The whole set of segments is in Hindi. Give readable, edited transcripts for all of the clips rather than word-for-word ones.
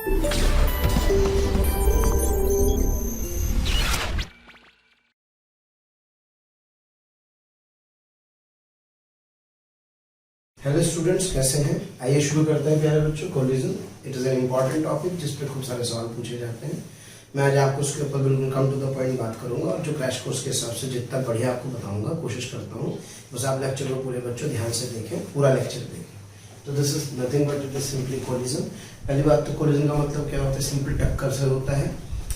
हेलो स्टूडेंट्स, कैसे हैं? आइए शुरू करते हैं प्यारे बच्चों। Collision it is an important topic जिस पे खूब सारे सवाल पूछे जाते हैं। मैं आज आपको उसके ऊपर बिल्कुल कम टू द पॉइंट बात करूंगा और जो क्रैश कोर्स के हिसाब से जितना बढ़िया आपको बताऊंगा कोशिश करता हूँ। बस आप लेक्चर को पूरे बच्चों ध्यान से देखें, पूरा लेक्चर देखें। तो this is nothing but it is simply collision. पहली बात तो कोलिजन का मतलब क्या होता है? सिंपल टक्कर से होता है।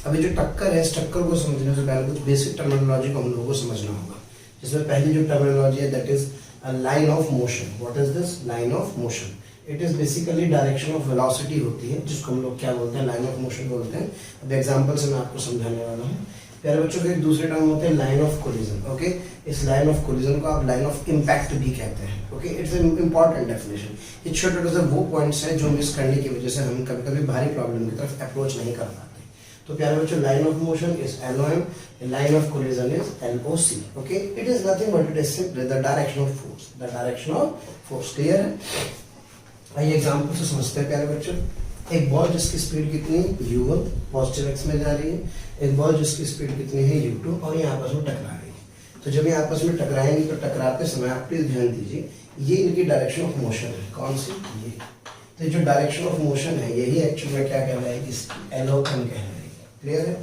अभी जो टक्कर है, इस टक्कर को समझने से पहले कुछ बेसिक टर्मिनोलॉजी को हम लोगों को समझना होगा, जिसमें पहली जो टर्मिनोलॉजी है that is a line of motion. What is this? Line of motion. It is basically direction of velocity होती है, जिसको हम लोग क्या बोलते हैं? line of motion बोलते हैं। अब एग्जांपल से मैं आपको समझाने वाला हूँ। प्यारे बच्चों के एक दूसरे टर्म होते हैं line of collision. ओके, इस line of collision को आप line of impact भी कहते हैं। Okay, it's an important definition. ये छोटे छोटे वो पॉइंट्स हैं जो मिस करने की वजह से हम कभी कभी भारी प्रॉब्लम की तरफ अप्रोच नहीं कर पाते। तो प्यारे बच्चों, line of motion is LOM, line of collision is LOC। Okay, it is nothing but it is simply the direction of force, the direction of force. Clear है? आइए एग्जांपल से समझते हैं प्यारे बच्चों। एक बॉल जिसकी स्पीड कितनी U1 पॉजिटिव x में जा रही है, एक बॉल जिसकी स्पीड कितनी है U2 और ये आपस में टकरा रही है। तो जब ये आपस में टकराएंगी तो टकराते समय आप प्लीज ध्यान दीजिए, ये इनकी डायरेक्शन ऑफ मोशन है। कौन सी? ये। तो जो डायरेक्शन ऑफ मोशन है यही एक्चुअल में क्या कहलाएगी? इसकी LOM कहलाएगी। क्लियर है?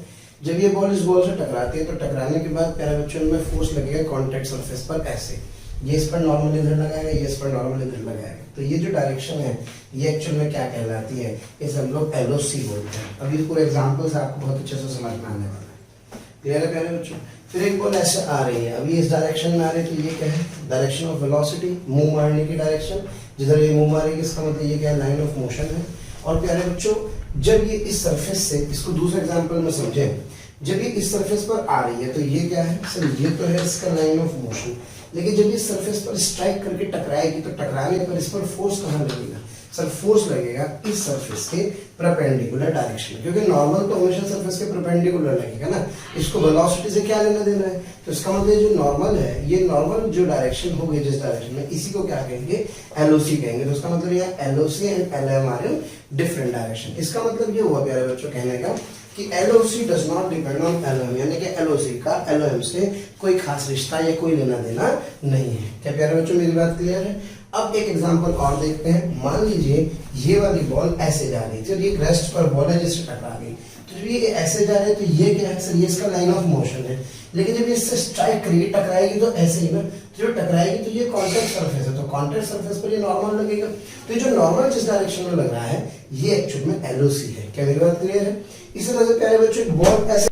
जब ये बॉल इस बॉल से टकराती है तो टकराने के बाद प्यारे बच्चों में फोर्स लगेगा कॉन्टैक्ट सरफेस पर ऐसे। ये इस पर नॉर्मल इधर लगाएगा, ये इस पर नॉर्मल इधर लगाएगा। तो ये जो डायरेक्शन है ये एक्चुअल में क्या कहलाती है? इसे हम लोग LOC बोलते हैं। अब ये पूरे एग्जांपल से आपको बहुत अच्छे से समझ में आने वाला है। क्लियर है प्यारे बच्चों? फिर एक बॉल ऐसे आ रही है, अभी इस डायरेक्शन में आ रही है तो ये क्या है? डायरेक्शन ऑफ वेलोसिटी, मुंह मारने की डायरेक्शन। जिधर ये मुंह मारेगी इसका मतलब ये क्या है? लाइन ऑफ मोशन है। और प्यारे बच्चों, जब ये इस सरफेस से, इसको दूसरे एग्जांपल में समझें, जब ये इस सरफेस पर आ रही है तो ये क्या है? सर ये तो है इसका लाइन ऑफ मोशन। लेकिन जब ये सरफेस पर स्ट्राइक करके टकराएगी तो टकराने पर इस पर फोर्स कहाँ लगेगा? सर फोर्स लगेगा इस सरफेस के परपेंडिकुलर डायरेक्शन में, क्योंकि नॉर्मल तो हमेशा सरफेस के परपेंडिकुलर लगेगा ना। इसको वेलोसिटी से क्या लेना देना है? तो इसका मतलब जो नॉर्मल है, ये नॉर्मल जो डायरेक्शन होगी जिस डायरेक्शन में, इसी को क्या कहेंगे? LOC कहेंगे। तो इसका मतलब यहाँ LOC and LM are in different direction. इसका मतलब ये हुआ प्यारे बच्चों कहने का कि LOC does not depend on LOM, यानी कि LOC का LOM से कोई खास रिश्ता या कोई लेना देना नहीं है। क्या प्यारे बच्चों मेरी बात क्लियर है? अब एक एग्जांपल और देखते हैं। मान लीजिए ये वाली बॉल ऐसे जा रही थी और ये रेस्ट पर बॉल है जिससे टकरा गई। तो जब ये ऐसे जा रहे हैं तो ये क्या है? सर ये इसका लाइन ऑफ मोशन है। लेकिन जब इससे स्ट्राइक करेगी, टकराएगी तो ऐसे ही ना, तो जो टकराएगी तो ये कॉन्टैक्ट सरफेस है, तो कॉन्टैक्ट सरफेस पर ये नॉर्मल लगेगा। तो जो नॉर्मल जिस डायरेक्शन में लग रहा है ये एक्चुअल में LOC है। क्या मेरी बात क्लियर है? इसी तरह से प्यारे बच्चों बॉल ऐसे,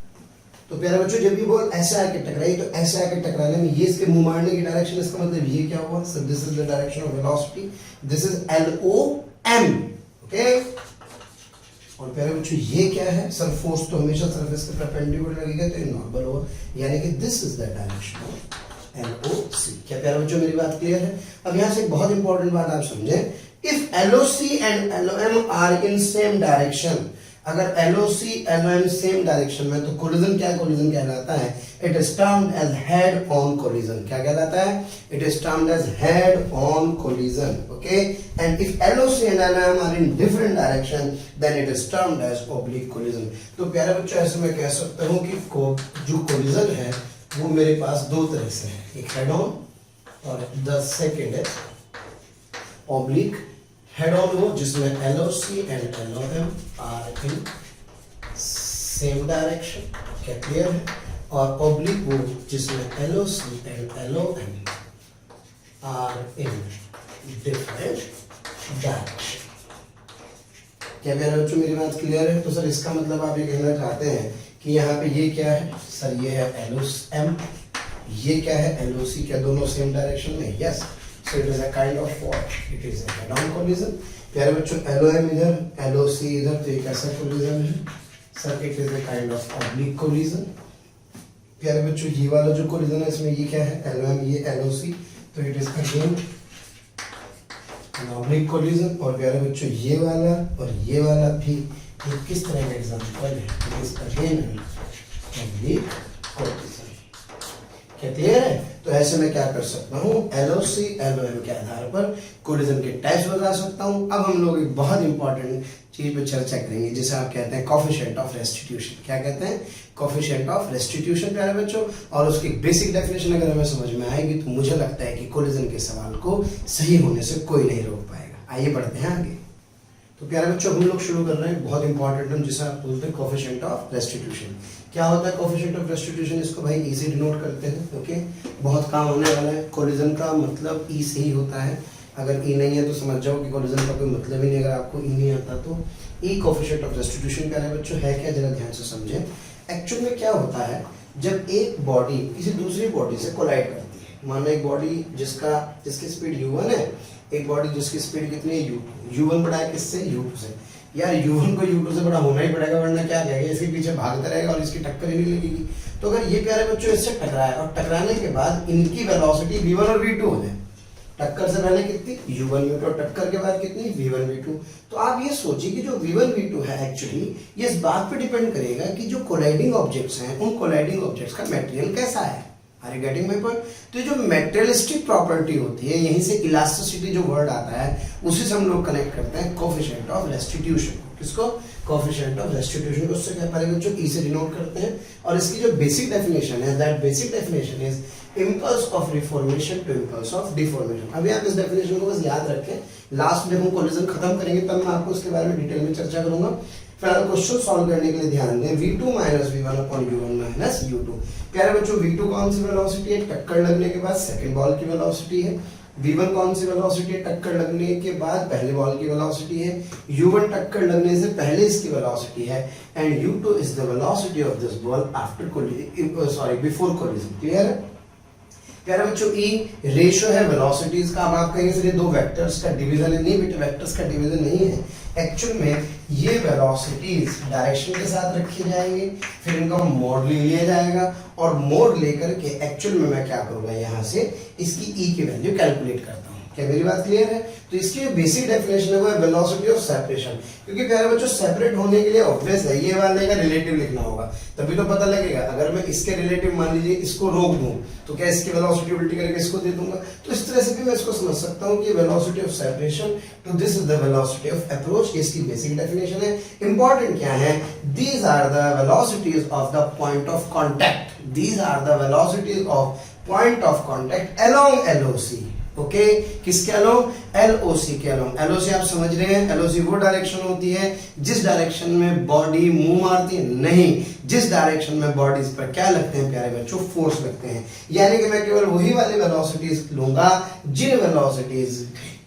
तो प्यारे बच्चों जब भी बॉल ऐसे आके टकराई तो ऐसे आके टकराने में ये इसके मुंह मारने की डायरेक्शन, इसका मतलब ये क्या हुआ? Sir this is the direction of velocity, this is LOM। Okay, और प्यारे बच्चों ये क्या है? सर फोर्स तो हमेशा सरफेस के परपेंडिकुलर लगेगा तो ये नॉर्मल होगा, यानी कि this is the direction of LOC। क्या प्यारे बच्चों मेरी बात क्लियर है? अब यहाँ से एक बहुत इंपॉर्टेंट बात आप समझें। If LOC and LOM are in same direction, अगर LOC LOM सेम डायरेक्शन में तो कोलिजन क्या कोलिजन कहलाता है? It is termed as head on collision. क्या कहलाता है? It is termed as head on collision. Okay, and if LOC and LOM are in different direction then it is termed as oblique collision. तो प्यारे बच्चों ऐसे मैं कह सकता हूँ कि जो कोलिजन है वो मेरे पास दो तरह से है, एक हेड ऑन और द सेकेंड है ऑब्लिक। हेड ऑन हो जिसमें LOC and LOM are in same direction. क्या क्लियर है? और ऑब्लिक वो जिसमें LOC and LOM are in different direction. क्या मेरे बच्चों मेरी बात क्लियर है? तो सर इसका मतलब आप ये कहना चाहते हैं कि यहाँ पे ये क्या है? सर ये है LOM, ये क्या है? LOC। क्या दोनों सेम डायरेक्शन में? Yes. So it is a kind of what? It is a head-on collision. प्यारे बच्चों LOM इधर, LOC इधर, तो ये कैसा collision है? Sir it is a kind of oblique collision. प्यारे बच्चों ये वाला जो collision है इसमें ये क्या है? LOM, ये LOC, तो it is again an oblique collision। और प्यारे बच्चों ये वाला और ये वाला भी एक किस तरह का एग्जाम्पल है? It is again an oblique collision। क्या क्लियर है? तो ऐसे में क्या कर सकता हूँ, LOC LOM के आधार पर कोलिजन के टाइप्स बता सकता हूँ। अब हम लोग एक बहुत इंपॉर्टेंट चीज पे चर्चा करेंगे जिसे आप कहते हैं कोफिशिएंट ऑफ रेस्टिट्यूशन। क्या कहते हैं? कोफिशिएंट ऑफ रेस्टिट्यूशन प्यारे बच्चों। और उसकी बेसिक डेफिनेशन अगर हमें समझ में आएगी तो मुझे लगता है कि कोलिजन के सवाल को सही होने से कोई नहीं रोक पाएगा। आइए बढ़ते हैं आगे। तो प्यारे बच्चों हम लोग शुरू कर रहे हैं बहुत इंपॉर्टेंट टर्म जिसे आप बोलते हैं कोफिशिएंट ऑफ रेस्टिट्यूशन। क्या होता है कोफिशिएंट ऑफ रेस्टिट्यूशन? इसको भाई ई से डिनोट करते हैं। ओके, बहुत काम होने वाला है। कोलिजन का मतलब ई से ही होता है। अगर ई नहीं है तो समझ जाओ कि कोलिजन का कोई मतलब ही नहीं, अगर आपको ई नहीं आता तो। ई कोफिशिएंट ऑफ रेस्टिट्यूशन प्यारे बच्चों है क्या, जरा ध्यान से समझें। एक्चुअल में क्या होता है, जब एक बॉडी किसी दूसरी बॉडी से कोलाइड करती है, मान लो एक बॉडी जिसकी स्पीड u1 है, एक बॉडी जिसकी स्पीड कितनी है u2। u1 बड़ा है किससे? u2 से। यार u1 को u2 से बड़ा होना ही पड़ेगा, वरना क्या कहेगा, इसके पीछे भागता रहेगा और इसकी टक्कर ही नहीं लगेगी। तो अगर ये प्यारे बच्चों इससे टकराए और टकराने के बाद इनकी वेलोसिटी v1 और v2 हो जाए, टक्कर से पहले कितनी u1 u2 और टक्कर के बाद कितनी v1 v2। तो आप ये सोचिए कि जो v1 v2 है एक्चुअली ये इस बात पे डिपेंड करेगा कि जो कोलाइडिंग ऑब्जेक्ट्स हैं उन कोलाइडिंग ऑब्जेक्ट्स का मटेरियल कैसा है। Are you getting my point? तो जो मेटेरियलिस्टिक प्रॉपर्टी होती है, यहीं से इलास्टिसिटी जो वर्ड आता है उसी से हम लोग कनेक्ट करते हैं कोफिशिएंट ऑफ रेस्टिट्यूशन। किसको? कोफिशिएंट ऑफ रेस्टिट्यूशन को उससे क्या पहले बच्चों ई से डिनोट करते हैं। और इसकी जो बेसिक डेफिनेशन है, that basic definition is impulse of reformation to impulse of deformation. अभी आप इस डेफिनेशन को बस याद रखें, लास्ट में हम कोलिजन खत्म करेंगे तब मैं आपको उसके बारे में डिटेल में चर्चा करूंगा। फिलहाल क्वेश्चन सॉल्व करने के लिए ध्यान दें। v2 minus v1 upon u1 minus u2। प्यारे बच्चों v2 कौन सी वेलोसिटी है? टक्कर लगने के बाद सेकंड बॉल की वेलोसिटी है। v1 कौन सी वेलोसिटी है? टक्कर लगने के बाद पहले बॉल की वेलोसिटी है। u1 टक्कर लगने से पहले इसकी वेलोसिटी है। And u2 is the velocity of this ball after before collision. Clear है प्यारे बच्चों? ई रेशियो है वेलोसिटीज का। अब आप कहेंगे सर ये दो वेक्टर्स का डिवीजन है। नहीं बेटे, वेक्टर्स का डिवीजन नहीं है। एक्चुअल में ये वेलोसिटीज डायरेक्शन के साथ रखे जाएंगे, फिर इनका मोड ले लिया जाएगा और मोड लेकर के एक्चुअल में मैं क्या करूंगा, यहाँ से इसकी ई की वैल्यू कैलकुलेट करता हूँ। क्या मेरी बात क्लियर है? तो इसकी जो बेसिक डेफिनेशन है वो है वेलोसिटी ऑफ सेपरेशन। क्योंकि प्यारे बच्चों सेपरेट होने के लिए ऑब्वियस है ये वाले का रिलेटिव लिखना होगा, तभी तो पता लगेगा। अगर मैं इसके रिलेटिव मान लीजिए इसको रोक दूं तो क्या इसकी वेलोसिटी उल्टी करके इसको दे दूंगा। तो इस तरह से भी मैं इसको समझ सकता हूँ कि velocity of separation to this is the velocity of approach. इसकी बेसिक डेफिनेशन है। इंपॉर्टेंट क्या है? These are the velocities of the point of contact. These are the velocities of point of contact along LOC। Okay, किसके अलोंग? LOC के अलोंग। LOC आप समझ रहे हैं, LOC वो डायरेक्शन होती है जिस डायरेक्शन में बॉडी मुंह मारती है, नहीं जिस डायरेक्शन में बॉडीज पर क्या लगते हैं प्यारे बच्चों? फोर्स लगते हैं। यानी कि मैं केवल वही वाले वेलोसिटीज लूंगा जिन वेलोसिटीज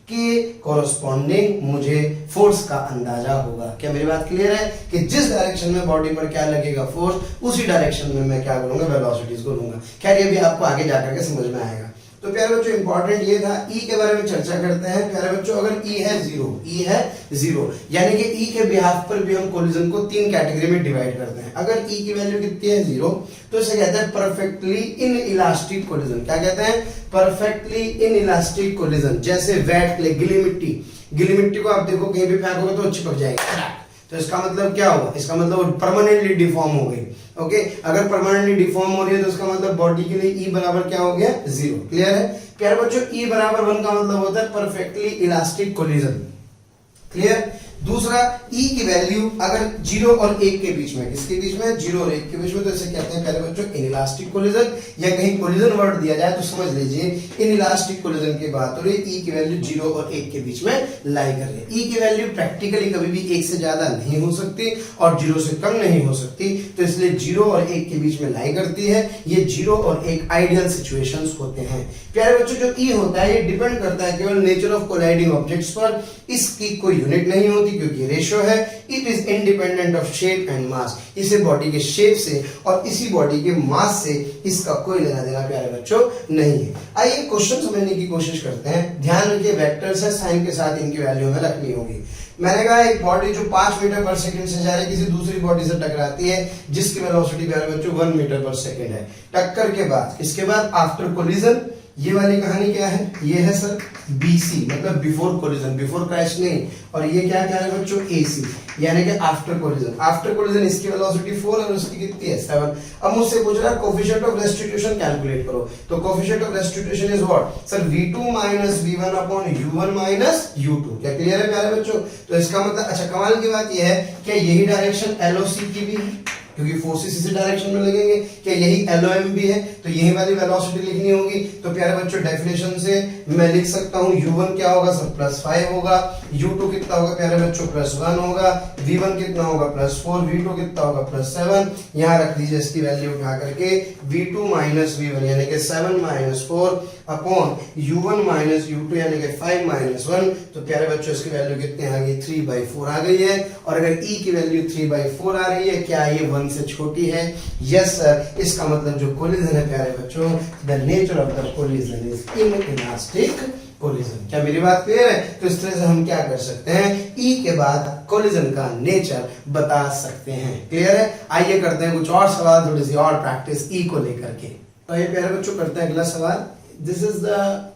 के कोरस्पॉन्डिंग मुझे फोर्स का अंदाजा होगा। क्या मेरी बात क्लियर है? कि जिस डायरेक्शन में बॉडी पर क्या लगेगा फोर्स, उसी डायरेक्शन में मैं क्या करूंगा? वेलोसिटीज को लूंगा। खैर ये भी आपको आगे जाकर के समझ में आएगा। तो प्यारे बच्चों इंपॉर्टेंट ये था। ई के बारे में चर्चा करते हैं प्यारे बच्चों। अगर ई है जीरो, यानी कि ई के बिहाफ पर भी हम कोलिजन को तीन कैटेगरी में डिवाइड करते हैं। अगर ई की वैल्यू कितनी है? 0, तो इसे कहते हैं परफेक्टली इन इलास्टिक कोलिजन। क्या कहते हैं? Perfectly in elastic collision. जैसे वेट क्ले, गीली मिट्टी को आप देखो कहीं भी फेंकोगे तो चिपक जाएगी। तो इसका मतलब क्या हुआ? इसका मतलब परमानेंटली डिफॉर्म हो गई। ओके, अगर परमानेंटली डिफॉर्म हो रही है तो इसका मतलब बॉडी के लिए ई बराबर क्या हो गया? 0। क्लियर है प्यारे बच्चों? ई बराबर 1 का मतलब होता है परफेक्टली इलास्टिक कोलिजन। क्लियर? दूसरा, ई की वैल्यू अगर 0 और 1 के बीच में, किसके बीच में? 0 और 1 के बीच में, तो इसे कहते हैं प्यारे बच्चों इनइलास्टिक कोलिजन। या कहीं कोलिजन वर्ड दिया जाए तो समझ लीजिए इनइलास्टिक कोलिजन की बात हो रही है। ई की वैल्यू 0 और 1 के बीच में लाई कर रही है। ई की वैल्यू प्रैक्टिकली कभी भी 1 से ज्यादा नहीं हो सकती और 0 से कम नहीं हो सकती, तो इसलिए 0 और 1 के बीच में लाई करती है। ये 0 और 1 आइडियल सिचुएशंस होते हैं। प्यारे बच्चों जो ई होता है ये डिपेंड करता है केवल नेचर ऑफ कोलाइडिंग ऑब्जेक्ट्स पर। इसकी कोई यूनिट नहीं होती क्योंकि रेशियो है। It is independent of shape and mass. इसे बॉडी के शेप से और इसी बॉडी के मास से इसका कोई लेना देना प्यारे बच्चों नहीं है। आइए क्वेश्चन समझने की कोशिश करते हैं। ध्यान रखिए वेक्टर्स है, साइन के साथ इनकी वैल्यू हमें रखनी होगी। मैंने कहा एक बॉडी जो 5 मीटर पर सेकंड से जा रही है किसी दूसरी बॉडी से टकराती है जिसकी वेलोसिटी प्यारे बच्चों 1 मीटर पर सेकंड है। टक्कर के बाद, इसके बाद आफ्टर कोलिजन ये वाली कहानी क्या है, ये है सर BC मतलब बिफोर कोलिजन, बिफोर क्रैश नहीं, और ये क्या है बच्चों AC यानी कि आफ्टर कोलिजन। आफ्टर कोलिजन इसकी वेलोसिटी 4 और उसकी कितनी है 7। अब मुझसे पूछ रहा है कोफिशिएंट ऑफ रेस्टिट्यूशन कैलकुलेट करो, तो coefficient of restitution is what sir V2 minus V1 upon U1 minus U2। क्या क्लियर है प्यारे बच्चों? तो इसका मतलब अच्छा कमाल की बात यह है क्या यही डायरेक्शन LOC की भी है, क्योंकि फोर्सेस इसी डायरेक्शन में लगेंगे। क्या यही LOM भी है, तो यही वाली वेलोसिटी लिखनी होगी। तो प्यारे बच्चों डेफिनेशन से मैं लिख सकता हूं U1 क्या होगा सर +5 होगा, U2 कितना होगा प्यारे बच्चों +1 होगा, V1 कितना होगा +4, V2 कितना होगा +7। यहां रख दीजिए इसकी वैल्यू उठा करके V2 माइनस V1 यानी कि 7 minus 4 upon U1 minus U2 यानी कि 5 माइनस 1। तो प्यारे बच्चों इसकी वैल्यू कितनी आ गई 3/4 आ गई है। और अगर E की वैल्यू 3/4 आ रही है, क्या ये 1 से छोटी है? Yes sir. इसका मतलब जो कोलिजन है प्यारे बच्चों, the nature of the collision is inelastic collision. क्या मेरी बात क्लियर है? तो इस तरह से हम क्या कर सकते हैं, E के बाद कोलिजन का नेचर बता सकते हैं। क्लियर है? आइए करते हैं कुछ और सवाल, थोड़ी सी और प्रैक्टिस E को लेकर के। तो ये प्यारे बच्चों करते हैं अगला सवाल। This is the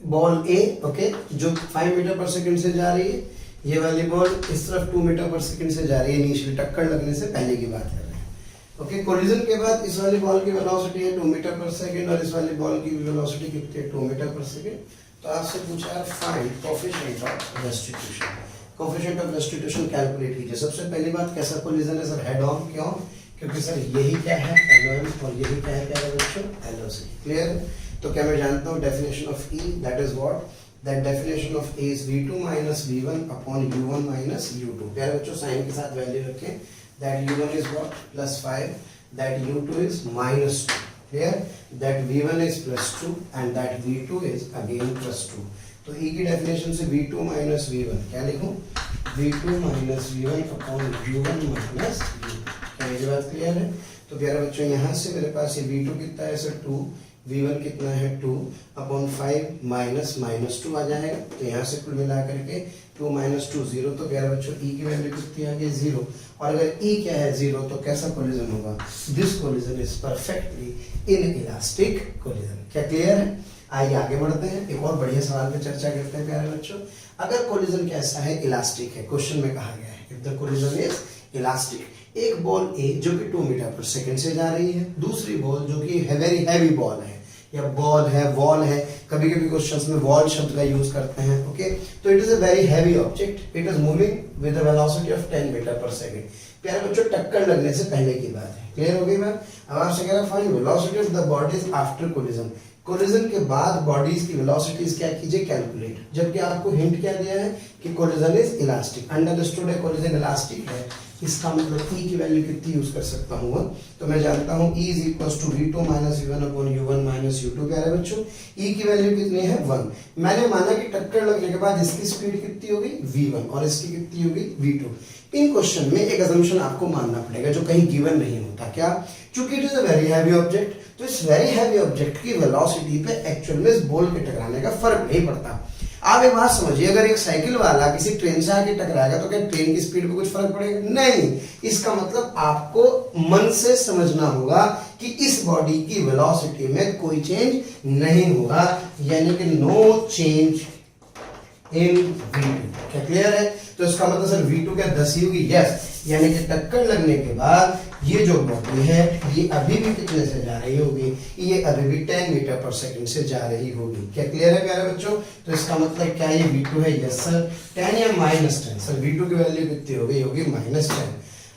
ball A, okay, जो 5 मीटर पर सेकंड से जा रही है। ये वाली बॉल इस तरफ 2 मीटर पर सेकंड से जा रही है, इनिशियली टक्कर लगने से पहले की बात कर रहे हैं। ओके, कोलिजन के बाद इस वाली बॉल की वेलोसिटी है 2 मीटर पर सेकंड और इस वाली बॉल की वेलोसिटी कितनी है 2 मीटर पर सेकंड। तो आपसे पूछा है find coefficient of restitution. Coefficient of restitution calculate कीजिए। सबसे पहली बात, कैसा कोलिजन है सर? Head on. क्यों? क्योंकि सर यही क्या है LOM और यही क्या है प्यारे बच्चों LOC। क्लियर? तो क्या मैं जानता हूँ definition of E, that is what, that definition of A is V2 minus V1 upon U1 minus U2। प्यारे बच्चों साइन के साथ वैल्यू रखें, that U1 is what +5, that U2 is -2। Clear? That V1 is +2 and that V2 is again +2। तो E की डेफिनेशन से V2 माइनस V1 क्या लिखूं, V2 minus V1 upon U1 minus U2। क्या मेरी बात क्लियर है? तो प्यारे बच्चों यहाँ से मेरे पास ये V2 कितना है सर 2, V1 कितना है 2 अपॉन 5 माइनस -2 आ जाएगा। तो यहाँ से कुल मिला करके 2 माइनस 2 0। तो प्यारे बच्चों E की वैल्यू कितनी आ गई 0। और अगर E क्या है 0 तो कैसा कोलिजन होगा? This collision is perfectly inelastic collision. क्या क्लियर है? आइए आगे बढ़ते हैं, एक और बढ़िया सवाल पे चर्चा करते हैं प्यारे बच्चों। अगर कोलिजन कैसा है, इलास्टिक है, क्वेश्चन में कहा गया है if the collision is elastic. एक बॉल A जो कि 2 मीटर पर सेकंड से जा रही है, दूसरी बॉल जो कि वेरी हैवी बॉल है या बॉल है, वॉल है, कभी कभी क्वेश्चंस में वॉल शब्द का यूज करते हैं। ओके, तो it is a very heavy object, it is moving with a velocity of 10 metre per second. प्यारे बच्चों टक्कर लगने से पहले की बात है। क्लियर हो गई बात? अब आपसे कह रहा है find velocity of the bodies after collision. Collision के बाद बॉडीज की वेलोसिटीज क्या कीजिए, कैलकुलेट। जबकि आपको हिंट क्या दिया है कि कोलिजन इज इलास्टिक। अंडरस्टूड है कोलिजन इलास्टिक है, इसका मतलब E की वैल्यू कितनी यूज कर सकता हूँ? तो मैं जानता हूँ E is equals to V2 minus V1 upon U1 minus U2। प्यारे बच्चों E की वैल्यू कितनी है 1। मैंने माना कि टक्कर लगने के बाद इसकी स्पीड कितनी होगी V1 और इसकी कितनी होगी V2। इन क्वेश्चन में एक असम्पशन आपको मानना पड़ेगा जो कहीं गिवन नहीं होता। क्या? चूंकि it is a very heavy object, तो इस वेरी हैवी ऑब्जेक्ट की वेलोसिटी पे एक्चुअल में इस बॉल के टकराने का फर्क नहीं पड़ता। आप एक बात समझिए, अगर एक साइकिल वाला किसी ट्रेन से आके टकराएगा तो क्या ट्रेन की स्पीड पे कुछ फर्क पड़ेगा? नहीं। इसका मतलब आपको मन से समझना होगा कि इस बॉडी की वेलोसिटी में कोई चेंज नहीं होगा, यानी कि नो चेंज इन V2। क्या क्लियर है? तो इसका मतलब सर V2 क्या 10 ही होगी? यस। यानी कि टक्कर लगने के बाद ये जो बॉडी है ये अभी भी कितने से जा रही होगी? ये अभी भी 10 मीटर पर सेकंड से जा रही होगी। क्या क्लियर है प्यारे बच्चों? तो इसका मतलब क्या ये V2 है? Yes sir. 10 या -10? सर V2 की वैल्यू कितनी होगी? होगी -10।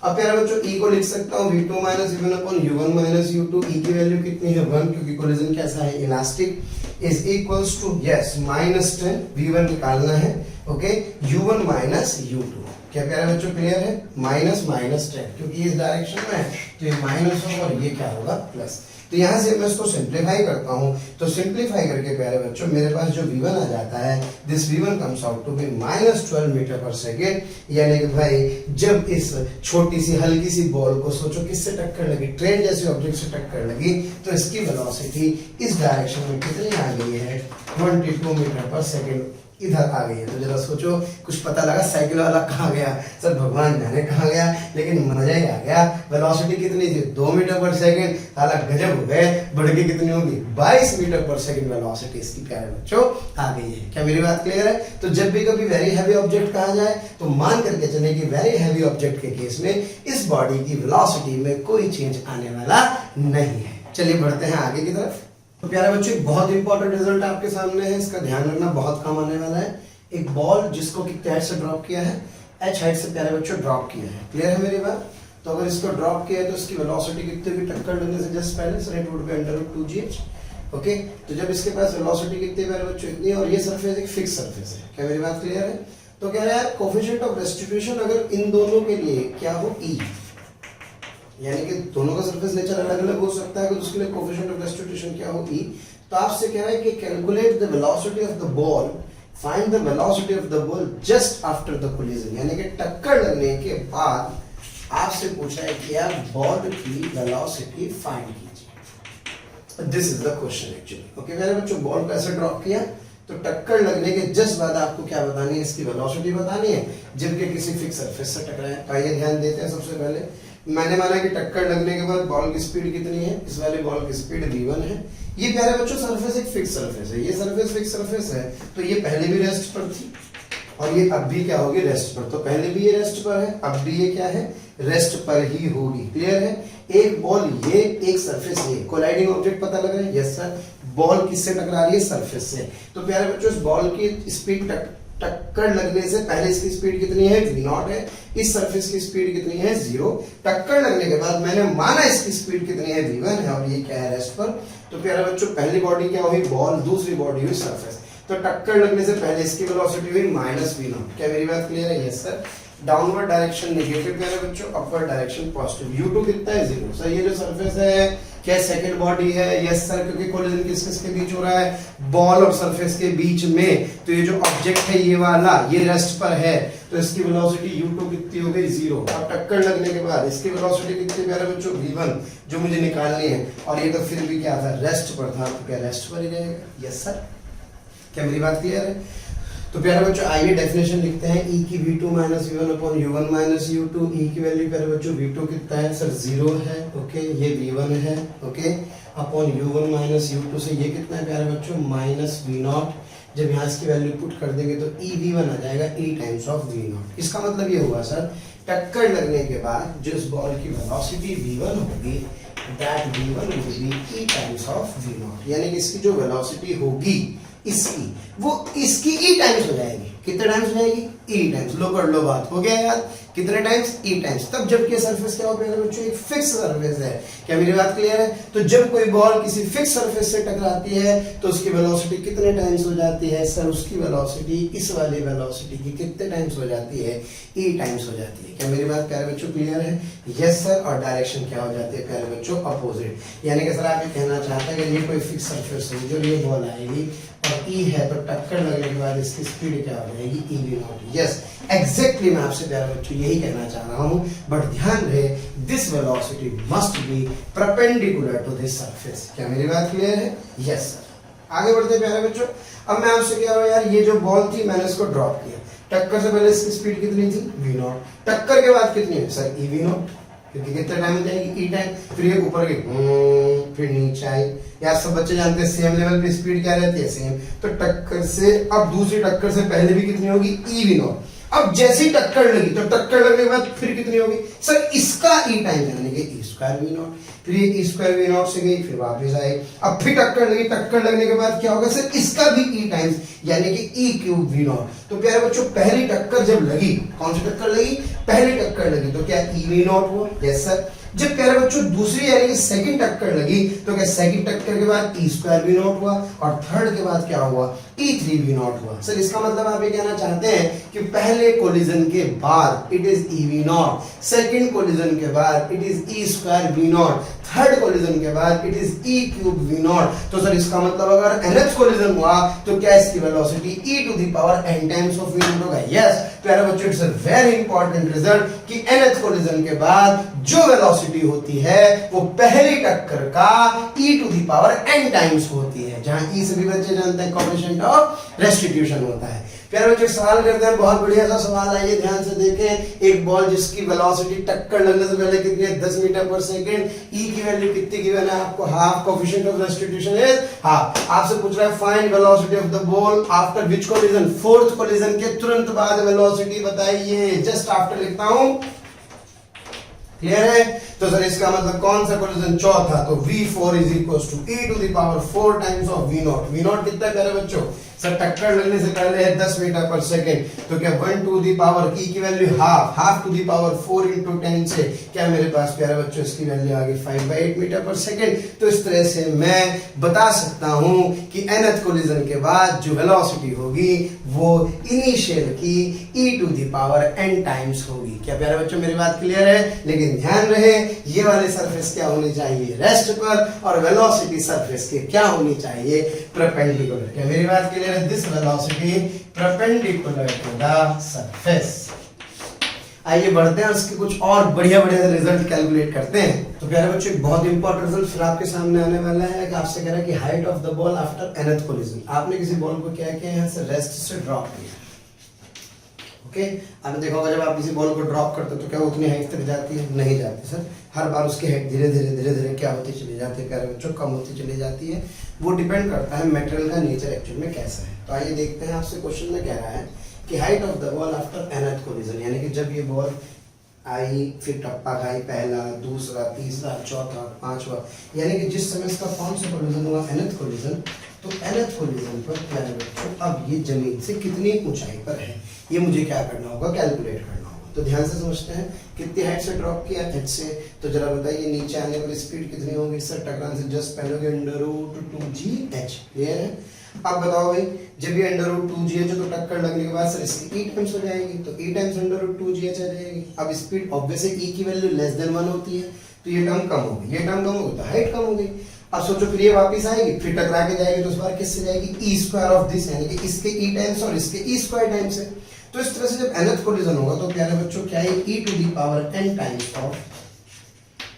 अब प्यारे बच्चों E को लिख सकता हूँ V2 minus V1 upon U1 minus U2। E की वैल्यू कितनी है 1, क्योंकि कोलिजन कैसा है? Elastic. Is equals to yes -10, V1 निकालना है। Okay, U1 minus U2। क्या प्यारे बच्चों क्लियर है? -10, क्योंकि इस डायरेक्शन में है तो ये माइनस होगा और ये क्या होगा प्लस। तो यहाँ से मैं इसको सिंप्लीफाई करता हूँ, तो सिंप्लीफाई करके प्यारे बच्चों मेरे पास जो V1 आ जाता है, this V1 comes out to be -12 metre per second. यानी कि भाई जब इस छोटी सी हल्की सी बॉल को सोचो किससे टक्कर लगी, ट्रेन जैसे ऑब्जेक्ट से टक्कर लगी, तो इसकी वेलोसिटी इस डायरेक्शन में कितनी आ गई है? 22 मीटर पर सेकेंड। इधर आ गई है। तो जरा सोचो, कुछ पता लगा साइकिल वाला कहाँ गया, सर भगवान जाने कहाँ गया, लेकिन मजा ही आ गया। वेलोसिटी कितनी थी, 2 मीटर पर सेकंड, साला गजब हो गए। बढ़ के कितनी होगी, 22 मीटर पर सेकंड वेलोसिटी इसकी प्यारे बच्चों आ गई है। क्या मेरी बात क्लियर है? तो जब भी कभी वेरी हैवी ऑब्जेक्ट कहा जाए तो मान करके चले कि वेरी हैवी ऑब्जेक्ट के केस में इस बॉडी की वेलोसिटी में कोई चेंज आने वाला नहीं है। चलिए बढ़ते हैं आगे की तरफ। तो प्यारे बच्चों, एक बहुत इंपॉर्टेंट रिजल्ट आपके सामने है, इसका ध्यान रखना, बहुत काम आने वाला है। एक बॉल जिसको कितने हाइट से ड्रॉप किया है, h हाइट से प्यारे बच्चों ड्रॉप किया है। क्लियर है मेरी बात? तो अगर इसको ड्रॉप किया है तो इसकी वेलोसिटी कितनी होगी टक्कर लगने से जस्ट पहले, sir it would be √2gh। Okay, तो जब इसके पास वेलोसिटी कितनी प्यारे बच्चों, इतनी, और ये सरफेस एक फिक्स सरफेस है। क्या मेरी बात क्लियर है? तो कह रहा है कोफिशिएंट ऑफ रेस्टिट्यूशन अगर इन दोनों के लिए क्या हो, e, यानी कि दोनों का सरफेस नेचर अलग अलग हो सकता है, तो उसके लिए कोफिशिएंट ऑफ रेस्टिट्यूशन क्या हो, e। तो आपसे कह रहा है कि calculate the velocity of the ball, find the velocity of the ball just after the collision, यानी कि टक्कर लगने के बाद आपसे पूछा है कि आप बॉल की वेलोसिटी फाइंड कीजिए। This is the question actually. Okay मेरे बच्चों, बॉल को ऐसे ड्रॉप किया तो टक्कर लगने के जस्ट बाद आपको क्या बतानी है, इसकी वेलोसिटी बतानी है, जबकि किसी फिक्स सरफेस से टकराए। आइए ध्यान देते हैं। सबसे पहले मैंने माना कि टक्कर लगने के बाद बॉल की स्पीड कितनी है, इस वाले बॉल की स्पीड v1 है। ये प्यारे बच्चों सरफेस एक फिक्स सरफेस है, ये सरफेस फिक्स सरफेस है, तो ये पहले भी रेस्ट पर थी और ये अब भी क्या होगी, रेस्ट पर। तो पहले भी ये रेस्ट पर है, अब भी ये क्या है, रेस्ट पर ही होगी। क्लियर है? एक बॉल ये, एक सरफेस ये, कोलाइडिंग ऑब्जेक्ट पता लग रहा है? Yes sir. बॉल किससे टकरा रही है, सरफेस से। तो प्यारे बच्चों, इस बॉल की स्पीड टक्कर लगने से पहले इसकी स्पीड कितनी है, v0 है। इस सरफेस की स्पीड कितनी है, 0। टक्कर लगने के बाद मैंने माना इसकी स्पीड कितनी है, v1 है, और ये क्या है, रेस्ट पर। तो प्यारे बच्चों, पहली बॉडी क्या हुई, बॉल, दूसरी बॉडी हुई सरफेस। तो टक्कर लगने से पहले इसकी वेलोसिटी हुई -v0। क्या मेरी बात क्लियर है? Yes sir. Downward direction negative प्यारे बच्चों, अपवर्ड डायरेक्शन पॉजिटिव। u2 कितना है, 0। सर ये जो सरफेस है क्या सेकंड बॉडी है? यस सर, क्योंकि कोलिजन किस किस के बीच हो रहा है, बॉल और सरफेस के बीच में। तो ये जो ऑब्जेक्ट है ये वाला, ये रेस्ट पर है, तो इसकी वेलोसिटी u2 कितनी हो गई, 0। अब टक्कर लगने के बाद इसकी वेलोसिटी कितनी प्यारे बच्चों, v1, जो मुझे निकालनी है। और ये तो फिर भी क्या था, रेस्ट पर था, तो क्या रेस्ट पर ही रहेगा? Yes sir. क्या मेरी बात क्लियर है? तो प्यारे बच्चों, आइए डेफिनेशन लिखते हैं। e की v2 minus v1 upon u1 minus u2। e की वैल्यू प्यारे बच्चों v2 कितना है, सर 0 है। ओके, ये v1 है। Okay, upon u1 minus u2 से ये कितना है प्यारे बच्चों, -v0। जब यहाँ इसकी वैल्यू पुट कर देंगे तो e v1 आ जाएगा, e टाइम्स ऑफ v0। इसका मतलब ये हुआ सर, टक्कर लगने के बाद जो इस बॉल की वेलोसिटी v1 होगी, that v1 will be e times of v0, यानी कि इसकी जो वेलोसिटी होगी इसकी, वो इसकी e टाइम्स हो जाएगी। कितने टाइम्स हो जाएगी, e टाइम्स। लो कर लो बात, हो गया यार, कितने टाइम्स, e टाइम्स। तब जबकि सरफेस क्या होगा बच्चों, एक फिक्स सरफेस है। क्या मेरी बात क्लियर है? तो जब कोई बॉल किसी फिक्स सरफेस से टकराती है तो उसकी वेलोसिटी कितने टाइम्स हो जाती है, सर उसकी वेलोसिटी इस वाली वेलोसिटी की कितने टाइम्स हो जाती है, e टाइम्स हो जाती है। क्या मेरी बात प्यारे बच्चों क्लियर है? Yes sir. और डायरेक्शन क्या हो जाती है प्यारे बच्चों, अपोजिट। यानी कि सर आप ये कहना चाहते हैं कि ये कोई फिक्स सरफेस है, जो ये बॉल आएगी और e है, तो टक्कर लगने के बाद इसकी स्पीड क्या हो जाएगी, e v0। यस, एग्जैक्टली मैं आपसे प्यारे बच्चों यही कहना चाह रहा हूं, बट ध्यान रहे, this velocity must be perpendicular to this surface. क्या मेरी बात क्लियर है? Yes sir. आगे बढ़ते प्यारे बच्चों। अब मैं आपसे कह रहा हूं यार, ये जो बॉल थी मैंने इसको ड्रॉप किया, टक्कर से पहले इसकी स्पीड कितनी थी, v0। टक्कर के बाद कितनी है, सर e v0, क्योंकि कितना टाइम हो जाएगी, e टाइम। फिर ये ऊपर गई, फिर नीचे आई। यार सब बच्चे जानते हैं सेम लेवल पे स्पीड क्या रहती है, सेम। तो टक्कर से, अब दूसरी टक्कर से पहले भी कितनी होगी, e v0। अब जैसी टक्कर लगी तो टक्कर लगने के बाद फिर कितनी होगी, सर इसका e टाइम, यानी कि e स्क्वायर v0। फिर ये e स्क्वायर v0 से गई, फिर वापस आई। अब फिर टक्कर लगी, टक्कर लगने के बाद क्या होगा, सर इसका भी e टाइम्स, यानी कि e क्यूब v0। तो प्यारे बच्चों, पहली टक्कर जब लगी, कौन सी टक्कर लगी, पहली टक्कर लगी, तो क्या e v0 हुआ? Yes sir. जब प्यारे बच्चों दूसरी यानी कि सेकंड टक्कर लगी, तो क्या सेकंड टक्कर के बाद e स्क्वायर v0 हुआ, और थर्ड के बाद क्या हुआ, e3 v0 हुआ। सर इसका मतलब आप ये कहना चाहते हैं कि पहले कोलिजन के बाद it is e v0, second collision के बाद it is e square v0, third collision के बाद it is e cube v0। तो सर इसका मतलब अगर nth कोलिजन हुआ तो क्या इसकी velocity e to the power n times of v0 होगा। यस प्यारे बच्चों, it's a very important result कि nth कोलिजन के बाद जो वेलोसिटी होती है वो पहली टक्कर का e to the power n times होती है। है, जहां ई सभी बच्चे जानते हैं कोएफिशिएंट ऑफ रेस्टिट्यूशन होता है। प्यारे बच्चे सवाल करते हैं, बहुत बढ़िया सा सवाल, आइए ध्यान से देखें। एक बॉल जिसकी वेलोसिटी टक्कर लगने से पहले कितनी है, 10 मीटर पर सेकंड, ई की वैल्यू कितनी गिवन है आपको, half, coefficient of restitution is half. आपसे पूछ रहा है find velocity of the ball after which collision, fourth collision के तुरंत बाद वेलोसिटी बताइए, जस्ट आफ्टर लिखता हूं, क्लियर है। तो सर इसका मतलब कौन सा कोलिजन, चौथा, तो v4 is equal to e to the power 4 times of v0। v0 कितना कह रहे बच्चों, सर टक्कर लगने से पहले है 10 मीटर पर सेकंड, तो क्या 1 टू द पावर e की value half, half to the power 4 into 10 से क्या मेरे पास प्यारे बच्चों इसकी वैल्यू आ गई 5/8 मीटर पर सेकंड। तो इस तरह से मैं बता सकता हूं कि nth कोलिजन के बाद जो वेलोसिटी होगी वो इनिशियल की e to the power n times होगी। क्या प्यारे बच्चों मेरी बात क्लियर है। लेकिन ध्यान रहे ये वाले सरफेस क्या होनी चाहिए, रेस्ट पर, और वेलोसिटी सरफेस के क्या होनी चाहिए, परपेंडिकुलर। क्या मेरी बात क्लियर है। This velocity perpendicular to the surface। आइए बढ़ते हैं उसके कुछ और बढ़िया बढ़िया रिजल्ट कैलकुलेट करते हैं। तो प्यारे बच्चों एक बहुत इंपॉर्टेंट रिजल्ट फिर आपके सामने आने वाला है कि आपसे कह रहा है कि height of the ball after nth collision. आपने किसी बॉल को क्या किया, यहाँ से रेस्ट से ड्रॉप किया, ओके। आपने देखा होगा जब आप किसी बॉल को ड्रॉप करते हो तो क्या वो उतनी हाइट तक जाती है, नहीं जाती सर। हर बार उसकी हाइट धीरे धीरे क्या होती चली जाती है प्यारे बच्चों, कम होती चली जाती है। वो डिपेंड करता है मटेरियल का नेचर एक्चुअल में कैसा है। तो आइए देखते हैं, आपसे क्वेश्चन में कह रहा है कि height of the ball after nth collision, यानी कि जब ये बॉल आई, फिर टप्पा खाई, पहला, दूसरा, तीसरा, चौथा, पांचवा, यानी कि जिस समय इसका कौन सा कोलिजन हुआ, nth कोलिजन, तो nth कोलिजन पर प्यारे बच्चों अब ये जमीन से कितनी ऊंचाई पर है, ये मुझे क्या करना होगा, कैलकुलेट करना होगा। तो ध्यान से समझते हैं, कितनी हाइट से ड्रॉप किया, h से, तो जरा बताइए नीचे आने वाली स्पीड कितनी होगी, सर टकराने से जस्ट पहले होगी √2gh, क्लियर है। अब बताओ भाई, जब ये √2gh है तो टक्कर लगने के बाद सर इसकी e टाइम्स हो जाएगी, तो e टाइम्स √2gh आ जाएगी। अब स्पीड ऑब्वियसली e की वैल्यू लेस देन 1 होती है, तो ये टर्म कम होगी, ये टर्म कम होगी तो हाइट कम होगी। अब सोचो फिर ये वापस आएगी, फिर टकरा के जाएगी, तो इस बार किससे जाएगी, e स्क्वायर ऑफ दिस, यानी कि इसके e टाइम्स और इसके e स्क्वायर टाइम्स है। तो इस तरह से जब nth कोलिजन होगा तो प्यारे बच्चों क्या है, e to the power n times of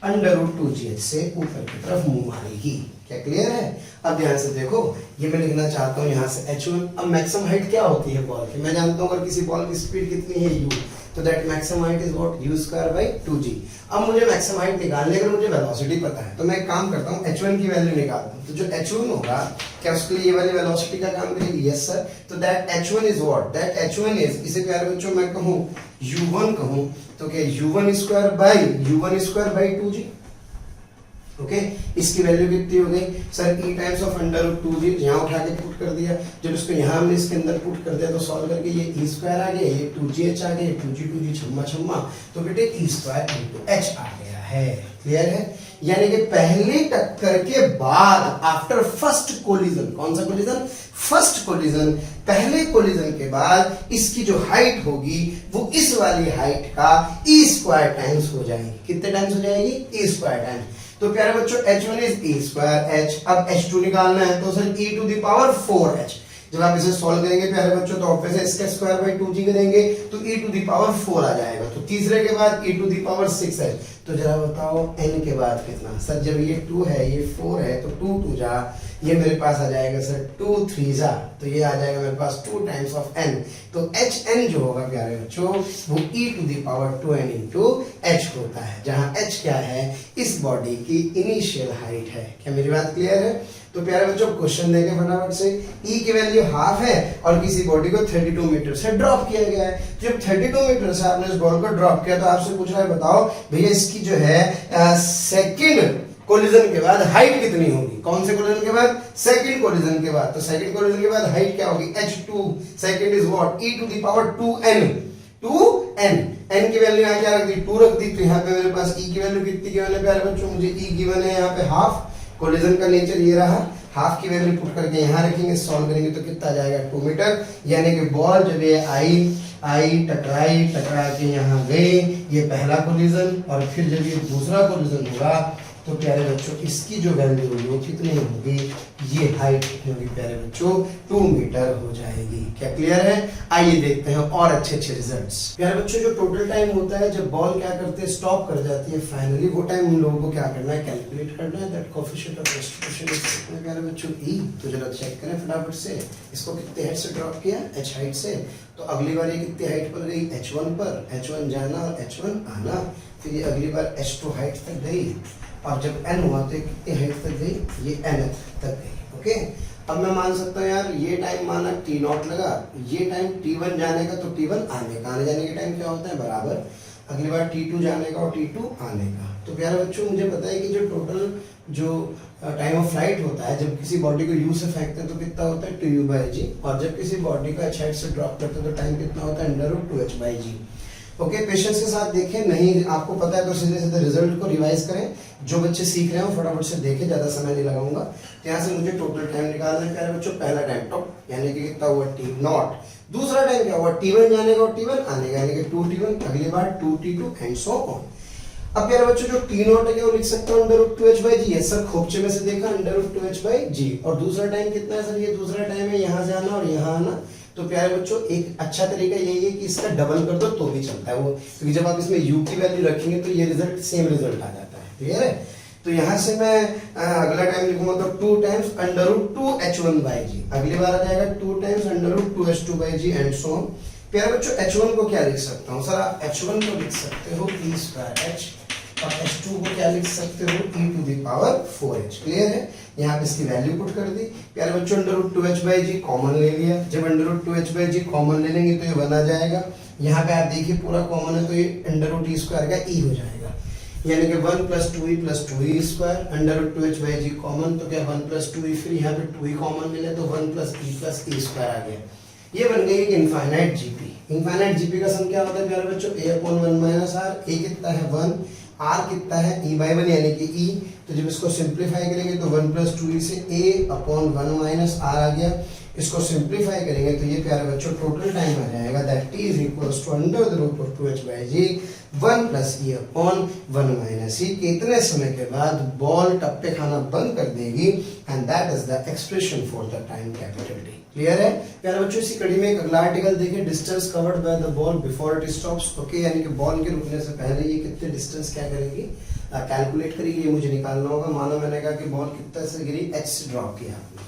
√2gh से ऊपर की तरफ मुंह मारेगी। क्या क्लियर है। अब ध्यान से देखो, ये मैं लिखना चाहता हूँ यहाँ से h1। अब मैक्सिमम हाइट क्या होती है बॉल की, मैं जानता हूँ अगर किसी बॉल की स्पीड कितनी है u, तो that maximum height is what, u square by 2g। अब मुझे मैक्सिमम हाइट निकालने के लिए मुझे वेलोसिटी पता है, तो मैं एक काम करता हूँ h1 की वैल्यू निकालता हूँ। तो जो h1 होगा क्या उसके लिए ये वाली वेलोसिटी का काम करेगी, यस सर। तो that h1 is what, that h1 is, इसे प्यारे बच्चों मैं कहूँ u1 कहूँ, तो क्या u1 square by 2g, okay. इसकी वैल्यू कितनी हो गई sir, e times of √2g, यहाँ उठा के पुट कर दिया, जब उसको यहाँ हमने इसके अंदर पुट कर दिया तो सॉल्व करके ये e स्क्वायर आ गया, ये 2gh आ गया, 2g छम्मा, तो बेटे e स्क्वायर इंटू h आ गया है। क्लियर है। यानी कि पहले टक्कर के बाद, आफ्टर फर्स्ट कोलिजन, कौन सा कोलिजन, फर्स्ट कोलिजन, पहले कोलिजन के बाद इसकी जो हाइट होगी वो इस वाली हाइट का e स्क्वायर टाइम्स हो जाएगी। कितने टाइम्स हो जाएगी, e स्क्वायर टाइम्स। तो प्यारे बच्चों h1 is e square h। अब h2 निकालना है तो sir e to the power 4h। जब आप इसे सॉल्व करेंगे प्यारे बच्चों तो ऑब्वियसली इसका स्क्वायर बाई 2g करेंगे तो e टू द पावर 4 आ जाएगा। तो तीसरे के बाद e to the power 6h। तो जरा बताओ n के बाद कितना, सर जब ये 2 है ये 4 है तो 2 2 जा, ये मेरे पास आ जाएगा सर 2 3 जा, तो ये आ जाएगा मेरे पास 2 टाइम्स ऑफ n। तो hn जो होगा प्यारे बच्चों वो e to the power 2n into h होता है, जहां h क्या है, इस बॉडी की इनिशियल हाइट है। क्या मेरी बात क्लियर है। तो प्यारे बच्चों क्वेश्चन देखें फटाफट से, e की वैल्यू हाफ है और किसी बॉडी को 32 मीटर से ड्रॉप किया गया है। तो जब 32 मीटर से आपने इस बॉल को ड्रॉप किया तो आपसे पूछ रहा है बताओ भैया इसकी जो है सेकंड कोलिजन के बाद हाइट कितनी होगी। कौन से कोलिजन के बाद, सेकंड कोलिजन के बाद। तो सेकंड कोलिजन के बाद हाइट क्या होगी, h2, second is what, e to the power 2n, 2n, n की वैल्यू यहाँ क्या रख दी, 2 रख दी। तो यहाँ पे मेरे पास e की वैल्यू कितनी गिवन है प्यारे बच्चों, मुझे e गिवन है यहाँ पे हाफ, कोलिजन का नेचर ये रहा, हाफ की वैल्यू पुट करके यहाँ रखेंगे, सॉल्व करेंगे तो कितना आ जाएगा 2 मीटर। यानी कि बॉल जब ये आई टकरा के यहाँ गई, ये पहला कोलिजन, और फिर जब ये दूसरा कोलिजन होगा तो प्यारे बच्चों इसकी जो वैल्यू होगी वो कितनी होगी, ये हाइट कितनी होगी प्यारे बच्चों, 2 मीटर हो जाएगी। क्या क्लियर है? आइए देखते हैं और अच्छे रिजल्ट्स। प्यारे बच्चों जो टोटल टाइम होता है जब बॉल क्या करते हैं, स्टॉप कर जाती है फाइनली, वो टाइम हम लोगों को क्या करना है, कैलकुलेट करना है। That coefficient of distribution is कितना प्यारे बच्चों, ई। तो जरा चेक करें फटाफट से, इसको कितने हाइट से ड्रॉप किया, h हाइट से। तो अगली बार ये कितनी हाइट पर गई, h1 पर, h1 जाना और h1 आना। फिर ये अगली बार h2 हाइट तक गई, और जब n हुआ तो कितनी हाइट तक गई, ये n तक गई। ओके, अब मैं मान सकता हूँ यार ये टाइम माना t0 लगा, ये टाइम t1 जाने का, तो t1 आने का, आने जाने के टाइम क्या होता है बराबर, अगली बार t2 जाने का और t2 आने का। तो प्यारे बच्चों मुझे पता है कि जो टोटल जो टाइम ऑफ फ्लाइट होता है जब किसी बॉडी को u से फेंकते हैं तो कितना होता है 2u/g, और जब किसी बॉडी को h हाइट से ड्रॉप करते हैं तो टाइम कितना होता है √2h/g। ओके, पेशेंस के साथ देखें, नहीं आपको पता है तो सीधे सीधे रिजल्ट को रिवाइज करें। जो बच्चे सीख रहे हो फटाफट से देखें, ज्यादा समय नहीं लगाऊंगा। तो यहाँ से मुझे टोटल टाइम निकालना है प्यारे बच्चों। पहला टाइम टॉप यानी कि कितना हुआ t0, दूसरा टाइम क्या हुआ t1 जाने का और t1 आने का यानी कि 2t1, अगली बार 2t2 एंड सो ऑन। अब प्यारे बच्चों जो t0 है वो लिख सकता हूँ √2h/g, यस सर, खोपचे में से देखा √2h/g। और दूसरा टाइम कितना है सर, ये दूसरा टाइम है यहाँ से आना और यहाँ आना। तो प्यारे बच्चों एक अच्छा तरीका यही है कि इसका डबल कर दो तो भी चलता है वो, क्योंकि जब आप इसमें u की वैल्यू रखेंगे तो ये रिजल्ट सेम रिजल्ट आ जाता है। क्लियर है? तो यहाँ से मैं अगला टाइम लिखूंगा तो 2 टाइम्स √2h1/g, अगली बार आ जाएगा 2 times √2h2/g and so on. प्यारे बच्चों h1 को क्या लिख सकता हूँ सर, आप h1 को लिख सकते हो e²h, और h2 को क्या लिख सकते हो e⁴h। क्लियर है? यहाँ पे इसकी वैल्यू पुट कर दी। प्यारे बच्चों √2h/g कॉमन ले लिया, जब √2h/g कॉमन ले लेंगे तो ये 1 आ जाएगा। यहाँ पे आप देखिए पूरा कॉमन है तो ये √e² का e हो जाएगा, यानी कि 1 + 2e + 2e²। √2h/g कॉमन तो क्या 1 + 2e, फिर यहाँ पे 2e कॉमन ले ले तो 1 + e + e² आ गया। ये बन गई इनफाइनाइट जीपी। इनफाइनाइट जीपी का सम क्या होता है प्यारे बच्चों, a/1 - r। a कितना है 1, r कितना है e/1 यानी कि e। तो जब इसको सिंपलीफाई करेंगे तो 1 + 2e से a/1 - r आ गया। इसको सिंपलीफाई करेंगे तो ये प्यारे बच्चों टोटल टाइम आ जाएगा, that t = √2h/g 1 + e/1 - e। कितने समय के बाद बॉल टप्पे खाना बंद कर देगी, and that is the expression for the time capital T। Clear है प्यारे बच्चों? इसी कड़ी में एक अगला आर्टिकल देखिए, distance covered by the ball before it stops. Okay, यानी कि बॉल के रुकने से पहले ये कितने डिस्टेंस क्या करेगी, कैलकुलेट करेगी, ये मुझे निकालना होगा। मानो मैंने कहा कि बॉल कितना से गिरी, h से ड्रॉप किया आपने।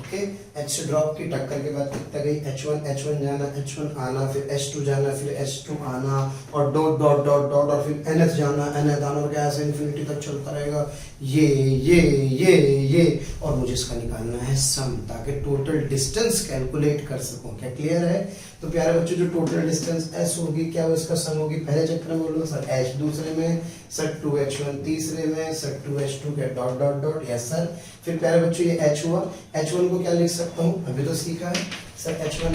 ओके, h से ड्रॉप की, टक्कर के बाद कितना गई, h1 जाना, h1 आना, फिर h2 जाना, फिर h2 आना, और डॉट डॉट डॉट डॉट, और फिर nth जाना, nth आना, और क्या ऐसे इन्फिनिटी तक चलता रहेगा, ये, और मुझे इसका निकालना है सम, ताकि टोटल डिस्टेंस कैलकुलेट कर सकूं। क्या क्लियर है? तो प्यारे बच्चों जो टोटल डिस्टेंस s होगी क्या वो इसका सम होगी। पहले चक्र में बोलो सर h दूसरे में, सर 2h1 तीसरे में, सर 2h2 के dot dot dot, yes sir. फिर प्यारे बच्चों ये h हुआ, h1 को क्या लिख सकता हूँ, अभी तो सीखा है सर, h1 =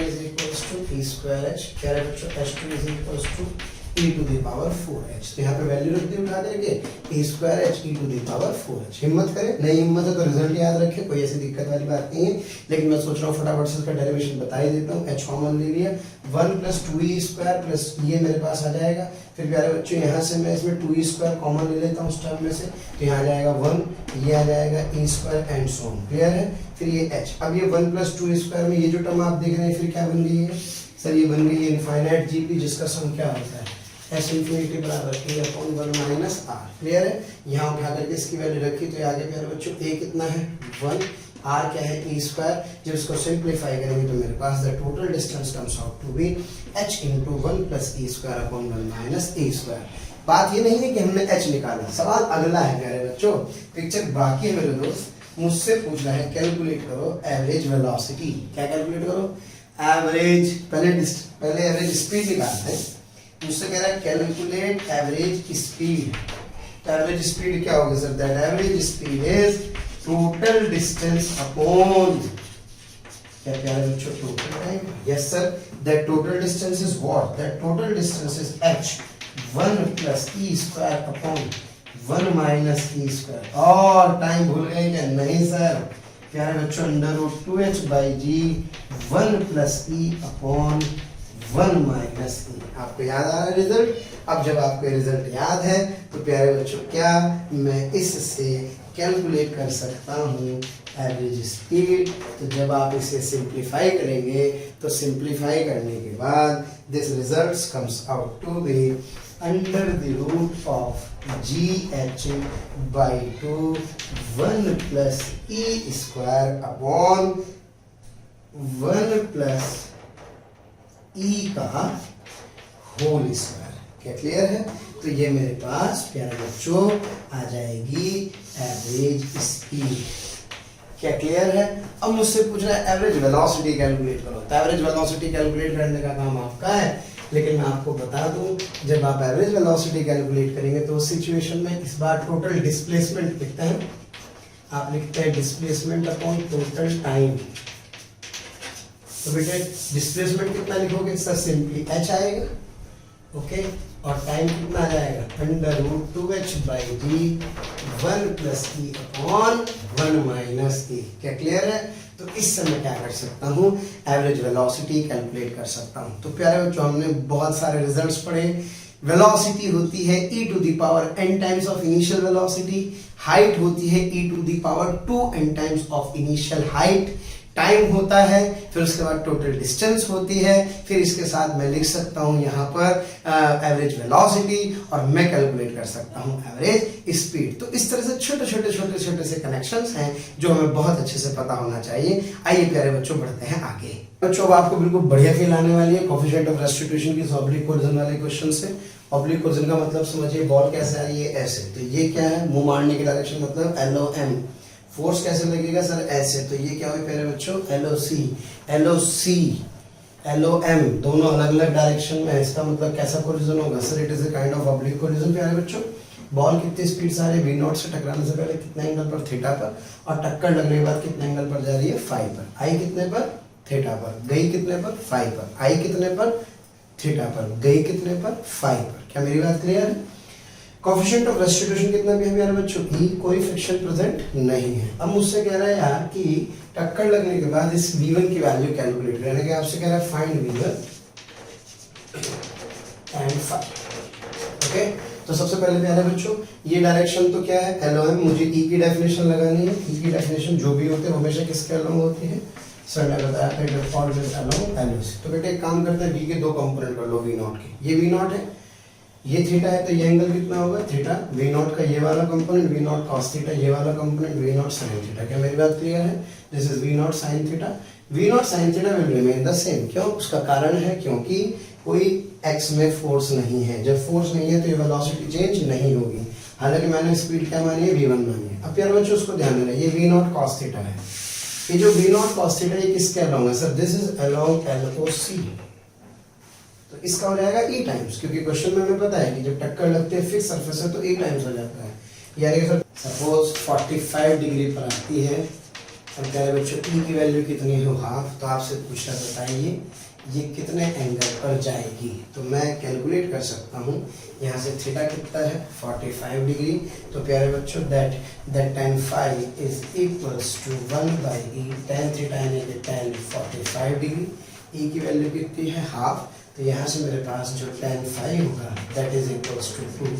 e²h। प्यारे बच्चों h2 = e⁴h। तो यहाँ पे वैल्यू रख दी उठा करके, e²h e⁴h। हिम्मत करें, नहीं हिम्मत है तो रिजल्ट याद रखें, कोई ऐसी दिक्कत वाली बात नहीं है। लेकिन मैं सोच रहा हूँ फटाफट से इसका डेरिवेशन बता ही देता हूँ। h कॉमन ले लिया, 1 + 2e² प्लस ये मेरे पास आ जाएगा। फिर प्यारे बच्चों यहाँ से मैं इसमें 2e² कॉमन ले लेता हूँ उस टर्म में से, तो यहाँ आ जाएगा 1, ये आ जाएगा e² and so on. Clear है? फिर ये h, अब ये 1 + 2e² में ये जो टर्म आप देख रहे हैं फिर क्या बन गई है सर, ये बन गई है इनफाइनाइट जीपी, जिसका सम क्या होता है s इंफिनिटी बराबर k/1 - r। क्लियर है? यहाँ उठा करके इसकी वैल्यू रखी तो आगे प्यारे बच्चों a कितना है 1, r क्या है e²। जब इसको सिंपलीफाई करेंगे तो मेरे पास the total distance comes out to be h × 1 + e²/1 - e²। बात ये नहीं है कि हमने h निकाला, सवाल अगला है प्यारे बच्चों। पिक्चर बाकी है मेरे दोस्त, मुझसे पूछ रहा है कैलकुलेट करो एवरेज वेलोसिटी। क्या कैलकुलेट करो, एवरेज, पहले एवरेज स्पीड निकालना है। मुझसे कह रहा है कैलकुलेट एवरेज स्पीड। तो एवरेज स्पीड क्या होगी sir, that average speed is total distance upon, क्या प्यारे बच्चों, total time. Yes sir, that total distance is what, that total distance is h 1 + e²/1 - e²। और टाइम भूल गए क्या? नहीं सर प्यारे बच्चों, √2h/g 1 + e/1 1 माइनस ई। आपको याद आ रहा है रिजल्ट? अब जब आपको रिजल्ट याद है तो प्यारे बच्चों क्या मैं इससे कैलकुलेट कर सकता हूँ एवरेज स्पीड। तो जब आप इसे सिंप्लीफाई करेंगे तो सिंप्लीफाई करने के बाद this result comes out to be under the root of GH/2 1 plus E square upon 1 plus ई का होल स्क्वायर। क्या क्लियर है? तो ये मेरे पास प्यारे बच्चों आ जाएगी एवरेज स्पीड। क्या क्लियर है? अब मुझसे पूछ रहा है एवरेज वेलोसिटी कैलकुलेट करो। तो एवरेज वेलोसिटी कैलकुलेट करने का काम आपका है, लेकिन मैं आपको बता दूं जब आप एवरेज वेलोसिटी कैलकुलेट करेंगे तो उस सिचुएशन में इस बार टोटल डिस्प्लेसमेंट लिखते हैं। आप लिखते हैं डिस्प्लेसमेंट अपॉन टोटल टाइम। तो बेटे डिस्प्लेसमेंट कितना लिखोगे? सर सिंपली h आएगा, ओके, और टाइम कितना आ जाएगा? Under root 2h/d 1 plus E upon 1 minus E. क्या क्लियर है? तो इस समय क्या कर सकता हूँ? एवरेज वेलोसिटी कैलकुलेट कर सकता हूँ। तो प्यारे बच्चों हमने बहुत सारे रिजल्ट्स पढ़े। वेलोसिटी होती है e⁻n times of initial velocity, height होती है e⁻2n times of initial height, time होता है, फिर उसके बाद टोटल डिस्टेंस होती है, फिर इसके साथ मैं लिख सकता हूं यहाँ पर एवरेज वेलोसिटी और मैं कैलकुलेट कर सकता हूँ एवरेज स्पीड। तो इस तरह से छोटे छोटे से कनेक्शंस हैं जो हमें बहुत अच्छे से पता होना चाहिए। आइए प्यारे बच्चों बढ़ते हैं आगे। बच्चों अब आपको बिल्कुल बढ़िया फील आने वाली है कोएफिशिएंट ऑफ रेस्टिट्यूशन की ऑब्लिक कोलिजन वाले क्वेश्चन से। ऑब्लिक कोलिजन का मतलब समझिए बॉल कैसे आ रही है? ऐसे। तो ये क्या है? मुंह मारने की डायरेक्शन मतलब LOM। फोर्स कैसे लगेगा? सर ऐसे। तो ये क्या हुई प्यारे बच्चों? LOC LOM दोनों अलग अलग डायरेक्शन में है। इसका मतलब कैसा कोलिजन होगा? Sir it is a kind of oblique collision. प्यारे बच्चों बॉल कितनी स्पीड से आ रही है? V0 से टकराने से पहले कितने एंगल पर? थीटा पर, और टक्कर लगने के बाद कितने एंगल पर जा रही है? फाई पर। आई कितने पर? थीटा पर। गई कितने पर? फाई पर। आई कितने पर? थीटा पर। गई कितने पर? फाई पर। क्या मेरी बात क्लियर है? कोएफिशिएंट ऑफ रेस्टिट्यूशन कितना भी है मेरे बच्चों? ई, कोई फ्रिक्शन प्रेजेंट नहीं है। अब मुझसे कह रहा है यार कि टक्कर लगने के बाद इस V1 की वैल्यू कैलकुलेट करने के, आपसे कह रहा है find V1 and phi. Okay, तो सबसे पहले प्यारे बच्चों ये डायरेक्शन तो क्या है? LOM। मुझे ई की डेफिनेशन लगानी है। ई की डेफिनेशन जो भी होते हैं हमेशा किसके अलोंग होती है? सर ने बताया था it is always along LOC। तो बेटे एक काम करते हैं, V के दो कंपोनेंट कर लो V0 के। ये V0 है, ये थीटा है, तो ये एंगल कितना होगा? थीटा। V0 का ये वाला कंपोनेंट V0 cos थीटा, ये वाला कंपोनेंट V0 sin थीटा। क्या मेरी बात क्लियर है? This is V0 sin theta. V0 sin theta will remain the same. क्यों? उसका कारण है क्योंकि कोई x में फोर्स नहीं है। जब फोर्स नहीं है तो ये वेलोसिटी चेंज नहीं होगी। हालांकि मैंने स्पीड क्या मानी है? V1 मानी है। अब प्यारे बच्चों उसको ध्यान देना, ये V0 cos थीटा है। ये जो V0 cos थीटा ये किसके अलोंग है? Sir this is along LOC। तो इसका हो जाएगा E टाइम्स, क्योंकि क्वेश्चन में हमें पता है कि जब टक्कर लगती है फिक्स सरफेस है तो E टाइम्स हो जाता है। यानी कि सपोज 45 डिग्री पर आती है और कह रहे बच्चों E की वैल्यू कितनी हो? हाफ। तो आपसे पूछा बताइए ये कितने एंगल पर जाएगी? तो मैं कैलकुलेट कर सकता हूँ। यहाँ से थीटा कितना है? 45 डिग्री। तो प्यारे बच्चों that tan phi is equals to 1/e tan theta यानी कि tan 45 डिग्री। E की वैल्यू कितनी है? हाफ। तो यहाँ से मेरे पास जो tan फाई होगा दैट इज इक्वल्स टू 2,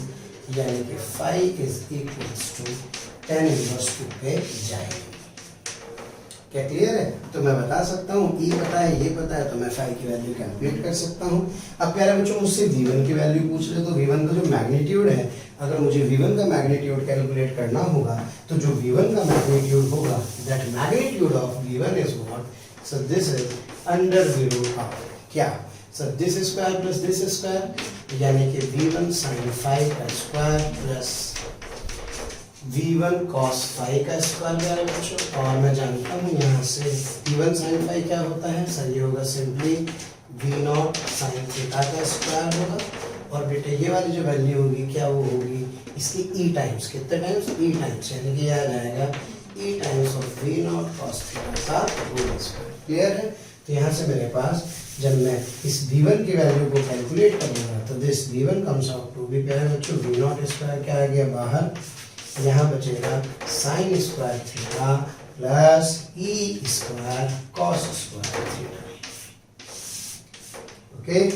यानी कि phi is equals to tan inverse 2 पे जाएगी। क्या क्लियर है? तो मैं बता सकता हूँ E पता है, ये पता है, तो मैं फाई की वैल्यू कैलकुलेट कर सकता हूँ। अब प्यारे बच्चों मुझसे V1 की वैल्यू पूछ रहे, तो V1 का जो मैग्नीट्यूड है, अगर मुझे V1 का मैग्नीट्यूड कैलकुलेट करना होगा तो जो V1 का मैग्नीट्यूड होगा that magnitude of V1 is what? So this is under the root of क्या? Sir this square plus this square, यानी कि V1 sin फाई का square plus V1 cos phi का स्क्वायर मेरे बच्चों। और मैं जानता हूँ यहाँ से V1 sin फाई क्या होता है? सर ये होगा सिंपली V0 sin थीटा का स्क्वायर होगा। और बेटे ये वाली जो वैल्यू होगी क्या वो होगी? इसकी E टाइम्स। कितने टाइम्स? E टाइम्स, यानी कि आ जाएगा E times of V0 cos theta का होल स्क्वायर। क्लियर है? तो यहाँ से मेरे पास जब मैं इस V1 की वैल्यू को कैलकुलेट करूँगा तो this V1 comes out to be, प्यारे बच्चों V0 स्क्वायर क्या आ गया बाहर, यहाँ बचेगा sine square theta plus E square cos square theta. Okay.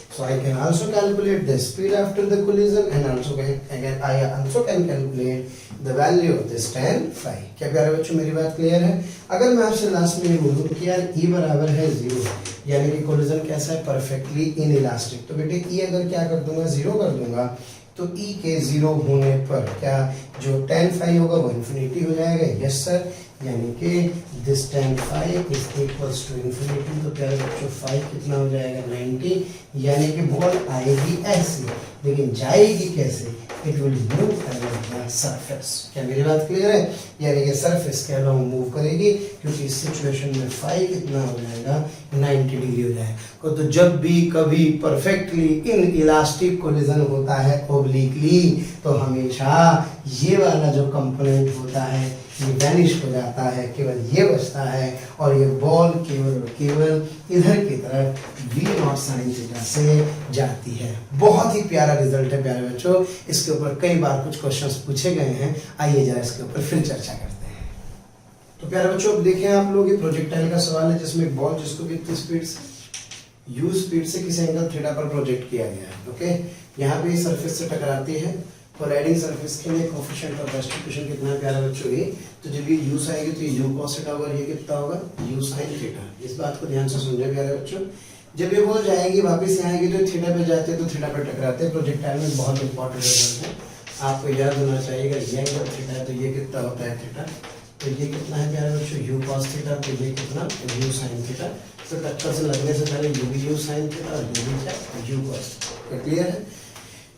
So I can also calculate the speed after the collision and also I also can calculate the value of this tan phi. क्या प्यारे बच्चों मेरी बात क्लियर है? अगर मैं आपसे लास्ट में ये बोलूँ कि यार E बराबर है 0, यानी कि कोलिजन कैसा है, परफेक्टली इनइलास्टिक, तो बेटे E अगर क्या कर दूंगा, 0 कर दूंगा, तो E के 0 होने पर क्या जो tan phi होगा वो इन्फिनिटी हो जाएगा. यस सर, यानी कि this tan phi is equals to infinity. तो प्यारे बच्चों phi कितना हो जाएगा, 90. यानी कि बॉल आएगी ऐसे, लेकिन जाएगी कैसे, it will move along the surface. क्या मेरी बात क्लियर है? यानी कि सरफेस के अलोंग मूव करेगी, क्योंकि इस सिचुएशन में phi कितना हो जाएगा, 90 डिग्री हो जाएगा. तो जब भी कभी परफेक्टली इन इलास्टिक कोलिजन होता है ओब्लिकली, तो हमेशा ये वाला जो कंपोनेंट होता है ये वैनिश हो जाता है, केवल ये बचता है, और ये बॉल केवल इधर की तरफ v नॉट साइन थीटा से जाती है. बहुत ही प्यारा रिजल्ट है प्यारे बच्चों. इसके ऊपर कई बार कुछ क्वेश्चंस पूछे गए हैं. आइए जरा इसके ऊपर फिर चर्चा करते हैं. तो प्यारे बच्चों अब देखें आप लोग, ये प्रोजेक्टाइल का सवाल है जिसमें एक बॉल जिसको कितनी स्पीड से, u स्पीड से किसी एंगल थीटा पर प्रोजेक्ट किया गया है. ओके, यहाँ पे सरफेस से टकराती है, और राइडिंग सरफेस के लिए कोफिशिएंट ऑफ रेस्टिट्यूशन कितना है प्यारे बच्चों, ये तो जब ये u आएगी तो ये u cos थीटा होगा, ये कितना होगा, u sin थीटा. इस बात को ध्यान से समझे प्यारे बच्चों. जब ये बॉल जाएगी वापस यहाँ आएगी तो थीटा पे जाते हैं, तो थीटा पे टकराते हैं. प्रोजेक्टाइल में बहुत इंपॉर्टेंट रिजल्ट है, आपको याद होना चाहिए. ये एंगल थीटा है तो ये कितना होता है थीटा, तो ये कितना है प्यारे बच्चों, u cos थीटा, तो ये कितना, u sin थीटा. तो टक्कर से लगने से पहले u भी u sin थीटा और u भी क्या, u cos. क्लियर है?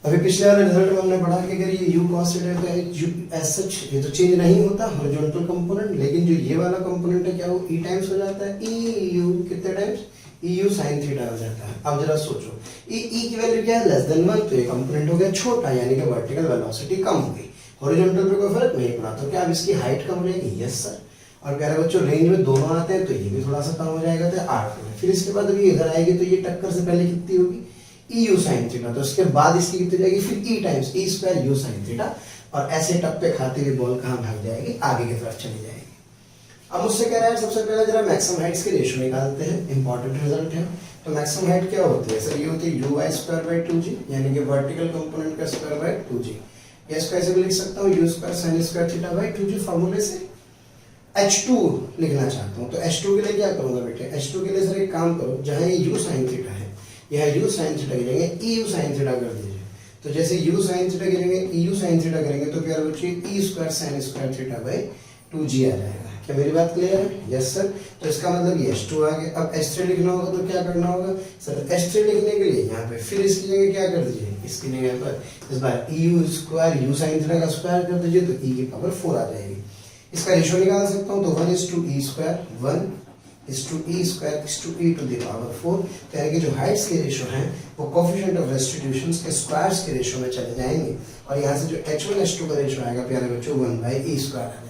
अभी पिछले वाले रिजल्ट में हमने पढ़ा कि अगर ये u cos थीटा का एज सच ये तो चेंज नहीं होता हॉरिजॉन्टल कंपोनेंट, लेकिन जो ये वाला कंपोनेंट है क्या वो e टाइम्स हो जाता है, eu कितने टाइम्स, eu sin थीटा हो जाता है. अब जरा सोचो, e की वैल्यू क्या है, लेस देन 1, तो ये कंपोनेंट हो गया छोटा, यानी कि वर्टिकल वेलोसिटी कम हो गई. हॉरिजॉन्टल पे कोई फर्क नहीं पड़ा, तो क्या अब इसकी हाइट कम हो जाएगी. Yes sir. और प्यारे बच्चों रेंज में दोनों आते हैं तो ये भी थोड़ा सा कम हो जाएगा, तो 8 में. फिर इसके बाद अभी इधर आएगी तो ये टक्कर से पहले कितनी होगी, eu sin थीटा, तो उसके बाद इसकी कितनी जाएगी, फिर e times e square u sin theta, और ऐसे टप्पे खाते हुए बॉल कहाँ भाग जाएगी, आगे की तरफ चली जाएगी. अब मुझसे कह रहा है सबसे पहले जरा मैक्सिमम हाइट्स के रेशियो निकालते हैं, इंपॉर्टेंट रिजल्ट है. तो मैक्सिमम हाइट क्या होती है सर, ये होती है u y square by 2g, यानी कि वर्टिकल कंपोनेंट का स्क्वायर बाय 2g. या इसको ऐसे भी लिख सकता हूँ, u square sin square theta by 2g. फार्मूले से h2 लिखना चाहता हूँ, तो h2 के लिए क्या करूंगा बेटे, h2 के लिए सर एक काम करो, जहाँ ये u sin थीटा है, यहाँ u sin थीटा गिरेंगे, eu sin थीटा कर दीजिए. तो जैसे u sin थीटा गिरेंगे, eu sin थीटा करेंगे, तो प्यारे बच्चे e square sin square theta by 2g आ जाएगा. क्या मेरी बात क्लियर है? Yes sir. तो इसका मतलब ये h2 आ गया. अब h3 लिखना होगा तो क्या करना होगा सर, h3 लिखने के लिए यहाँ पे फिर इसकी जगह क्या कर दीजिए, इसकी जगह पर इस बार eu square u sin theta का स्क्वायर कर दीजिए, तो e की पावर 4 आ जाएगी. इसका रेशियो निकाल सकता हूँ, तो 1:e square, 1:e square is to e to the power 4. तो यानी कि जो हाइट्स के रेशियो हैं वो कोफिशिएंट ऑफ रेस्टिट्यूशंस के स्क्वायर्स के रेशियो में चले जाएंगे, और यहाँ से जो h1 h2 का रेशियो आएगा प्यारे बच्चों 1/e स्क्वायर आ जाएगा.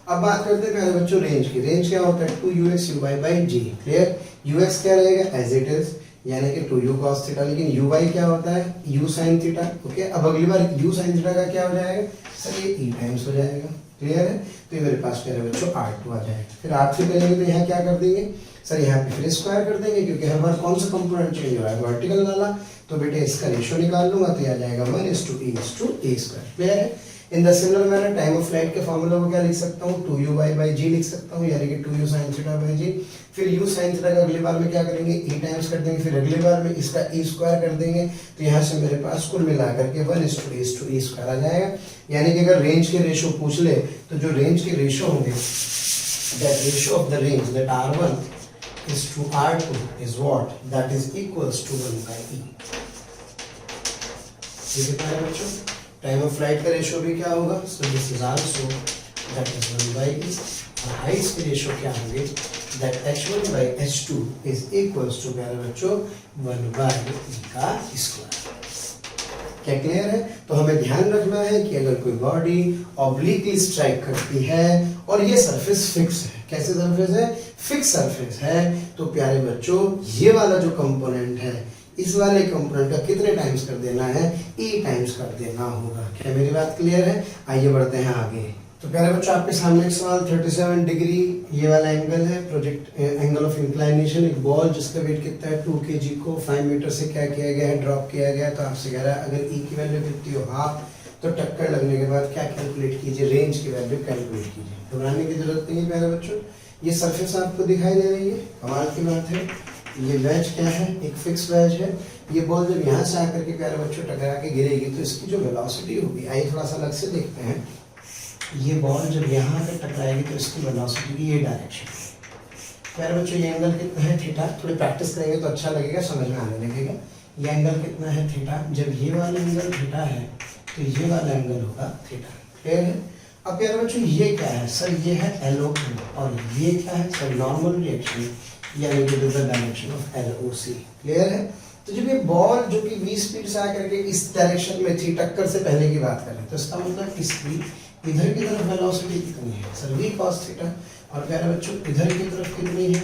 अब बात करते हैं प्यारे बच्चों रेंज की. रेंज क्या होता है, 2ux uy by g. Clear? ux क्या रहेगा एज इट इज, यानी कि 2u cos थीटा, लेकिन uy क्या होता है, u sin थीटा. ओके, अब अगली बार u sin थीटा का क्या हो जाएगा सर, ये e टाइम्स हो जाएगा. क्लियर है? तो ये मेरे पास प्यारे बच्चों r2 आ जाएगा. फिर r3 करेंगे तो यहाँ क्या कर देंगे सर, यहाँ पे फिर स्क्वायर कर देंगे, क्योंकि हर बार कौन सा कंपोनेंट चेंज हो रहा है, वर्टिकल वाला. तो बेटे इसका रेशियो निकाल लूंगा, तो आ जाएगा 1:e स्क्वायर. क्लियर है? In the similar manner time of flight के फॉर्मूला को क्या लिख सकता हूँ, 2u by g लिख सकता हूँ, यानी कि 2u sin theta by g. फिर u sin थीटा का अगली बार में क्या करेंगे, e टाइम्स कर देंगे, फिर अगली बार में इसका e स्क्वायर कर देंगे. तो यहाँ से मेरे पास कुल मिलाकर के 1:e स्क्वायर आ जाएगा. यानी कि अगर रेंज के रेशियो पूछ ले, तो जो रेंज के रेशियो होंगे, that ratio of the range that r1 is to r2 is what, that is equals to 1/e. ठीक है प्यारे बच्चों, टाइम ऑफ फ्लाइट का रेशियो भी क्या होगा, सो this is also that is 1/e. और हाइट्स के रेशियो क्या होंगे, that h1 by h2 is equals to प्यारे बच्चों 1/e का स्क्वायर. क्या क्लियर है? तो हमें ध्यान रखना है कि अगर कोई बॉडी ऑब्लिकली स्ट्राइक करती है और ये सरफेस फिक्स है, कैसे सरफेस है, फिक्स सरफेस है, तो प्यारे बच्चों ये वाला जो कंपोनेंट है, इस वाले कंपोनेंट का कितने टाइम्स कर देना है, e टाइम्स कर देना होगा. क्या मेरी बात क्लियर है? आइए बढ़ते हैं आगे. तो प्यारे बच्चों आपके सामने एक सवाल 37 डिग्री ये वाला एंगल है, प्रोजेक्ट एंगल ऑफ इंक्लाइनेशन। एक बॉल जिसका वेट कितना है 2 kg को 5 मीटर से क्या किया गया है, ड्रॉप किया गया है। तो आपसे कह रहा है अगर ई की वैल्यू कितनी हो हाफ, तो टक्कर लगने के बाद क्या कैलकुलेट कीजिए, रेंज की वैल्यू कैलकुलेट कीजिए। घबराने की जरूरत नहीं है प्यारे बच्चों, ये सरफेस आपको दिखाई दे रही है, कमाल की बात है। ये वेज क्या है, एक फिक्स वेज है। ये बॉल जब यहाँ से आकर के प्यारे बच्चों टकरा के गिरेगी तो इसकी जो वेलोसिटी होगी, आइए थोड़ा सा अलग से देखते हैं। ये बॉल जब यहाँ पे टकराएगी तो इसकी वेलोसिटी की ये डायरेक्शन। प्यारे बच्चों ये एंगल कितना है थीटा, थोड़ी प्रैक्टिस करेंगे तो अच्छा लगेगा, समझ में आने लगेगा। ये एंगल कितना है थीटा, जब ये वाला एंगल थीटा है तो ये वाला एंगल होगा थीटा। क्लियर है। अब प्यारे बच्चों ये क्या है सर, ये है LOQ और ये क्या है सर, नॉर्मल रिएक्शन यानी कि the direction of LOC। Clear है। तो जब ये बॉल जो कि v स्पीड से आकर के इस डायरेक्शन में थी, टक्कर से पहले की बात करें तो इसका मतलब इसकी इधर की तरफ वेलोसिटी कितनी है सर, v cos थीटा। और प्यारे बच्चों इधर की तरफ कितनी है,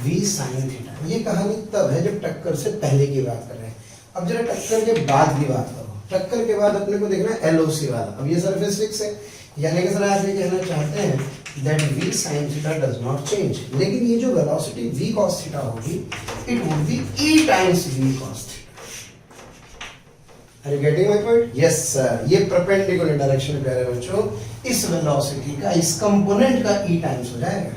v sin थीटा। ये कहानी तब है जब टक्कर से पहले की बात कर रहे हैं। अब जरा टक्कर के बाद की बात करो। टक्कर के बाद अपने को देखना है LOC वाला। अब ये सरफेस फिक्स है, यानी कि सर आप ये कहना चाहते हैं that v sin theta does not change, लेकिन ये जो वेलोसिटी v cos थीटा होगी it would be e times v cos theta. Are you getting my point? Yes sir। ये परपेंडिकुलर डायरेक्शन में प्यारे बच्चों इस वेलोसिटी का, इस कंपोनेंट का e टाइम्स हो जाएगा।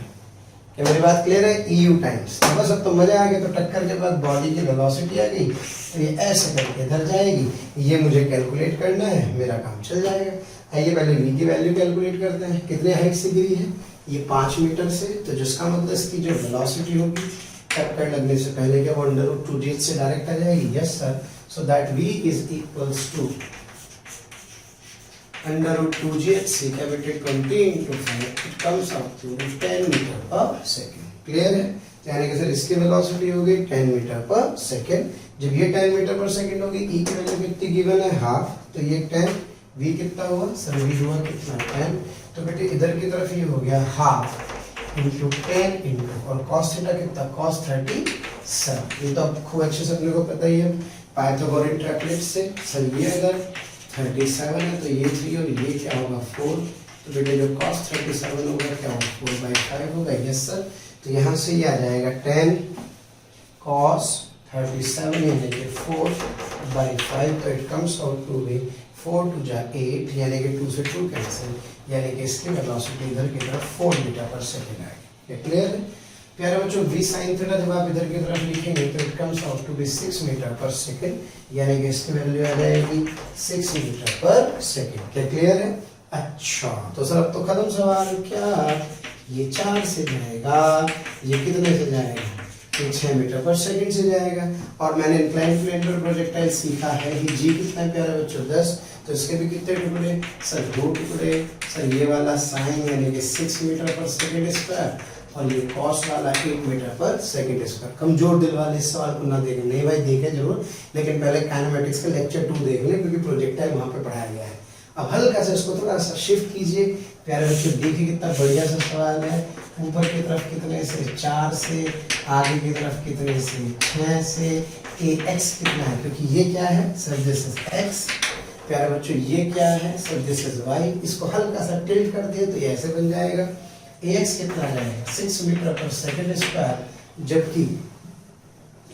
क्या मेरी बात क्लियर है? EU times. तो बस अब तो मजा आ गया। तो टक्कर के बाद बॉडी की वेलोसिटी आ गई तो ये ऐसे करके इधर जाएगी, ये मुझे कैलकुलेट करना है, मेरा काम चल जाएगा। आइए पहले v की वैल्यू कैलकुलेट करते हैं। कितने हाइट से गिरी है, ये 5 मीटर से। तो जिसका मतलब इसकी जो वेलोसिटी होगी टक्कर लगने से पहले क्या वो √2g से डायरेक्ट आ जाएगी। Yes sir. So that v is equals to √2g c capital 20 into 5 it comes up to 10 metre per second. Clear है। यानी कि सर इसकी वेलोसिटी होगी 10 मीटर पर सेकेंड। जब ये 10 मीटर पर सेकेंड होगी, e की वैल्यू कितनी गिवन है हाफ, तो ये 10, v कितना हुआ सर, v हुआ कितना 10। तो बेटे इधर की तरफ ये हो गया हाफ इंटू 10 इंटू और cos थीटा कितना, cos 37। ये तो अब खूब अच्छे से अपने को पता ही है पाइथागोरस ट्रिपलेट से। सर ये अगर 37 है तो ये 3 और ये क्या होगा 4। तो बेटे जो cos 37 होगा क्या होगा 4/5 होगा। Yes sir. तो यहाँ से ये आ जाएगा 10 cos 37 यानी कि 4/5। तो it comes out to be 4 2 जा 8 यानी कि 2 से 2 कैंसिल, यानी कि इसकी वेलोसिटी इधर की तरफ 4 मीटर पर सेकेंड आएगी। ये क्लियर है प्यारे बच्चों। v sin थीटा जब आप इधर की तरफ लिखेंगे तो it comes out to be 6 metre per second, यानी कि इसकी वैल्यू आ जाएगी 6 मीटर पर सेकेंड। क्या क्लियर है? अच्छा तो सर अब तो खत्म सवाल। क्या ये 4 से जाएगा, ये कितने से जाएगा, ये 6 मीटर पर सेकेंड से जाएगा। और मैंने इंक्लाइंड प्लेन पर प्रोजेक्टाइल सीखा है कि g कितना है प्यारे बच्चों 10। तो इसके भी कितने टुकड़े सर, 2 टुकड़े। सर ये वाला साइन यानी कि 6 मीटर पर सेकेंड स्क्वायर और ये कॉस वाला 8 मीटर पर सेकेंड स्क्वायर। कमजोर दिल वाले इस सवाल को ना देखें, नहीं भाई देखें जरूर, लेकिन पहले काइनेमेटिक्स का लेक्चर 2 देख लें क्योंकि प्रोजेक्टाइल वहाँ पे पढ़ाया गया है। अब हल्का से इसको थोड़ा सा शिफ्ट कीजिए प्यारे बच्चों, देखिए कितना बढ़िया सा सवाल है। ऊपर की तरफ कितने से 4 से, आगे की तरफ कितने से 6 से, ax कितना है क्योंकि ये क्या है सर, दिस इज x। प्यारे बच्चों ये क्या है सर, दिस इज y। इसको हल्का सा टिल्ट कर दिए तो ये ऐसे बन जाएगा। ax कितना आ जाएगा 6 मीटर पर सेकेंड स्क्वायर, जबकि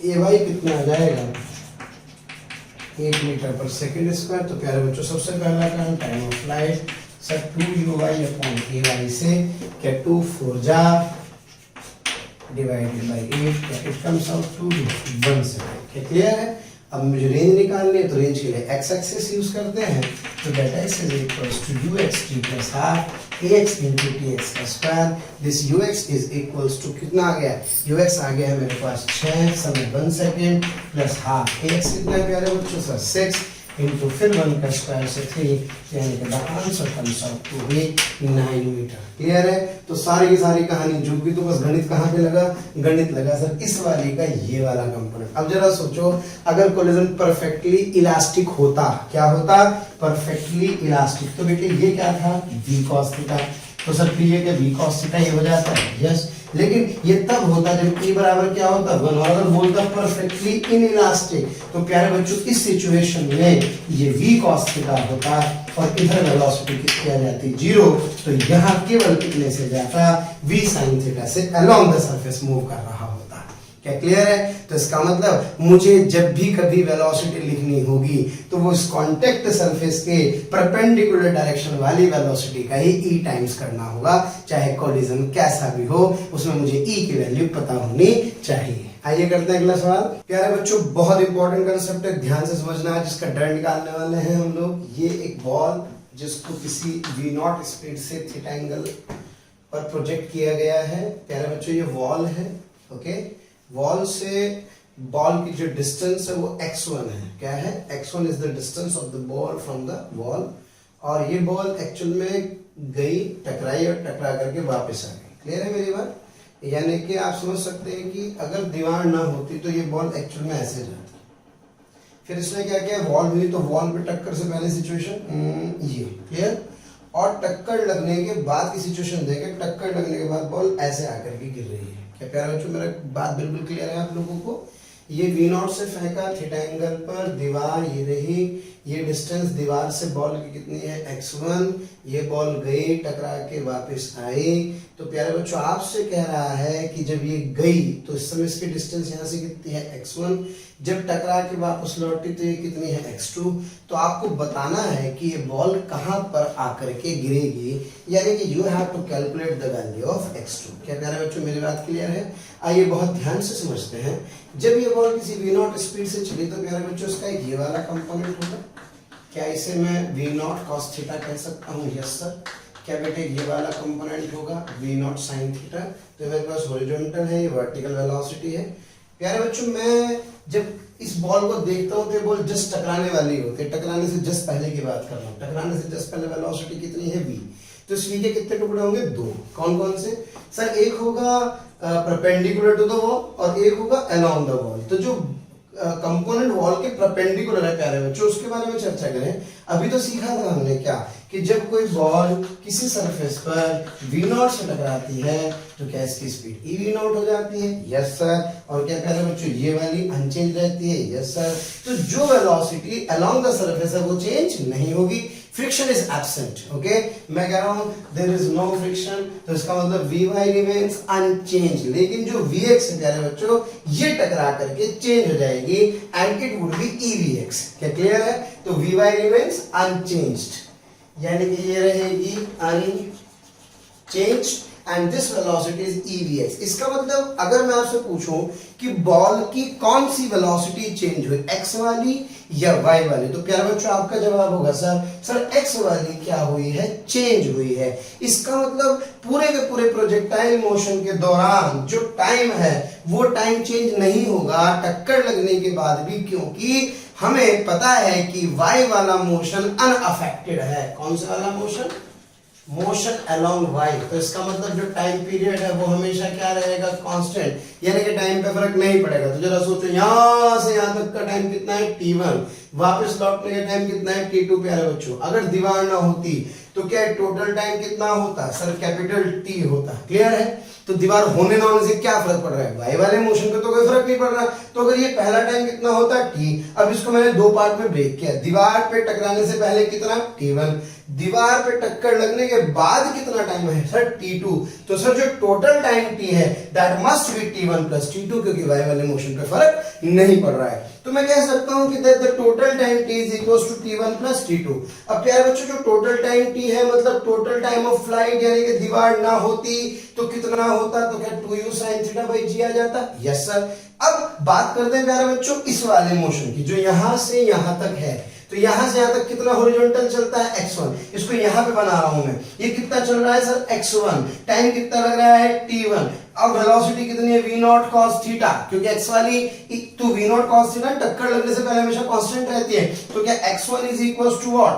ay कितना आ जाएगा 8 मीटर पर सेकेंड स्क्वायर। तो प्यारे बच्चों सबसे पहला काम time of flight sir 2uy/ay से क्या 2 4 जा divided by 8 it comes out to 1 second. Clear है। अब मुझे रेंज निकालनी है तो रेंज के लिए x एक्सिस यूज करते हैं। तो that x is equals to uxt plus half ax into tx का square. This ux is equals to कितना आ गया, ux आ गया है मेरे पास 6 समय 1 सेकेंड प्लस हाफ ax कितना है प्यारे बच्चों सर 6 इंटू फिर 1 का स्क्वायर से 3 यानी कि the answer comes out to be 9 metre. Clear है। तो सारी की सारी कहानी झूठ गई। तो बस गणित कहाँ पे लगा, गणित लगा सर इस वाली का ये वाला कंपोनेंट। अब जरा सोचो अगर कोलिजन परफेक्टली इलास्टिक होता, क्या होता, परफेक्टली इलास्टिक, तो बेटे ये क्या था v cos थीटा। तो सर प्रिय के v cos थीटा ये हो जाता है। यस लेकिन ये तब होता जब e बराबर क्या होता 1, और अगर बोलता परफेक्टली इन इलास्टिक तो प्यारे बच्चों इस सिचुएशन में ये v cos थीटा होता और इधर वेलोसिटी कितनी आ जाती 0, तो यहाँ केवल कितने से जाता v sin थीटा से अलोंग द सरफेस मूव कर रहा होता। क्या क्लियर है? तो इसका मतलब मुझे जब भी कभी वेलोसिटी लिखनी होगी तो वो इस कांटेक्ट सरफेस के परपेंडिकुलर डायरेक्शन वाली वेलोसिटी का ही e टाइम्स करना होगा, चाहे कोलिजन कैसा भी हो, उसमें मुझे e की वैल्यू पता होनी चाहिए। आइए करते हैं अगला सवाल। प्यारे बच्चों बहुत इंपॉर्टेंट कंसेप्ट है, ध्यान से समझना है, जिसका डर निकालने वाले हैं हम लोग। ये एक बॉल जिसको किसी v0 स्पीड से थीटा एंगल पर प्रोजेक्ट किया गया है। प्यारे बच्चों ये वॉल है, ओके। वॉल से बॉल की जो डिस्टेंस है वो x1 है। क्या है? x1 is the distance of the ball from the wall, और ये बॉल एक्चुअल में गई, टकराई और टकरा करके वापस आ गई। क्लियर है मेरी बात? यानी कि आप समझ सकते हैं कि अगर दीवार ना होती तो ये बॉल एक्चुअल में ऐसे जाती। फिर इसने क्या किया, वॉल हुई तो वॉल पे टक्कर से पहले सिचुएशन ये, क्लियर, और टक्कर लगने के बाद की सिचुएशन देखें, टक्कर लगने के बाद बॉल ऐसे आकर के गिर रही है। क्या प्यारे बच्चों मेरा बात बिल्कुल क्लियर है आप लोगों को? ये v0 से फेंका थीटा एंगल पर, दीवार ये रही, ये डिस्टेंस दीवार से बॉल की कितनी है x1, ये बॉल गई टकरा के वापस आई। तो प्यारे बच्चों आपसे कह रहा है कि जब ये गई तो इस समय इसकी डिस्टेंस यहाँ से कितनी है x1, जब टकरा के वापस लौटी तो ये कितनी है x2। तो आपको बताना है कि ये बॉल कहाँ पर आकर के गिरेगी, यानी कि you have to calculate the value of x2। क्या प्यारे बच्चों मेरी बात क्लियर है? आइए बहुत ध्यान से समझते हैं। जब ये बॉल किसी v0 स्पीड से चली तो प्यारे बच्चों इसका ये वाला कंपोनेंट होगा। क्या इसे मैं v0 cos थीटा कह सकता हूँ? Yes sir. क्या बेटे ये वाला कंपोनेंट होगा v0 sin थीटा? तो मेरे पास हॉरिजॉन्टल है, ये वर्टिकल वेलोसिटी है। प्यारे बच्चों मैं जब इस बॉल को देखता हूँ तो बॉल जस्ट टकराने वाली होती है, टकराने से जस्ट पहले की बात कर रहा हूँ, टकराने से जस्ट पहले वेलोसिटी कितनी है v। तो इस v के कितने टुकड़े होंगे? 2। कौन कौन से सर? एक होगा परपेंडिकुलर टू द वॉल और एक होगा अलोंग द वॉल। तो जो कंपोनेंट वॉल के परपेंडिकुलर है प्यारे बच्चों, उसके बारे में चर्चा करें। अभी तो सीखा था हमने क्या कि जब कोई बॉल किसी सरफेस पर v0 से टकराती है तो क्या इसकी स्पीड e v0 हो जाती है? Yes sir. और क्या प्यारे बच्चों ये वाली अनचेंज रहती है? Yes sir. तो जो वेलोसिटी अलोंग द सरफेस है वो चेंज नहीं होगी, फ्रिक्शन इज एब्सेंट। ओके, मैं कह रहा हूं देयर इज नो फ्रिक्शन, तो इसका मतलब vy रिमेन्स अनचेंज, लेकिन जो vx है प्यारे बच्चों ये टकरा करके चेंज हो जाएगी and it would be evx। क्या क्लियर है? तो vy रिमेन्स अनचेंज्ड, यानी कि ये रहेगी unchanged and this velocity is evx। इसका मतलब अगर मैं आपसे पूछूं कि बॉल की कौन सी वेलोसिटी चेंज हुई, x वाली या y वाली, तो प्यारे बच्चों आपका जवाब होगा सर x वाली क्या हुई है? चेंज हुई है। इसका मतलब पूरे के पूरे प्रोजेक्टाइल मोशन के दौरान जो टाइम है वो टाइम चेंज नहीं होगा टक्कर लगने के बाद भी, क्योंकि हमें पता है कि y वाला मोशन अनअफेक्टेड है। कौन सा वाला मोशन? Motion along y। तो इसका मतलब जो टाइम पीरियड है वो हमेशा क्या रहेगा? कांस्टेंट, यानी कि टाइम पे फर्क नहीं पड़ेगा। तो जरा सोचो यहां से यहां तक का टाइम कितना है? t1। वापस लौटने का टाइम कितना है? t2। प्यारे बच्चों अगर दीवार ना होती तो क्या टोटल टाइम कितना होता? सर कैपिटल T होता। क्लियर है? तो दीवार होने ना होने से क्या फर्क पड़ रहा है? वाई वाले मोशन पे तो कोई फर्क नहीं पड़ रहा। तो अगर ये पहला टाइम कितना होता? t। अब इसको मैंने दो पार्ट में ब्रेक किया, दीवार पे टकराने से पहले कितना? t1, दीवार पे टक्कर लगने के बाद कितना टाइम है? Sir t2। तो सर जो टोटल टाइम t है that must be t1 plus t2, क्योंकि वाई वाले मोशन पे फर्क नहीं पड़ रहा है। तो मैं कह सकता हूं कि the total time t is equals to t1 plus t2। अब प्यारे बच्चों जो टोटल टाइम t है मतलब टोटल टाइम ऑफ फ्लाइट, यानी कि दीवार ना होती तो कितना होता? तो क्या 2u sin theta by g आ जाता? Yes sir. अब बात करते हैं प्यारे बच्चों इस वाले मोशन की जो यहां से यहां तक है। तो यहां से यहां तक कितना हॉरिजॉन्टल चलता है? x1। इसको यहां पे बना रहा हूं मैं, ये कितना चल रहा है सर? x1। टाइम कितना लग रहा है? t1। अब वेलोसिटी कितनी है? v0 cos थीटा, क्योंकि x वाली तो v0 cos थीटा टक्कर लगने से पहले हमेशा कांस्टेंट रहती है। तो क्या x1 is equals to what?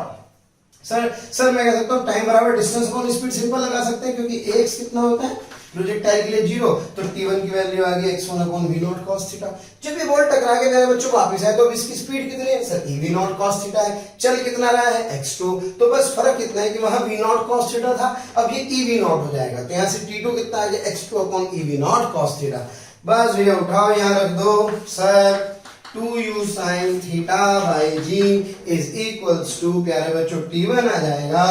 Sir मैं कह सकता हूं टाइम बराबर डिस्टेंस अपॉन स्पीड, सिंपल लगा सकते हैं, क्योंकि ax कितना होता है? प्रोजेक्टाइल के लिए 0, तो T1 की वैल्यू आ गई x1/v0 cos थीटा। जब ये बॉल टकरा के मेरे बच्चों वापस आए तो अब इसकी स्पीड कितनी है सर, ev0 cos थीटा है। चल कितना रहा है x2, तो बस फर्क इतना है कि वहां v0 cos थीटा था, अब ये ev0 हो जाएगा, तो यहां से T2 कितना आ गया x2/ev0 cos थीटा। बस भैया उठाओ यहां रख दो sir, 2u sin theta by g is equals to प्यारे बच्चों T1 आ जाएगा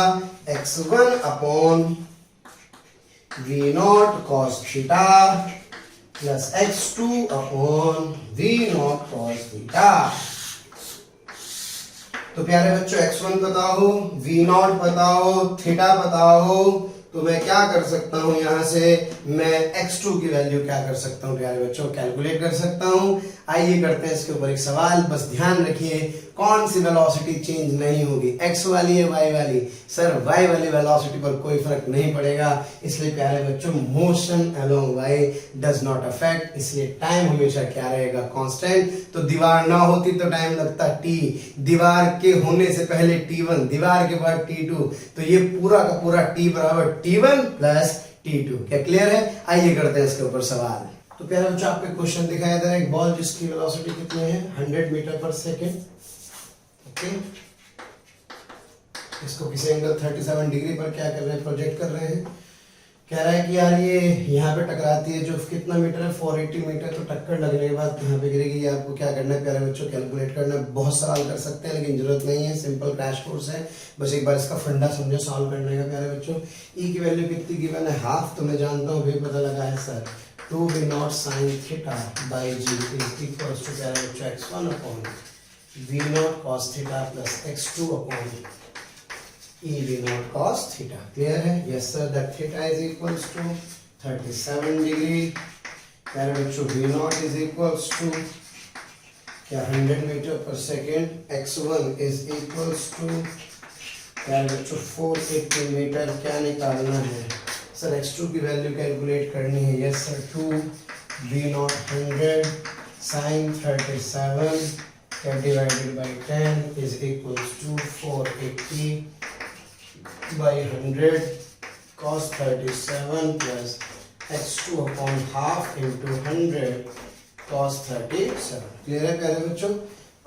x1/v0 cos theta plus x2/v0 cos theta. तो प्यारे बच्चों x1 बताओ, v0 बताओ, थीटा बताओ, तो मैं क्या कर सकता हूं, यहां से मैं x2 की वैल्यू क्या कर सकता हूं प्यारे बच्चों, कैलकुलेट कर सकता हूं। आइए करते हैं इसके ऊपर एक सवाल। बस ध्यान रखिए कौन सी वेलोसिटी चेंज नहीं होगी, x वाली है y वाली, सर y वाली वेलोसिटी पर कोई फर्क नहीं पड़ेगा, इसलिए प्यारे बच्चों motion along y does not affect, इसलिए टाइम हमेशा क्या रहेगा, कांस्टेंट। तो दीवार ना होती तो टाइम लगता t, दीवार के होने से पहले t1, दीवार के बाद t2, तो ये पूरा का पूरा t बराबर t1 प्लस t2। क्या क्लियर है? आइए करते हैं इसके ऊपर सवाल। तो प्यारे बच्चों आपको क्वेश्चन दिखाया जा रहा है, एक बॉल जिसकी वेलोसिटी कितनी है 100 मीटर पर सेकेंड, ओके, इसको किसी एंगल 37 डिग्री पर क्या कर रहे हैं, प्रोजेक्ट कर रहे हैं। कह रहा है कि यार ये यहाँ पे टकराती है जो कितना मीटर है 480 मीटर, तो टक्कर लगने के बाद यहाँ पे गिरेगी। ये आपको क्या करना है प्यारे बच्चों, कैलकुलेट करना है। बहुत सवाल कर सकते हैं लेकिन जरूरत नहीं है, सिंपल क्रैश कोर्स है, बस एक बार इसका फंडा समझो सॉल्व करने का प्यारे बच्चों। ई की वैल्यू कितनी गिवन है, हाफ, तो मैं जानता हूँ भी पता लगा है sir, 2v0 sin theta by g is equals to प्यारे बच्चों x1/v0 cos theta plus x2/ev0 cos theta. Clear है? Yes sir, that theta is equals to 37 degree. प्यारे बच्चों v0 इज इक्वल्स टू क्या 100 metre per second, x1 is equals to प्यारे बच्चों 480 मीटर। क्या निकालना है सर, x2 की वैल्यू कैलकुलेट करनी है। Yes sir, 2v0 100 sin 37 divided by 10 is equals to 480 by 100 cos 37 plus x2/हाफ इंटू 100 cos 37। क्लियर है प्यारे बच्चों?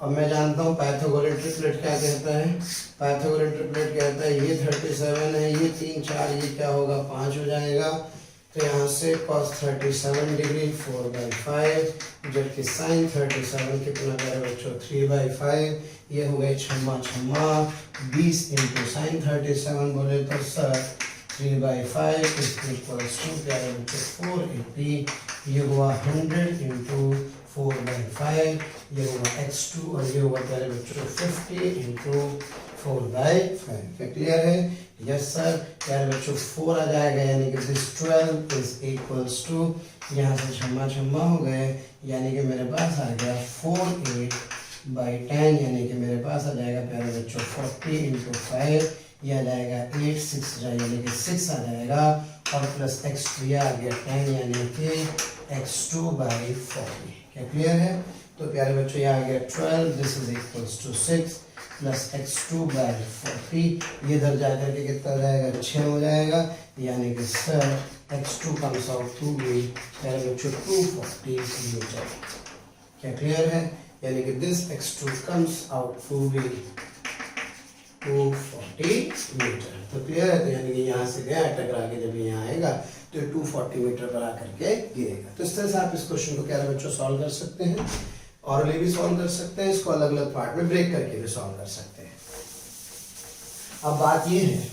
अब मैं जानता हूँ पाइथागोरस ट्रिपलेट क्या कहता है। पाइथागोरस ट्रिपलेट कहता है ये 37 है, ये 3 4, ये क्या होगा 5 हो जाएगा। तो यहाँ से cos 37 डिग्री 4/5, जबकि sin 37 कितना प्यारे बच्चों 3/5। ये हो गए छम्मा छम्मा 20 इंटू sin 37 बोले तो सर 3/5 इज इक्वल्स टू प्यारे बच्चों 480। ये हुआ 100 इंटू 4/5, ये होगा x2 और ये होगा प्यारे बच्चों 50 इंटू 4/5। क्या क्लियर है? Yes sir. प्यारे बच्चों 4 आ जाएगा, यानी कि दिस 12 इज इक्वल्स टू, यहाँ से छम्मा छम्मा हो गए, यानी कि मेरे पास आ गया 4/8/10, यानी कि मेरे पास आ जाएगा प्यारे बच्चों 40 इंटू 5, यह आ जाएगा 8 6 यानी कि 6 आ जाएगा, और प्लस x2 आ गया 10 यानी कि x2/40। क्या क्लियर है? तो प्यारे बच्चों ये आ गया 12, this is equals to 6 plus x2/40, ये इधर जाकर के कितना जाएगा 6 हो जाएगा, यानी कि sir x2 comes out to be प्यारे बच्चों 240 मीटर। क्या क्लियर है? यानी कि this x2 comes out to be 240 metre. तो क्लियर है? तो यानी कि यहाँ से गया टकरा के जब यहाँ आएगा तो 240 मीटर पर आकर के गिरेगा। तो इस तरह से आप इस क्वेश्चन को क्या बच्चों सॉल्व कर सकते हैं, ऑरली भी सॉल्व कर सकते हैं, इसको अलग अलग पार्ट में ब्रेक करके भी सॉल्व कर सकते हैं। अब बात ये है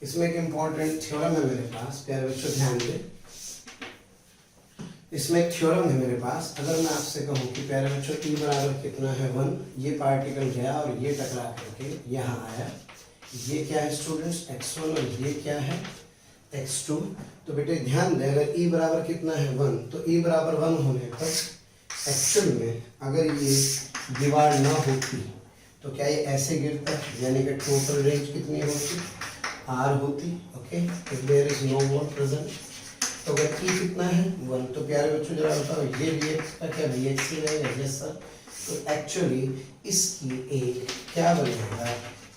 इसमें एक इंपॉर्टेंट थ्योरम है मेरे पास, प्यारे बच्चों ध्यान दें। इसमें एक थ्योरम है मेरे पास। अगर मैं आपसे कहूँ कि प्यारे बच्चों t बराबर कितना है 1, ये पार्टिकल गया और ये टकरा करके यहाँ आया, ये क्या है स्टूडेंट्स x1 और ये क्या है x2। तो बेटे ध्यान दें, अगर e बराबर कितना है 1, तो e बराबर 1 होने पर एक्चुअल में अगर ये दीवार ना होती तो क्या ये ऐसे गिरता, यानी कि टोटल रेंज कितनी होती, r होती। Okay, if there is no wall present, तो अगर e कितना है 1, तो प्यारे बच्चों जरा बताओ ये vx का क्या vx ही रहेगा। Yes sir. तो एक्चुअली इसकी एक क्या बनेगा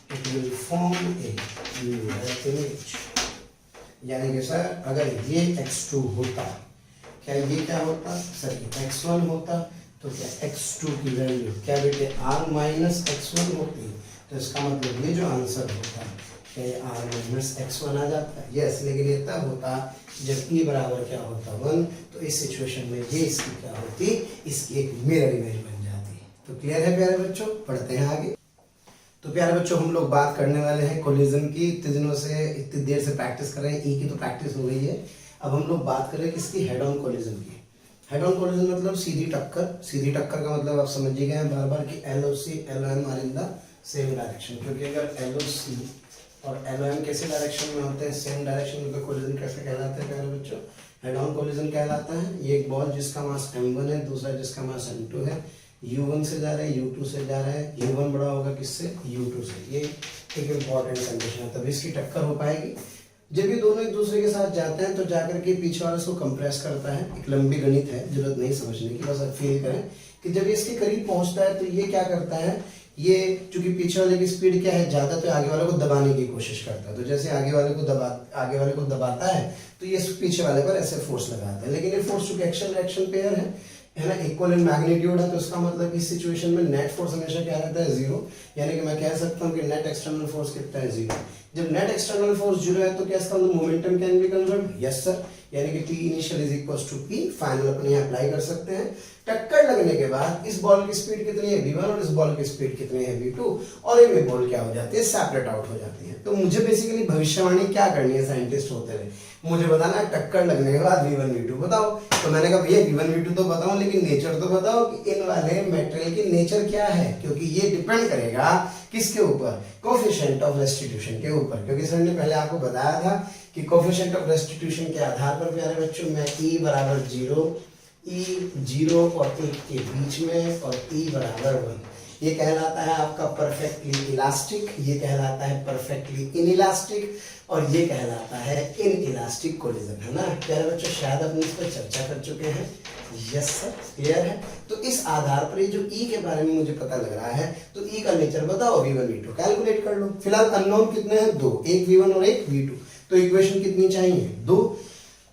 it will form a mirror image. यानी कि सर अगर ये x2 होता, क्या ये क्या होता सर, ये x1 होता, तो क्या x2 की वैल्यू क्या बेटे r माइनस x1 होती, तो इसका मतलब ये जो आंसर होता क्या ये r माइनस x1 आ जाता है। यस, लेकिन ये तब होता जब e बराबर क्या होता 1, तो इस सिचुएशन में ये इसकी क्या होती, इसकी एक मिरर इमेज बन जाती। तो क्लियर है प्यारे बच्चों, पढ़ते हैं आगे। तो प्यारे बच्चों हम लोग बात करने वाले हैं कोलिजन की। इतने दिनों से इतनी देर से प्रैक्टिस कर रहे हैं, ई की तो प्रैक्टिस हो गई है, अब हम लोग बात कर रहे हैं किसकी, हेड ऑन कोलिजन की। हेड ऑन कोलिजन मतलब सीधी टक्कर। सीधी टक्कर का मतलब आप समझ ही गए हैं बार बार कि LOC LOM are in the same direction, क्योंकि अगर LOC और LOM कैसे डायरेक्शन में होते हैं, सेम डायरेक्शन में, तो कोलिजन कैसे कहलाते हैं प्यारे बच्चों, हेड ऑन कोलिजन कहलाता है। ये एक बॉल जिसका मास m1 है, दूसरा जिसका मास m2 है, U1 से जा रहा है, U2 से जा रहा है, U1 बड़ा होगा किससे, U2 से। ये एक इम्पॉर्टेंट कंडीशन है, तभी इसकी टक्कर हो पाएगी। जब ये दोनों एक दूसरे के साथ जाते हैं तो जाकर के पीछे वाले को कंप्रेस करता है। एक लंबी गणित है, जरूरत नहीं समझने की, बस आप फील करें कि जब ये इसके करीब पहुंचता है तो ये क्या करता है, ये चूंकि पीछे वाले की स्पीड क्या है ज्यादा, तो आगे वाले को दबाने की कोशिश करता है। तो जैसे आगे वाले को दबाता है तो ये पीछे वाले पर ऐसे फोर्स लगाता है। लेकिन ये फोर्स चूंकि एक्शन रिएक्शन पेयर है ना, इक्वल इन मैग्नीट्यूड है, तो इसका मतलब इस सिचुएशन में नेट फोर्स हमेशा क्या रहता है, जीरो। यानी कि मैं कह सकता हूँ कि नेट एक्सटर्नल फोर्स कितना है, जीरो। जब नेट एक्सटर्नल फोर्स जीरो है तो क्या इसका मतलब momentum can be conserved, yes sir. यानी कि P initial is equal to P final अपन यहाँ अप्लाई कर सकते हैं। टक्कर लगने के बाद इस बॉल की स्पीड कितनी है, v1, और इस बॉल की स्पीड कितनी है, v2, और ये बॉल क्या हो जाती है, सेपरेट आउट हो जाती है। तो मुझे बेसिकली भविष्यवाणी क्या करनी है साइंटिस्ट होते हुए, मुझे बताना है टक्कर लगने के बाद v1 v2 बताओ। तो मैंने कहा भैया v1 v2 तो बताओ, लेकिन नेचर तो बताओ कि इन वाले मेटेरियल की नेचर क्या है, क्योंकि ये डिपेंड करेगा किसके ऊपर, कोफिशिएंट ऑफ रेस्टिट्यूशन के ऊपर। क्योंकि सर ने पहले आपको बताया था कि कोफिशिएंट ऑफ रेस्टिट्यूशन के आधार पर प्यारे बच्चों मैं E बराबर 0, E 0 और 1 के बीच में, और E बराबर 1, ये कहलाता है आपका परफेक्टली इलास्टिक, ये कहलाता है परफेक्टली इनइलास्टिक, और ये कहलाता है इनइलास्टिक कोलिजन, है ना प्यारे बच्चों। शायद अपने इस पर चर्चा कर चुके हैं, यस सर, क्लियर है। तो इस आधार पर ये जो E के बारे में मुझे पता लग रहा है, तो E का नेचर बताओ, v1 v2 कैलकुलेट कर लो। फिलहाल अननोन कितने हैं, दो, एक v1 और एक v2, तो इक्वेशन कितनी चाहिए, दो।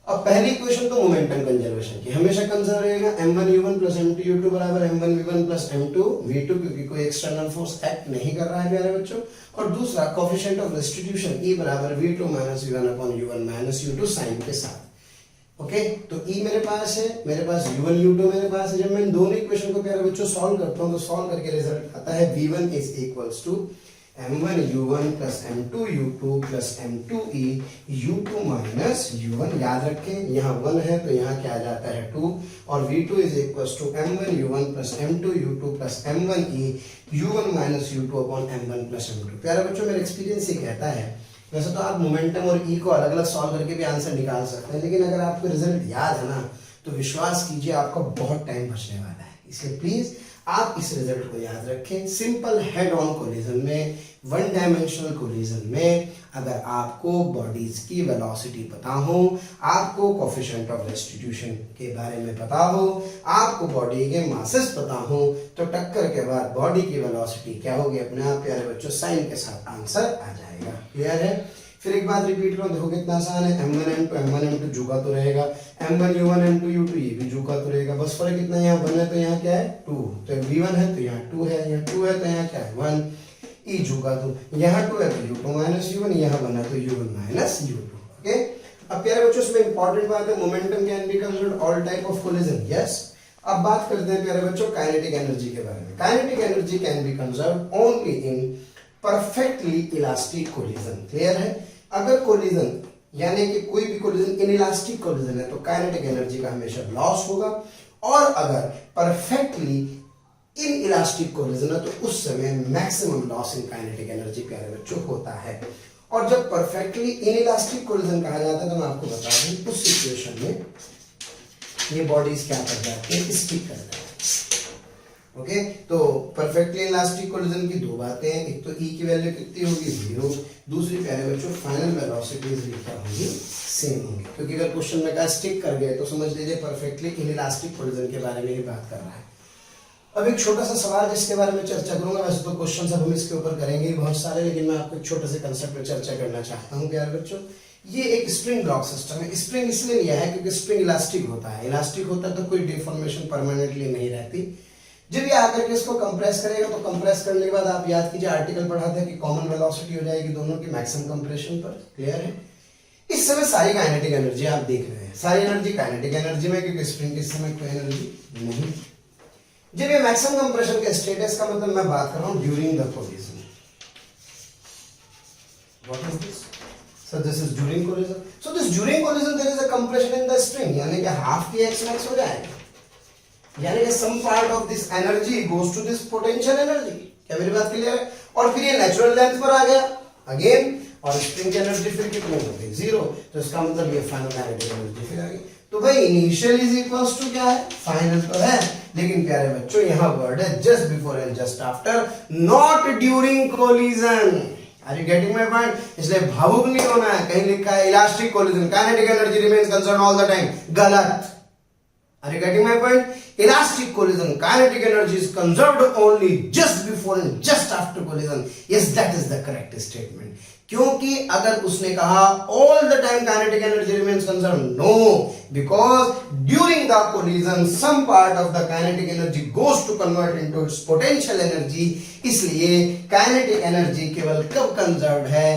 अब पहली इक्वेशन तो मोमेंटम कंजर्वेशन की, हमेशा कंजर्व रहेगा m1 u1 plus m2 u2 बराबर m1 v1 plus m2 v2, क्योंकि कोई एक्सटर्नल फोर्स एक्ट नहीं कर रहा है प्यारे बच्चों। और दूसरा कोफिशिएंट ऑफ रेस्टिट्यूशन E बराबर v2 minus u1 upon u1 minus u2 sign के साथ। ओके, तो E मेरे पास है, मेरे पास u1 u2 मेरे पास है। जब मैं इन दोनों इक्वेशन को प्यारे बच्चों सॉल्व करता हूँ, तो सॉल्व करके रिजल्ट आता है v1 is equals to m1 u1 plus m2 u2 plus m2e u2 minus u1। याद रखें यहाँ 1 है तो यहाँ क्या आ जाता है 2, और v2 is equal to m1 u1 plus m2 u2 plus m1e u1 minus u2 upon m1 plus m2। प्यारे बच्चों मेरा एक्सपीरियंस ये कहता है, वैसे तो आप मोमेंटम और E को अलग अलग सॉल्व करके भी आंसर निकाल सकते हैं, लेकिन अगर आपको रिजल्ट याद है ना, तो विश्वास कीजिए आपका बहुत टाइम बचने वाला है। इसलिए प्लीज आप इस रिजल्ट को याद रखें। सिंपल हेड ऑन कोलिजन में, वन डायमेंशनल कोलिजन में, अगर आपको बॉडीज की वेलोसिटी पता हो, आपको कोफिशिएंट ऑफ रेस्टिट्यूशन के बारे में पता हो, आपको बॉडी के मासेस पता हो, तो टक्कर के बाद बॉडी की वेलोसिटी क्या होगी, अपने आप प्यारे बच्चों साइन के साथ आंसर आ जाएगा। क्लियर है। फिर एक बात रिपीट करो, देखो कितना आसान है। m1 m2 झुका तो रहेगा, m1 u1 m2 u2 ये भी झुका तो रहेगा, बस फर्क कितना, यहाँ 1 है तो यहाँ क्या है 2, तो v1 है तो यहाँ 2 है, यहाँ 2 है तो यहाँ क्या है 1, E झुका तो यहाँ 2 है तो u2 माइनस u1, यहाँ 1 है तो u1 माइनस u2। ओके, अब प्यारे बच्चों इसमें इंपॉर्टेंट बात है, momentum can be considered all type of collision, yes. अब बात करते हैं प्यारे बच्चों काइनेटिक एनर्जी के बारे में। Kinetic energy can be conserved only in perfectly elastic collision. Clear है। अगर कोलिजन यानी कि कोई भी कोलिजन इनइलास्टिक कोलिजन है तो काइनेटिक एनर्जी का हमेशा लॉस होगा, और अगर परफेक्टली इनइलास्टिक कोलिजन है तो उस समय maximum loss in kinetic energy प्यारे बच्चों होता है। और जब परफेक्टली इनइलास्टिक कोलिजन कहा जाता है तो मैं आपको बता दूं उस सिचुएशन में ये बॉडीज क्या कर जाती है, स्टिक कर जाती है। ओके, तो परफेक्टली इलास्टिक कोलिजन की दो बातें हैं, एक तो E की वैल्यू कितनी होगी 0, दूसरी प्यारे बच्चों फाइनल वेलोसिटीज भी क्या होंगी, सेम होंगी। क्योंकि अगर क्वेश्चन में कहा स्टिक कर गए तो समझ लीजिए परफेक्टली इनइलास्टिक कोलिजन के बारे में ही बात कर रहा है। अब एक छोटा सा सवाल जिसके बारे में चर्चा करूंगा, वैसे तो क्वेश्चन सब हम इसके ऊपर करेंगे बहुत सारे, लेकिन मैं आपको एक छोटे से कंसेप्ट पे चर्चा करना चाहता हूं प्यारे बच्चों। ये एक स्प्रिंग ब्लॉक सिस्टम है। स्प्रिंग इसलिए लिया है क्योंकि स्प्रिंग इलास्टिक होता है। इलास्टिक होता है तो कोई डिफॉर्मेशन परमानेंटली नहीं रहती। जब ये आकर के इसको कंप्रेस करेगा तो कंप्रेस करने के बाद आप याद कीजिए आर्टिकल पढ़ा था कि कॉमन वेलोसिटी हो जाएगी दोनों की मैक्सिमम कंप्रेशन पर। क्लियर है? इस समय सारी काइनेटिक एनर्जी आप देख रहे हैं, सारी एनर्जी काइनेटिक एनर्जी में, क्योंकि स्प्रिंग के समय कोई एनर्जी नहीं। जब ये मैक्सिमम कंप्रेशन का स्टेट है, इसका मतलब मैं बात कर रहा हूं during the collision. What is this? So this is during collision. So this during collision there is a compression in the string, यानी कि हाफ की x max हो जाएगा, यानी कि some part of this energy goes to this potential energy। क्या मेरी बात क्लियर है? और फिर ये नेचुरल लेंथ पर आ गया अगेन, और स्प्रिंग की एनर्जी फिर कितनी हो गई? 0। तो इसका मतलब ये फाइनल काइनेटिक एनर्जी फिर आ गई। तो भाई इनिशियल इज इक्वल्स टू क्या है? फाइनल तो है, लेकिन प्यारे बच्चों यहाँ वर्ड है just before and just after, not during collision. Are you getting my point? इसलिए भावुक नहीं होना है। कहीं लिखा है elastic collision, kinetic energy remains conserved all the time, गलत। Are you getting my point? Elastic collision, kinetic energy is conserved only just before and just after collision. Yes, that is the correct statement. क्योंकि अगर उसने कहा all the time kinetic energy remains conserved, no, because during the collision some part of the kinetic energy goes to convert into its potential energy। इसलिए kinetic energy केवल कब conserved है?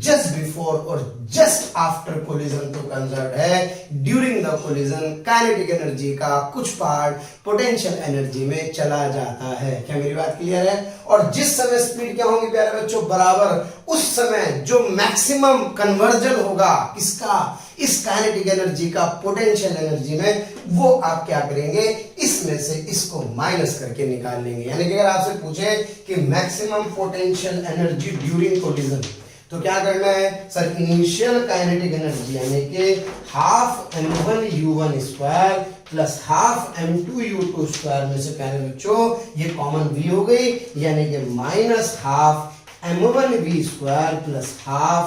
just before और just after collision तो conserved है। during the collision kinetic energy का कुछ पार्ट पोटेंशियल एनर्जी में चला जाता है। क्या मेरी बात क्लियर है? और जिस समय स्पीड क्या होगी प्यारे बच्चों? बराबर, उस समय जो मैक्सिमम कन्वर्जन होगा किसका? इस काइनेटिक एनर्जी का पोटेंशियल एनर्जी में, वो आप क्या करेंगे? इसमें से इसको माइनस करके निकाल लेंगे। यानी कि अगर आपसे पूछे कि maximum potential energy during collision, तो क्या करना है सर? इनिशियल काइनेटिक एनर्जी यानी कि half m1u1 square plus half m2u2 square में से प्यारे बच्चों ये कॉमन v हो गई, यानी कि minus half m1v square plus half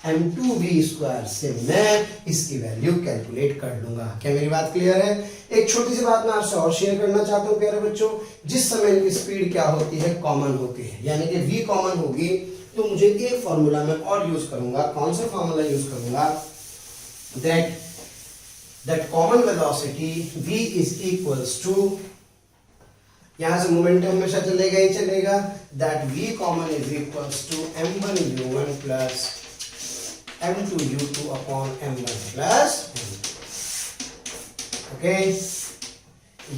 m2v square से मैं इसकी वैल्यू कैलकुलेट कर लूंगा। क्या मेरी बात क्लियर है? एक छोटी सी बात मैं आपसे और शेयर करना चाहता हूं प्यारे बच्चों, जिस समय इनकी स्पीड क्या होती है? कॉमन होती है, यानी कि v कॉमन होगी, तो मुझे एक फॉर्मूला में और यूज करूंगा। कौन सा फॉर्मूला यूज करूंगा? that common velocity v is equals to, यहां से मोमेंटम हमेशा चलेगा ही चलेगा, that v common is equals to m1u1 plus m2u2 upon m1 plus okay.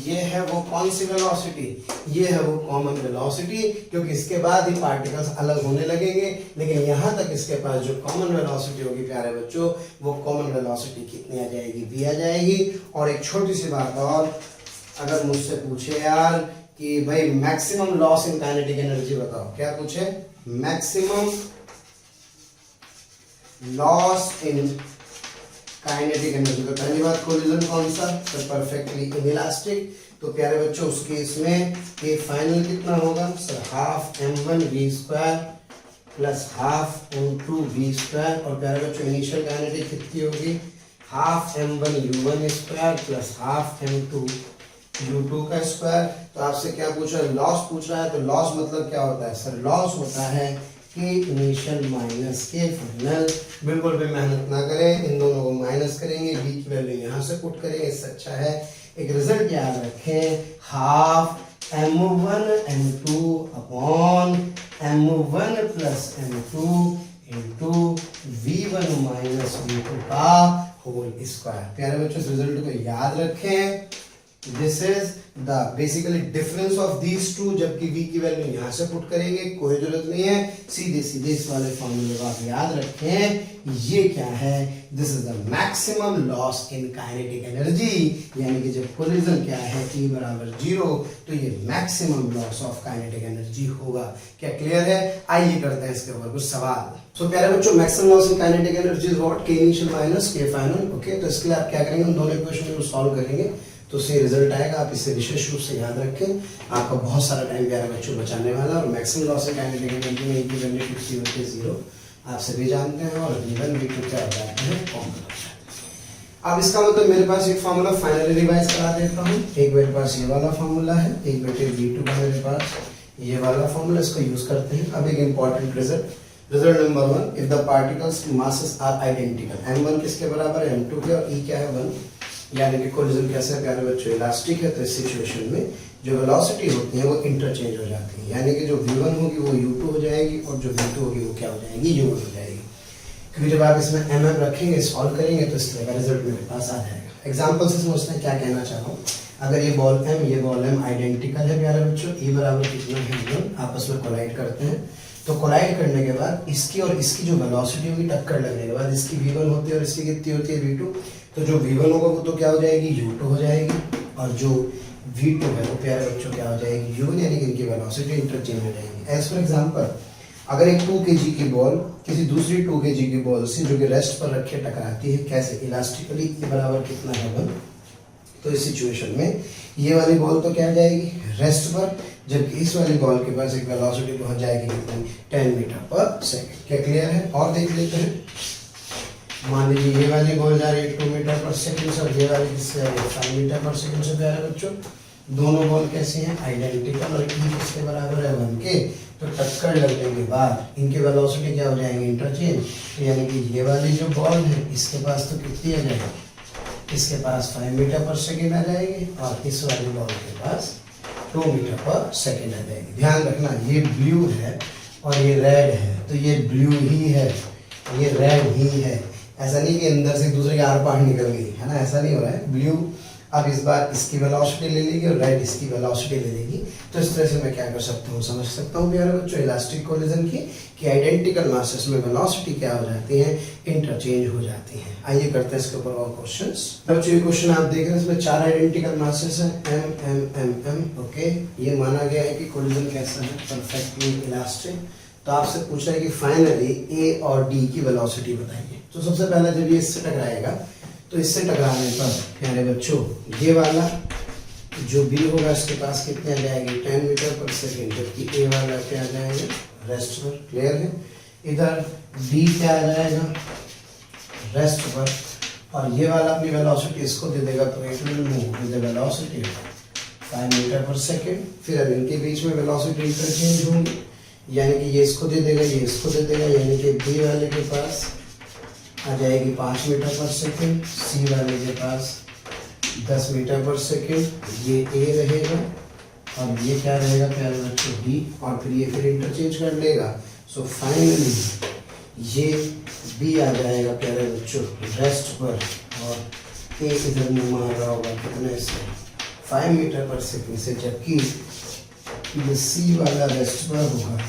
ये है वो कौन सी वेलोसिटी? ये है वो कॉमन वेलोसिटी, क्योंकि इसके बाद ही पार्टिकल्स अलग होने लगेंगे, लेकिन यहां तक इसके पास जो कॉमन वेलोसिटी होगी प्यारे बच्चों, वो कॉमन वेलोसिटी कितनी आ जाएगी? v आ जाएगी। और एक छोटी सी बात और, अगर मुझसे पूछे यार कि भाई maximum loss in kinetic energy बताओ, क्या पूछे? Maximum loss in kinetic energy. तो पहली बात कोलिजन कौन सा? तो परफेक्टली इनइलास्टिक। तो प्यारे बच्चों उसके इसमें ये फाइनल कितना होगा sir? Half m1v square plus half m2v square, और प्यारे बच्चों इनिशियल काइनेटिक कितनी होगी? Half m1u1 square plus half m2u2 का स्क्वायर। तो आपसे क्या पूछ रहा है? लॉस पूछ रहा है। तो लॉस मतलब क्या होता है सर? लॉस होता है कि इनिशियल माइनस के फाइनल। बिल्कुल भी मेहनत ना करें, इन दोनों को माइनस करेंगे, v की वैल्यू यहां से पुट करेंगे, इससे अच्छा है एक रिजल्ट याद रखें, half m1 m2 upon m1 plus m2 into v1 minus v2 का होल स्क्वायर। प्यारे बच्चों इस रिजल्ट को याद रखें। This is the basically difference of these two, जबकि v की वैल्यू यहां से पुट करेंगे, कोई जरूरत नहीं है, सीधे सीधे इस वाले फॉर्मूले को आप याद रखें। ये क्या है? This is the maximum loss in kinetic energy, यानी कि जब कोलिजन क्या है E बराबर 0, तो ये maximum loss of kinetic energy होगा। क्या क्लियर है? आइए करते हैं इसके ऊपर कुछ सवाल। तो प्यारे बच्चों maximum loss in kinetic energy is what? k initial minus k final. Okay, तो इसके लिए आप क्या करेंगे? हम दोनों इक्वेशन को सॉल्व करेंगे तो सही रिजल्ट आएगा। आप इसे विशेष रूप से याद रखें, आपका बहुत सारा टाइम प्यारे बच्चों बचाने वाला। और maximum loss in kinetic energy में की वैल्यू कितनी होती है? 0, आप सभी जानते हैं, और v1 v2 क्या हो जाते हैं? कॉमन हो जाते हैं। अब इसका मतलब मेरे पास एक फार्मूला फाइनली रिवाइज करा देता हूँ। एक मेरे पास ये वाला फार्मूला है, एक बेटे V2 का मेरे पास ये वाला फार्मूला, इसको यूज करते हैं। अब एक important result number 1, if the particles masses are identical, m1 किसके बराबर है, m2 के, और e क्या है 1, यानी कि कोलिजन कैसे है प्यारे बच्चों, इलास्टिक है। तो इस सिचुएशन में जो वेलोसिटी होती है वो इंटरचेंज हो जाती है, यानी कि जो v1 होगी वो u2 हो जाएगी और जो v2 होगी वो क्या हो जाएगी, u1 हो जाएगी। क्योंकि जब आप इसमें mm रखेंगे, सॉल्व करेंगे, तो इस तरह का रिजल्ट मेरे पास आ जाएगा। एग्जाम्पल से समझते हैं क्या कहना चाह रहा हूँ। अगर ये बॉल m, ये बॉल m आइडेंटिकल है प्यारे बच्चों, e बराबर कितना है 1, आपस में कोलाइड करते हैं। तो कोलाइड करने के बाद इसकी और इसकी जो वेलोसिटी होगी, टक्कर लगने के बाद इसकी v1 होती है और इसकी कितनी होती है v2। तो जो v1 होगा वो तो क्या हो जाएगी, u2 हो जाएगी, और जो v2 है वो प्यारे बच्चों क्या हो जाएगी, u1, यानी कि इनकी वेलोसिटी इंटरचेंज हो जाएगी। एज फॉर एग्जांपल, अगर एक 2 kg की बॉल किसी दूसरी 2 kg की बॉल से जो कि रेस्ट पर रखे टकराती है, कैसे, इलास्टिकली, e बराबर कितना है 1। तो इस सिचुएशन में ये वाली बॉल तो क्या जाएगी, रेस्ट पर, जबकि इस वाली बॉल के पास एक वेलोसिटी पहुंच जाएगी कितनी, 10 मीटर पर सेकंड। क्या क्लियर है? और देख लेते हैं। मान लीजिए ये वाली बॉल जा रही है 2 मीटर पर सेकंड से, और ये वाली किससे आ रही है 5 मीटर पर सेकंड से। प्यारे बच्चों, दोनों बॉल कैसी हैं, आइडेंटिकल, और e किसके बराबर है 1 के। तो टक्कर लगने के बाद इनके वेलोसिटी क्या हो जाएंगे, इंटरचेंज। यानी कि ये वाली जो बॉल है इसके पास तो कितनी आ जाएगी, इसके पास 5 मीटर पर सेकंड आ जाएगी, और इस वाली बॉल के पास 2 मीटर पर सेकंड आ जाएगी। ध्यान रखना, ये ब्लू है और ये रेड है, तो ये ब्लू ही है, ये रेड ही है। ऐसा नहीं कि अंदर से दूसरे के आर पार निकल गई है ना, ऐसा नहीं हो रहा है। ब्लू अब इस बार इसकी वेलोसिटी ले लेगी और रेड इसकी वेलोसिटी ले लेगी। तो इस तरह से मैं क्या कर सकता हूँ, समझ सकता हूँ प्यारे बच्चों, इलास्टिक कोलिजन की कि आइडेंटिकल मासेस में वेलोसिटी क्या हो जाती है, इंटरचेंज हो जाती है। आइए करते हैं इसके ऊपर और क्वेश्चंस। बच्चों ये क्वेश्चन आप देख रहे हैं, इसमें 4 आइडेंटिकल मासेस हैं, m m m m। Okay, ये माना गया है कि कोलिजन कैसा है, परफेक्टली इलास्टिक। तो आपसे पूछा है कि फाइनली ए और डी की वेलोसिटी बताइए। तो सबसे पहला जब ये इससे टकराएगा, तो इससे टकराने पर प्यारे बच्चों ये वाला जो बी होगा इसके पास कितने आ जाएंगे, 10 मीटर पर सेकंड, जबकि ए वाला क्या आ जाएगा, रेस्ट पर। क्लियर है? इधर डी क्या आ जाएगा, रेस्ट पर, और ये वाला अपनी वेलोसिटी इसको दे देगा, तो it will move with the velocity 5 metre per second. फिर अब इनके बीच में वेलोसिटी इंटरचेंज होंगी, यानी कि ये इसको दे देगा, ये इसको दे देगा, यानी कि बी वाले के पास आ जाएगी 5 मीटर पर सेकंड, सी वाले के पास 10 मीटर पर सेकंड, ये ए रहेगा और ये क्या रहेगा प्यारे बच्चों, डी, और फिर ये फिर इंटरचेंज कर लेगा। सो फाइनली ये बी आ जाएगा प्यारे बच्चों रेस्ट पर, और ए इधर मुँह मार रहा होगा कितने से, 5 मीटर पर सेकंड से, जबकि ये सी वाला रेस्ट पर होगा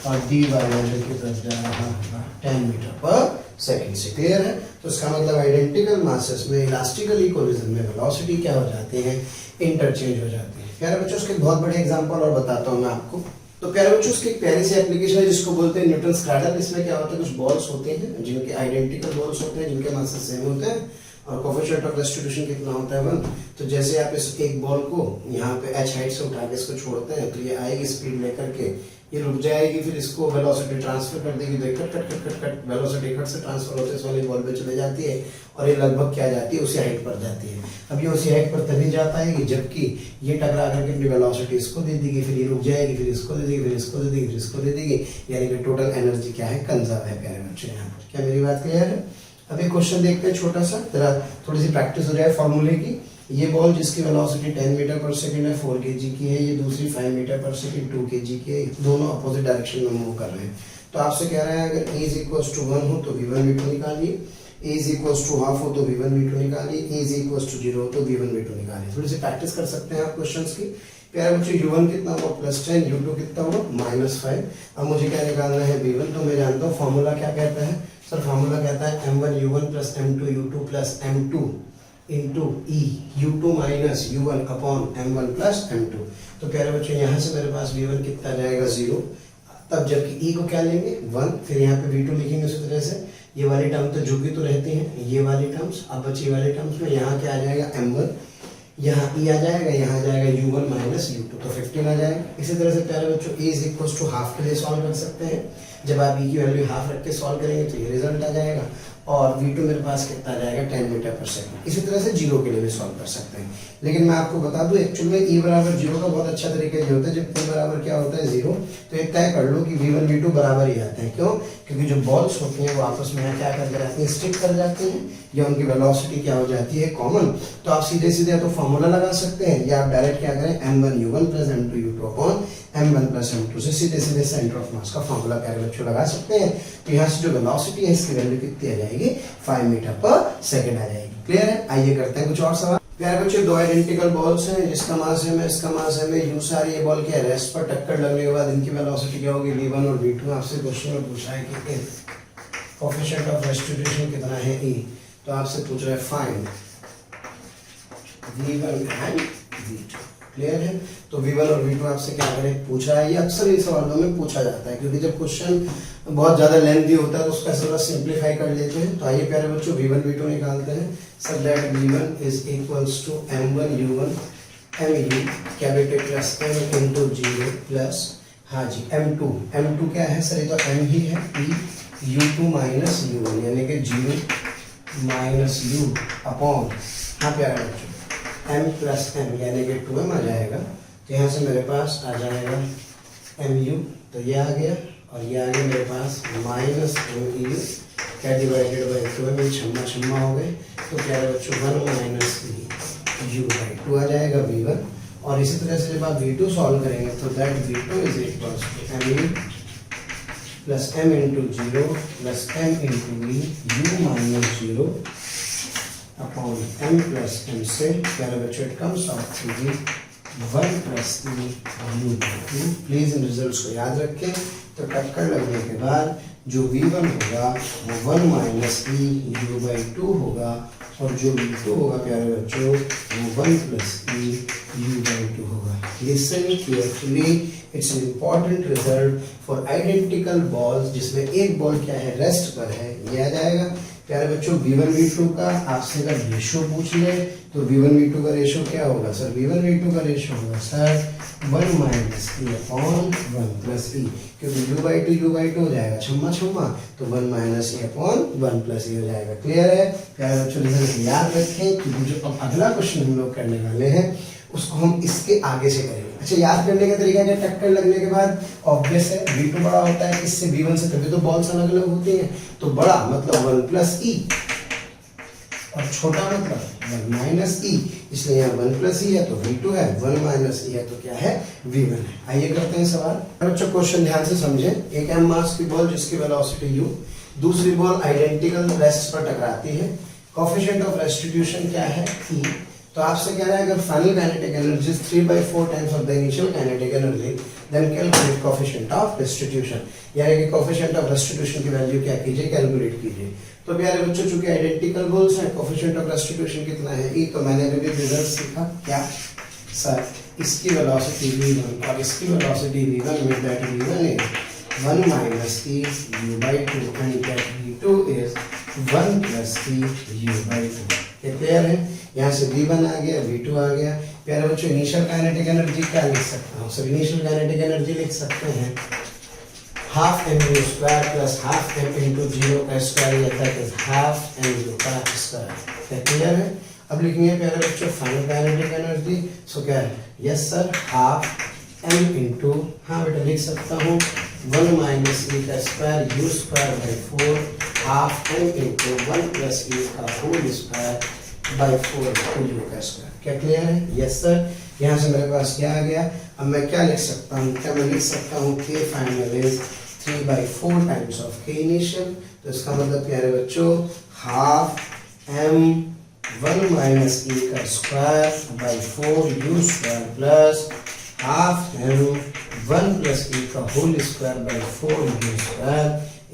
और डी वाला की तरफ जा रहा होगा 10 मीटर पर सेकंड से। क्लियर है? तो इसका मतलब आइडेंटिकल मासेस में इलास्टिकली कोलिजन में वेलोसिटी क्या हो जाती है, इंटरचेंज हो जाती है। प्यारे बच्चों, उसके बहुत बड़े एग्जांपल और बताता हूँ मैं आपको। तो प्यारे बच्चों, उसकी एक प्यारी सी एप्लीकेशन है जिसको बोलते हैं न्यूटन्स क्रैडल। इसमें क्या होता है, कुछ बॉल्स होते हैं जिनके आइडेंटिकल बॉल्स होते हैं, जिनके मासेस सेम होते हैं, और कोएफिशिएंट ऑफ रेस्टिट्यूशन कितना होता है 1। तो जैसे आप इस एक बॉल को यहाँ पे h हाइट से उठा के इसको छोड़ते हैं, तो ये आएगी स्पीड लेकर के, ये रुक जाएगी, फिर इसको वेलोसिटी ट्रांसफर कर देगी, तो cut cut cut cut cut velocity cut से ट्रांसफर होते इस वाली बॉल पे चले जाती है, और ये लगभग क्या जाती है, उसी हाइट पर जाती है। अब ये उसी हाइट पर तभी जा पाएगी जबकि ये टकरा करके अपनी वेलोसिटी इसको दे देगी, फिर ये रुक जाएगी, फिर इसको दे देगी, फिर इसको दे देगी, फिर इसको दे देगी, यानी कि टोटल एनर्जी क्या है, कंजर्व है प्यारे बच्चे। यहाँ पर क्या मेरी बात क्लियर है? अब एक क्वेश्चन देखते हैं छोटा सा, जरा थोड़ी सी प्रैक्टिस हो जाए फॉर्मूले की। ये बॉल जिसकी वेलोसिटी 10 मीटर पर सेकंड है, 4 kg की है, ये दूसरी 5 मीटर पर सेकंड 2 kg की है, दोनों अपोजिट डायरेक्शन में मूव कर रहे हैं। तो आपसे कह रहा है अगर a इज इक्वल्स टू 1 हो तो v1 v2 निकालिए, a is equals to half हो तो v1 v2 निकालिए, a इज इक्वल्स टू 0 हो तो v1 v2 निकालिए। थोड़ी सी प्रैक्टिस कर सकते हैं आप क्वेश्चंस की। प्यारे बच्चों, u1 कितना हुआ +10, u2 कितना हुआ -5। अब मुझे क्या निकालना है, v1। तो मैं जानता हूँ फॉर्मूला क्या कहता है सर, फॉर्मूला कहता है m1 u1 plus m2 u2 plus m2 into e u2 minus u1 upon m1 plus m2। तो प्यारे बच्चों, यहाँ से मेरे पास v1 कितना जाएगा 0, तब जबकि e को क्या लेंगे 1, फिर यहाँ पे v2 लिखेंगे उसी तरह से। ये वाली टर्म तो झुकी तो रहती हैं, ये वाली टर्म्स। अब बची वाली टर्म्स में यहाँ क्या आ जाएगा m1, यहाँ ई आ जाएगा, यहाँ आ जाएगा u1 माइनस u2, तो 15 आ जाएगा। इसी तरह से प्यारे बच्चों a is equal to half के लिए सॉल्व कर सकते हैं। जब आप e की वैल्यू हाफ रख के सॉल्व करेंगे तो ये रिजल्ट आ जाएगा, और v2 मेरे पास कितना आ जाएगा 10 मीटर पर सेकंड। इसी तरह से जीरो के लिए भी सॉल्व कर सकते हैं। लेकिन मैं आपको बता दूं एक्चुअल में e बराबर जीरो का बहुत अच्छा तरीका ये होता है, जब e बराबर क्या होता है जीरो, तो एक तय कर लो कि v1 v2 बराबर ही आते हैं। क्यों? क्योंकि जो बॉल्स होती हैं वो आपस में क्या कर जाती हैं, स्टिक कर जाती हैं, या उनकी वेलोसिटी क्या हो जाती है, कॉमन। तो आप सीधे सीधे तो फॉर्मूला लगा सकते हैं, या आप डायरेक्ट क्या करें, m1u1 plus m2u2 upon m1 plus m2 से सीधे सीधे सेंटर ऑफ मास का फॉर्मूला प्यारे बच्चों लगा सकते हैं। तो यहाँ से जो वेलोसिटी है इसकी वैल्यू कितनी आ जाएगी, 5 मीटर पर सेकंड आ जाएगी। क्लियर है? आइए करते हैं कुछ और सवाल। प्यारे बच्चों, दो आइडेंटिकल बॉल्स हैं, जिसका मास है इसका मास है यू सारी। ये बॉल क्या है, रेस्ट पर टक्कर लगने के बाद इनकी वेलोसिटी क्या होगी, v1 और v2। आपसे क्वेश्चन में पूछा है कि कोएफिशिएंट ऑफ रेस्टिट्यूशन कितना है e, तो आपसे पूछ रहा है find v1 and v2। Clear है? तो v1 और v2 आपसे क्या करें, पूछा है। ये अक्सर इन सवालों में पूछा जाता है, क्योंकि जब क्वेश्चन बहुत ज्यादा लेंथी होता है तो उसका थोड़ा सिंप्लीफाई कर लेते हैं। तो आइए प्यारे बच्चों v1 v2 निकालते हैं। So that v1 is equals to m1 u1 mu capital plus m into 0 plus हाँ जी m2 क्या है सर, ये तो m ही है, e u2 माइनस u1 यानी कि 0 माइनस u अपॉन हाँ प्यारे बच्चों m प्लस m यानी कि 2m आ जाएगा। तो यहाँ से मेरे पास आ जाएगा mu, तो ये आ गया, और ये आ गया मेरे पास माइनस mu क्या डिवाइडेड बाई 2m, छम्मा छम्मा हो गए। तो प्यारे बच्चों 1 माइनस u बाई 2 आ जाएगा v1। और इसी तरह से जब आप v2 सॉल्व करेंगे तो that v2 is equals to mu plus m into 0 plus m into u minus 0 upon m plus m से प्यारे बच्चों it comes out to be 1 plus u2। Please इन रिजल्ट्स को याद रखें। तो टक्कर लगने के बाद जो v1 होगा वो 1 माइनस e u बाई 2 होगा, और जो v2 होगा प्यारे बच्चों वो 1 प्लस e u बाई 2 होगा। Listen carefully, it's an important result for identical balls, जिसमें एक बॉल क्या है, रेस्ट पर है। ये आ जाएगा प्यारे बच्चों v1 v2 का आपसे अगर रेशो पूछ ले तो v1 v2 का रेशो क्या होगा सर, v1 v2 का रेशो होगा sir 1 minus e upon 1 plus e, क्योंकि u बाई 2 हो जाएगा छम्मा छम्मा, तो 1 minus e upon 1 plus e हो जाएगा। क्लियर है प्यारे बच्चों? रिजल्ट याद रखें, क्योंकि जो अब अगला क्वेश्चन हम लोग करने वाले हैं उसको हम इसके आगे से करेंगे। अच्छा, याद करने का तरीका क्या, टक्कर लगने के बाद ऑब्वियस है v2 बड़ा होता है इससे v1 से, तभी तो बॉल्स अलग अलग होती हैं। तो बड़ा मतलब 1 प्लस ई, और छोटा मतलब 1 माइनस ई, इसलिए यहाँ 1 प्लस ई है तो v2 है, 1 माइनस ई है तो क्या है, v1 है। आइए करते हैं सवाल। बच्चों क्वेश्चन ध्यान से समझें। एक m मास की बॉल जिसकी वेलोसिटी u, दूसरी बॉल आइडेंटिकल रेस्ट पर टकराती है। कोएफिशिएंट ऑफ रेस्टिट्यूशन क्या है, e। तो आपसे कह रहा है अगर final kinetic energy is 3/4 times of the initial kinetic energy, then calculate coefficient of restitution, यानी कि कोएफिशिएंट ऑफ रेस्टिट्यूशन की वैल्यू क्या कीजिए, कैलकुलेट कीजिए। तो प्यारे बच्चों चूंकि आइडेंटिकल बॉल्स हैं, कोएफिशिएंट ऑफ रेस्टिट्यूशन कितना है, e। तो मैंने अभी रिजल्ट सीखा क्या सर, इसकी वेलोसिटी v1 और इसकी वेलोसिटी v1 में that v1 is 1 minus e u by 2 and that v2 is 1 plus e u by 2। ये क्लियर है? यहाँ से v1 आ गया, v2 आ गया। प्यारे बच्चों इनिशियल काइनेटिक एनर्जी क्या लिख सकता हूँ सर, इनिशियल काइनेटिक एनर्जी लिख सकते हैं half mu square plus half m into 0 का स्क्वायर, या दैट इज हाफ mu का स्क्वायर। क्लियर है? अब लिखेंगे प्यारे बच्चों फाइनल काइनेटिक एनर्जी। सो क्या है, yes sir, half m into, हाँ बेटा लिख सकता हूँ 1 माइनस e का square u square by 4 half m into 1 plus e का होल स्क्वायर बाई 4 u का स्क्वायर। क्या क्लियर है? Yes sir. यहाँ से मेरे पास क्या आ गया, अब मैं क्या लिख सकता हूँ, क्या मैं लिख सकता हूँ k final is 3/4 times of k initial. तो इसका मतलब प्यारे बच्चों हाफ m 1 माइनस e का square by 4 u square plus half m 1 plus e का whole square by 4 u square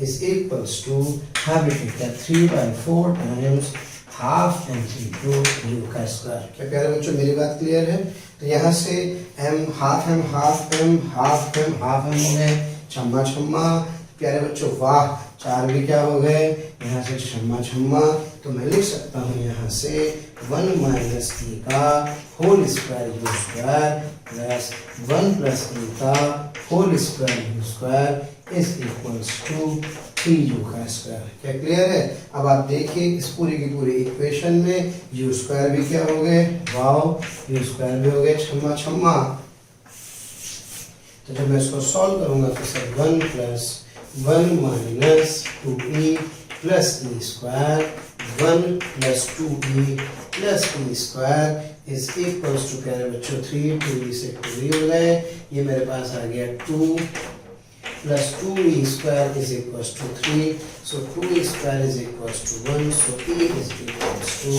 is equals to, हाँ बेटा 3/4 times half m into u का स्क्वायर। क्या प्यारे बच्चों मेरी बात क्लियर है? तो यहाँ से m हाफ m हो गए, छम्मा छम्मा। प्यारे बच्चों वाह, 4 भी क्या हो गए, यहाँ से छम्मा छम्मा। तो मैं लिख सकता हूँ यहाँ से 1 माइनस e का whole square u square plus 1 plus e का whole square u square is equals to 3u का स्क्वायर। क्या क्लियर है? अब आप देखिए इस पूरी की पूरी इक्वेशन में u स्क्वायर भी क्या हो गए, वाओ, u स्क्वायर भी हो गए छम्मा छम्मा। तो जब मैं इसको सॉल्व करूंगा तो sir 1 plus 1 minus 2e plus e square 1 plus 2e plus e square is equals to क्या है बच्चों 3, 2e से 2e हो गए, ये मेरे पास आ गया 2 plus 2e square is equals to 3, so 2e square is equals to 1, so e is equals to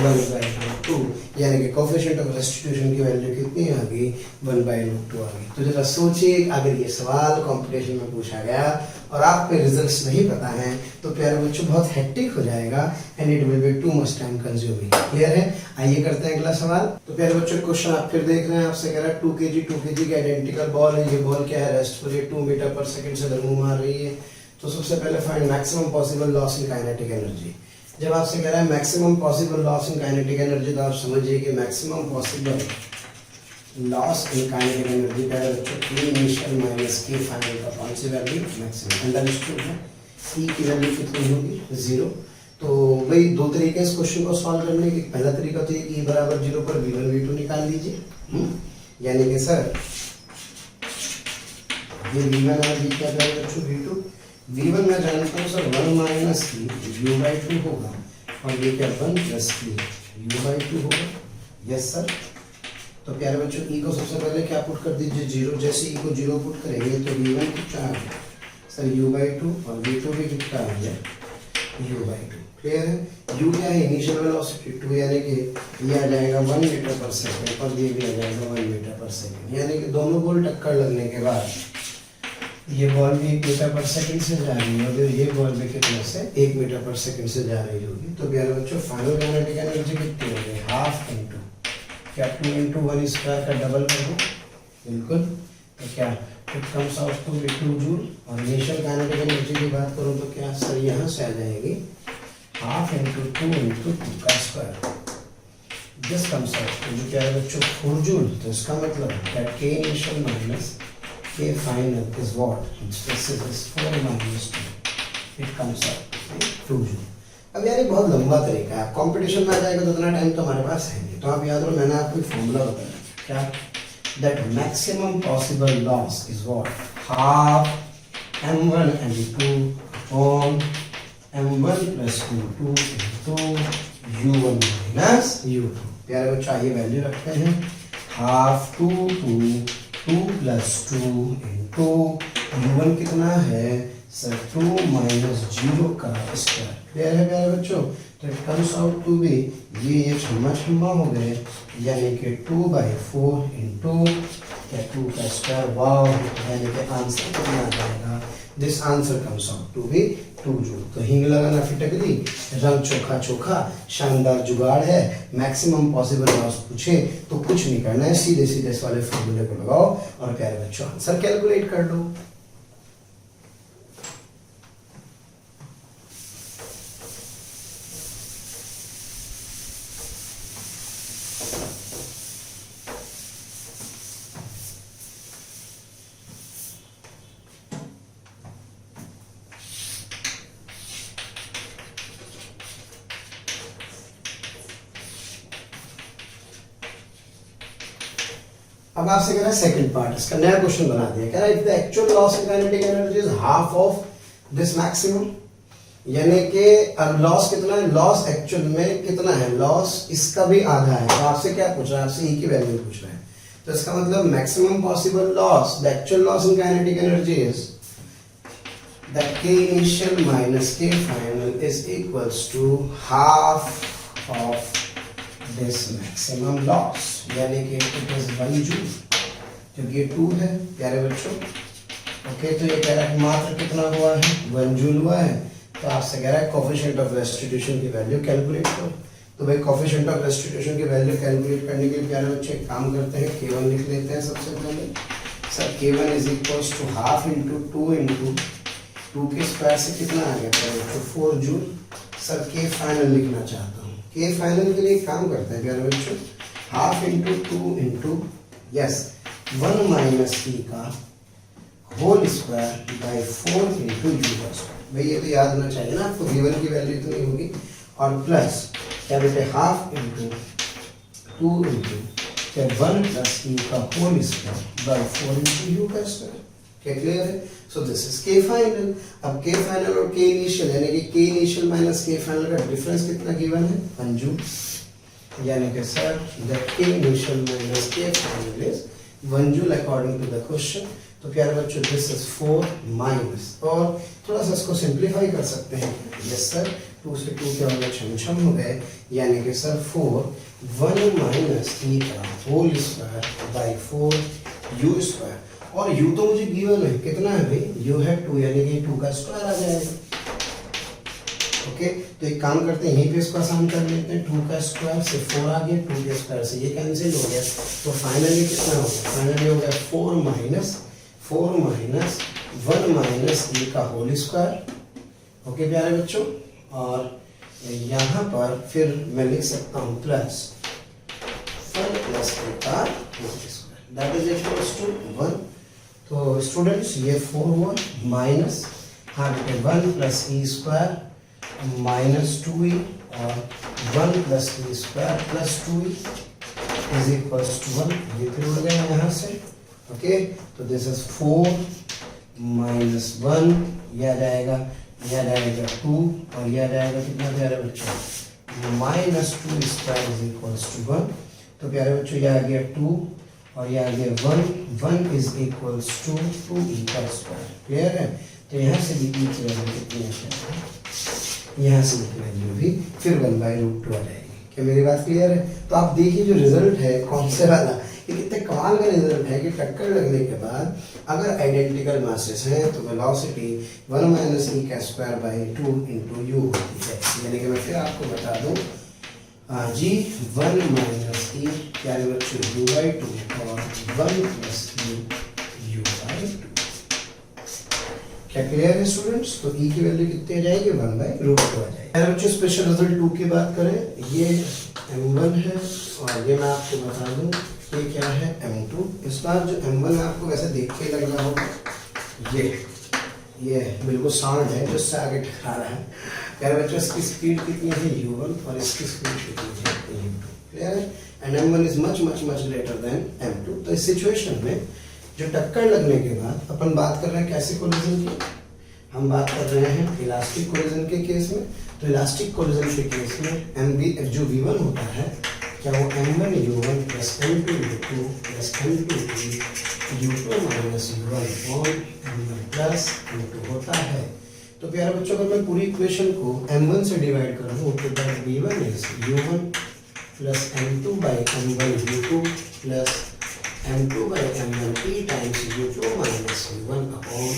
1 by root 2, यानी कि कोफिशिएंट ऑफ रेस्टिट्यूशन की वैल्यू कितनी आ गई, 1 by root 2 आ गई। तो जरा सोचिए अगर ये सवाल कंपटीशन में पूछा गया और आपको रिजल्ट्स नहीं पता हैं तो प्यारे बच्चों बहुत हेक्टिक हो जाएगा and it will be too much time consuming. Clear है? आइए करते हैं अगला सवाल। तो प्यारे बच्चों क्वेश्चन आप फिर देख रहे हैं, आपसे कह रहा है 2 kg की आइडेंटिकल बॉल है, ये बॉल क्या है, रेस्टफुल है, 2 मीटर पर सेकंड से इधर मुंह मार रही है। तो सबसे पहले find maximum possible loss in kinetic energy. जब आपसे कह रहा है maximum possible loss in kinetic energy तो आप समझिए कि maximum possible loss in kinetic energy का बच्चों इनिशियल माइनस के फाइनल का कौन सी वैल्यू, मैक्सिमम अंडरस्टूड है। ई की वैल्यू कितनी होगी, 0। तो भाई दो तरीके हैं इस क्वेश्चन को सॉल्व करने के। पहला तरीका तो ये ई बराबर 0 पर v1 v2 निकाल लीजिए, यानी कि सर ये v1 और v क्या करेगा बच्चों, v2। v1 मैं जानता हूँ सर 1 माइनस u बाई 2 होगा और ये क्या 1 प्लस u बाई 2 होगा। Yes sir. तो प्यारे बच्चों ई को सबसे पहले क्या पुट कर दीजिए, 0। जैसे ई को 0 पुट करेंगे तो v1 कितना आ गया सर u बाई 2 और v2 भी कितना आ गया u बाई 2। क्लियर है? u क्या है, इनिशियल वेलोसिटी 2, यानी कि ये आ जाएगा 1 मीटर पर सेकंड और ये भी आ जाएगा 1 मीटर पर सेकंड, यानी कि दोनों बॉल टक्कर लगने के बाद ये बॉल भी 1 मीटर पर सेकंड से जा रही है और ये बॉल भी कितने से 1 मीटर पर सेकंड से जा रही होगी। तो प्यारे बच्चों फाइनल काइनेटिक एनर्जी कितनी होगी, हाफ इनटू क्या 2 into 1 स्क्वायर का डबल कर दूं, बिल्कुल। तो क्या it comes out to 2 joule. और इनिशियल काइनेटिक एनर्जी की बात करूं तो क्या सर यहाँ से आ जाएगी हाफ इंटू 2 into 2 का square, this comes out to क्या है बच्चों 4 जूल। तो इसका मतलब that K initial minus K final is what, this is 4 minus 2, it comes out 2 joule. अब यार ये बहुत लंबा तरीका है, कंपटीशन में आ जाएगा तो उतना टाइम तो हमारे पास है नहीं। तो आप याद रखो मैंने आपको फॉर्मूला बताया क्या, that maximum possible loss is what, half m1 m2 upon m1 plus m2 into u1 minus u2। प्यारे बच्चों आइए वैल्यू रखते हैं, हाफ 2 प्लस 2 into u1 कितना है सर 2 माइनस 0 का स्क्वायर। क्लियर है प्यारे बच्चों? तो it comes out to be ये छम्मा छम्मा हो गए, यानी कि 2/4 इंटू 2 का स्क्वायर, वाओ, यानी कि आंसर कितना आ जाएगा, this answer comes out to be 2 joule. तो हिंग लगाना फिटकरी, रंग चोखा चोखा, शानदार जुगाड़ है। मैक्सिमम पॉसिबल लॉस पूछे तो कुछ नहीं करना है, सीधे सीधे इस वाले फॉर्मूले को लगाओ और प्यारे बच्चों आंसर कैलकुलेट कर दो। अब आपसे कह रहा है सेकंड पार्ट, इसका नया क्वेश्चन बना दिया। कह रहा है if the actual loss in kinetic energy is half of this maximum, यानी कि अब लॉस कितना है, लॉस एक्चुअल में कितना है, लॉस इसका भी आधा है। तो आपसे क्या पूछ रहा है, आपसे ई की वैल्यू पूछ रहा है। तो इसका मतलब maximum possible loss, the actual loss in kinetic energy is that K initial minus K final is equals to half of this maximum loss, यानी कि इट इज 1 जूल, क्योंकि ये 2 है प्यारे बच्चों। ओके, तो ये कह रहा है मात्र कितना हुआ है, 1 जूल हुआ है। तो आपसे कह रहा है कोफिशिएंट ऑफ रेस्टिट्यूशन की वैल्यू कैलकुलेट करो। तो भाई कोफिशिएंट ऑफ रेस्टिट्यूशन की वैल्यू कैलकुलेट करने के लिए प्यारे बच्चे एक काम करते हैं, k1 लिख लेते हैं सबसे पहले। Sir k1 is equals to half into 2 into 2 के स्क्वायर से कितना आ गया प्यारे बच्चों 4 जूल। सर के फाइनल लिखना चाहता हूँ। के फाइनल के लिए काम करते हैं प्यारे बच्चों, half into two into yes 1 minus e का whole square by 4 into u का स्क्वायर। भाई ये तो याद होना चाहिए ना आपको, गिवन की वैल्यू तो नहीं होगी, और प्लस क्या बेटे half into two into 1 plus ई का whole square by 4 into u का स्क्वायर। क्या क्लियर है? So this is K final. अब के फाइनल और के इनिशियल यानी कि K initial minus K final का डिफरेंस कितना गिवन है? 1 जूल। यानी कि sir the K initial minus K final is 1 joule according to the question. तो प्यारे बच्चों दिस इज 4 माइनस, और थोड़ा सा इसको सिंप्लीफाई कर सकते हैं। यस सर, 2 से 2 के वाले छम हो गए, यानी कि सर 4 1 माइनस ई का whole square by 4 u square. और u तो मुझे गिवन है, कितना है भाई? u है 2, यानी कि 2 का स्क्वायर आ जाएगा। ओके, तो एक काम करते हैं, यहीं पे इसको आसान कर लेते हैं। 2 का स्क्वायर से 4 आ गया, 2 के स्क्वायर से ये कैंसिल हो गया, तो फाइनली कितना हो गया? फाइनली हो गया 4 माइनस 1 माइनस e का होल स्क्वायर। ओके प्यारे बच्चों, और यहाँ पर फिर मैं लिख सकता हूँ प्लस 1 प्लस e का whole square, that is equals to 1। तो स्टूडेंट्स ये 4 हुआ माइनस, हाँ बेटे 1 plus E square minus 2e और 1 plus E square plus 2e is equals to 1। ये फिर उड़ गए यहाँ से। ओके, तो दिस इज 4 माइनस 1, यह जाएगा 2, और यह जाएगा कितना प्यारे बच्चों? Minus 2 square is equals to 1। तो प्यारे बच्चों यह आ गया 2 और यह आ गया 1 इज इक्वल्स टू 2e का स्क्वायर। क्लियर है? तो यहाँ से भी e की वैल्यू कितनी है? यहाँ से वैल्यू भी फिर 1/√2 आ जाएगी। क्या मेरी बात क्लियर है? तो आप देखिए जो रिजल्ट है कौन से वाला, ये कितने कमाल का रिजल्ट है कि टक्कर लगने के बाद अगर आइडेंटिकल मासेस हैं तो वेलोसिटी 1 माइनस ई का स्क्वायर बाई 2 इंटू यू होती है। यानी कि मैं फिर आपको बता दूँ जी, 1 माइनस ई प्यारे बच्चों u/2 और 1 प्लस यू बाई 2। क्या क्लियर है स्टूडेंट्स? तो ई की वैल्यू कितनी आ जाएगी? 1/√2 आ जाएगी। प्यारे बच्चों स्पेशल रिजल्ट 2 की बात करें, ये m1 है और ये मैं आपको बता दूं ये क्या है? m2। इस बार जो m1 है आपको वैसे देख के लग रहा होगा, ये बिल्कुल सांड है जो इससे आगे टकरा रहा है। प्यारे बच्चों इसकी स्पीड कितनी है? u1 और इसकी स्पीड कितनी है? u2। क्लियर है? And m1 is much much much greater than m2। तो इस सिचुएशन में जो टक्कर लगने के बाद अपन बात कर रहे हैं कैसे कोलिजन की? हम बात कर रहे हैं इलास्टिक कोलिजन के केस में। तो इलास्टिक कोलिजन के केस में mv जो v1 होता है, क्या वो m1 u1 plus m2 u2 plus m2 u2 minus u1 और m1 प्लस u2 होता है। तो प्यारे बच्चों अगर मैं पूरी इक्वेशन को m1 से डिवाइड कर दूं तो that v1 is u1 plus m2 by m1 u2 plus m2 by m1 p times u2 minus u1 upon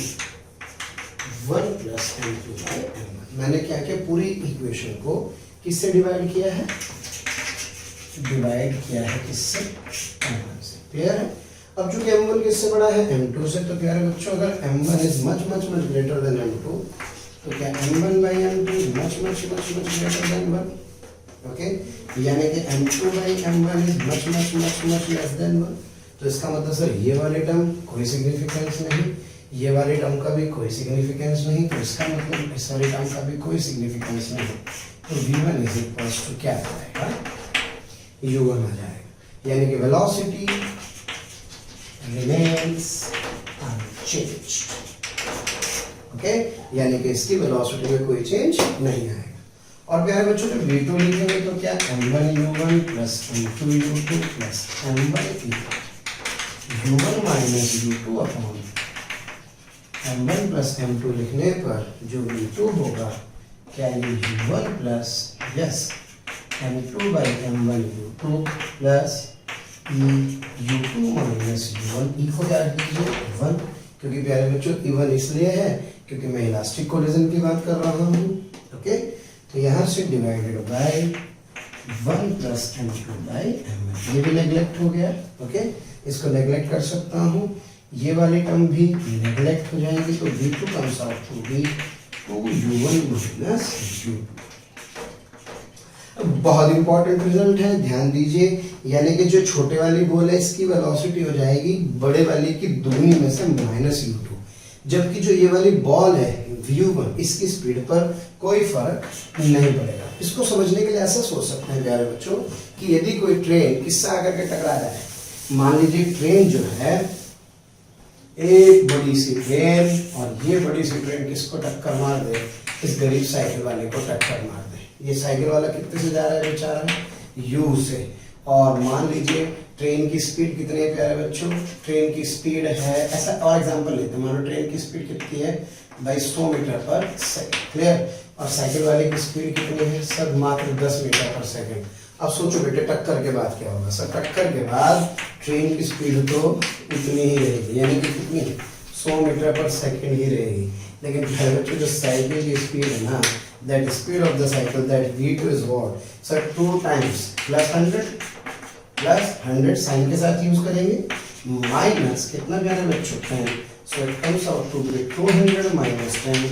1 plus m2 by m1। मैंने क्या किया? पूरी इक्वेशन को किससे डिवाइड किया है? डिवाइड किया है किससे? m1 से। क्लियर है? अब चूंकि m1 किससे बड़ा है? m2 से। तो प्यारे बच्चों अगर m1 is much much much greater than m2 तो क्या m1 by m2 much much much much greater than 1? Okay, यानी कि m2 by m1 is much much much much less than 1। तो इसका मतलब सर ये वाले टर्म कोई सिग्निफिकेंस नहीं, ये वाले टर्म का भी कोई सिग्निफिकेंस नहीं, तो इसका मतलब इस वाले टर्म का भी कोई सिग्निफिकेंस नहीं। तो v1 इज इक्वल्स टू क्या आ जाएगा? u1 आ जाएगा। यानी कि वेलोसिटी रिमेन्स अनचेंज्ड। ओके, यानी कि इसकी वेलोसिटी में कोई चेंज नहीं आएगा। और प्यारे बच्चों जब v2 लिखेंगे तो क्या? m1 u1 plus m2 u2 plus m1 u1 minus u2 upon m1 plus m2 लिखने पर जो v2 होगा क्या? ये u1 plus yes m2 by m1 u2 plus u2 minus u1। ई को क्या कीजिए? 1, क्योंकि प्यारे बच्चों e1 इसलिए है क्योंकि मैं इलास्टिक कोलिजन की बात कर रहा हूँ। ओके, तो यहाँ से divided by 1 plus m2 by m1। ये भी नेग्लेक्ट हो गया। ओके, इसको नेग्लेक्ट कर सकता हूँ, ये वाले टर्म भी नेग्लेक्ट हो जाएंगे। तो v2 comes out to be 2u1 minus u2। तो बहुत इंपॉर्टेंट रिजल्ट है, ध्यान दीजिए। यानी कि जो छोटे वाली बॉल है इसकी वेलोसिटी हो जाएगी बड़े वाली की दुगनी में से -u2, जबकि जो ये वाली बॉल है v1 इसकी स्पीड पर कोई फर्क नहीं पड़ेगा। इसको समझने के लिए ऐसा सोच सकते हैं प्यारे बच्चों कि यदि कोई ट्रेन किससे आकर के टकरा जाए, मान लीजिए ट्रेन जो है एक बड़ी सी ट्रेन, और ये बड़ी सी ट्रेन किसको टक्कर मार दे, इस गरीब साइकिल वाले को टक्कर मार दे। ये साइकिल वाला कितने से जा रहा है बेचारा, u से, और मान लीजिए ट्रेन की स्पीड कितनी है प्यारे बच्चों, ट्रेन की स्पीड है, ऐसा और एग्जांपल लेते हैं, मानो ट्रेन की स्पीड कितनी है भाई 100 मीटर पर सेकंड, क्लियर, और साइकिल वाले की स्पीड कितनी है सर, मात्र 10 मीटर पर सेकंड। अब सोचो बेटे टक्कर के बाद क्या होगा सर, टक्कर के बाद ट्रेन की स्पीड तो उतनी ही रहेगी, यानी कि कितनी 100 मीटर पर सेकंड ही रहेगी। लेकिन प्यारे बच्चों जो साइकिल की स्पीड है ना, that speed of the cycle that v2 is what sir 2 times plus 100 sine के साथ यूज करेंगे, माइनस कितना प्यारे बच्चों 10, so it comes out to be 200 minus 10,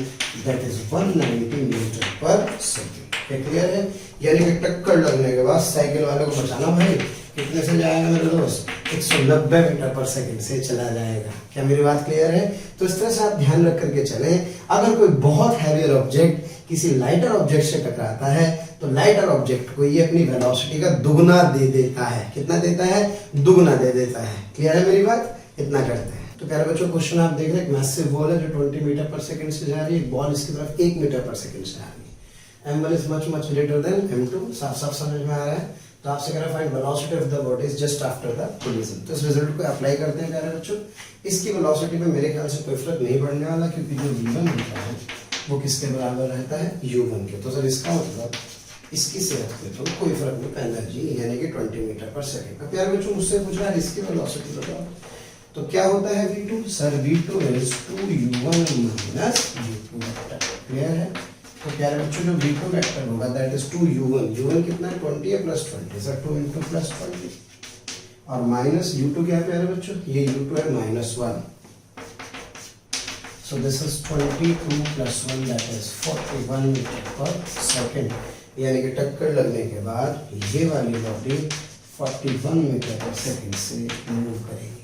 that is 190 metre per second. Clear है, यानी कि टक्कर लगने के बाद साइकिल वाले को बचाना भाई कितने से जाएगा मेरे दोस्त, 190 मीटर पर सेकंड से चला जाएगा। क्या मेरी बात क्लियर है? तो इस तरह से आप ध्यान रख करके चलें, अगर कोई बहुत हैवियर ऑब्जेक्ट किसी लाइटर ऑब्जेक्ट से टकराता है तो लाइटर ऑब्जेक्ट को ये अपनी वेलोसिटी का दुगना दे देता है। कितना देता है? दुगना दे देता है। क्लियर है मेरी बात? इतना करते हैं। तो प्यारे बच्चों क्वेश्चन आप देख रहे हैं, मैसिव बॉल है जो 20 मीटर पर सेकंड से जा रही है, बॉल इसकी तरफ 1 मीटर पर सेकंड से आ रही है। m1 is much much greater than m2, साफ साफ समझ में आ रहा है। तो आपसे कह रहा है find velocity of the body just after the collision. तो इस रिजल्ट को अप्लाई करते हैं प्यारे बच्चों। इसकी वेलोसिटी में मेरे ख्याल से कोई फर्क नहीं पड़ने वाला, क्योंकि जो v1 होता है वो किसके बराबर रहता है, u1 के। तो सर इसका मतलब इसकी सेहत पे तो कोई फर्क नहीं पैदा जी, यानी कि 20 मीटर पर सेकंड। अब प्यारे बच्चों मुझसे पूछ रहा है इसकी वेलोसिटी बताओ, तो क्या होता है v2 sir, v2 is 2u1 minus u2 vector. Clear है? तो प्यारे बच्चों जो v2 वेक्टर होगा दैट इज 2u1, u1 कितना है 20 है प्लस 20 सर 2 into प्लस 20, और माइनस u2 क्या है प्यारे बच्चों, ये u2 है -1, so this is 22 plus 1 that is 41 metre per second. यानी कि टक्कर लगने के बाद ये वाली बॉडी 41 मीटर पर सेकंड से मूव करेगी।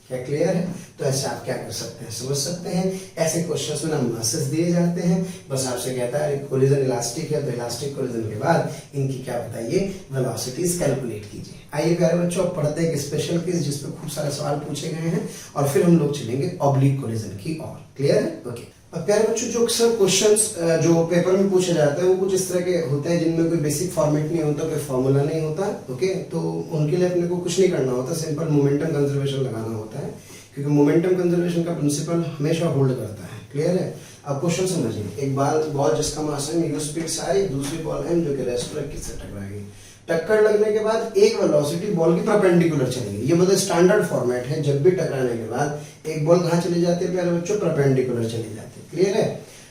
क्या क्लियर है? तो ऐसे आप क्या कर सकते हैं, समझ सकते हैं। ऐसे क्वेश्चंस में ना मासेस दिए जाते हैं, बस आपसे कहता है कोलिजन इलास्टिक है तो इलास्टिक कोलिजन के बाद इनकी क्या बताइए वेलोसिटीज कैलकुलेट कीजिए। आइए प्यारे बच्चों अब पढ़ते हैं एक स्पेशल केस जिसपे खूब सारे सवाल पूछे गए हैं, और फिर हम लोग चलेंगे ऑब्लिक कोलिजन की ओर। क्लियर है? ओके। अब प्यारे बच्चों जो अक्सर क्वेश्चंस जो पेपर में पूछे जाते हैं वो कुछ इस तरह के होते हैं जिनमें कोई बेसिक फॉर्मेट नहीं होता, कोई फॉर्मूला नहीं होता। ओके, तो उनके लिए अपने को कुछ नहीं करना होता, सिंपल मोमेंटम कंजर्वेशन लगाना होता है, क्योंकि मोमेंटम कंजर्वेशन का प्रिंसिपल हमेशा होल्ड करता है। क्लियर है? अब क्वेश्चन समझिए, एक बॉल जिसका मास है u स्पीड से आ रही, दूसरी बॉल m जो कि रेस्ट पर किससे टकराएगी। टक्कर लगने के बाद एक वेलोसिटी बॉल की परपेंडिकुलर चलेगी। ये मतलब स्टैंडर्ड फॉर्मेट है, जब भी टकराने के बाद एक बॉल कहाँ चली जाती है प्यारे बच्चों, परपेंडिकुलर चली जाती है। क्लियर है?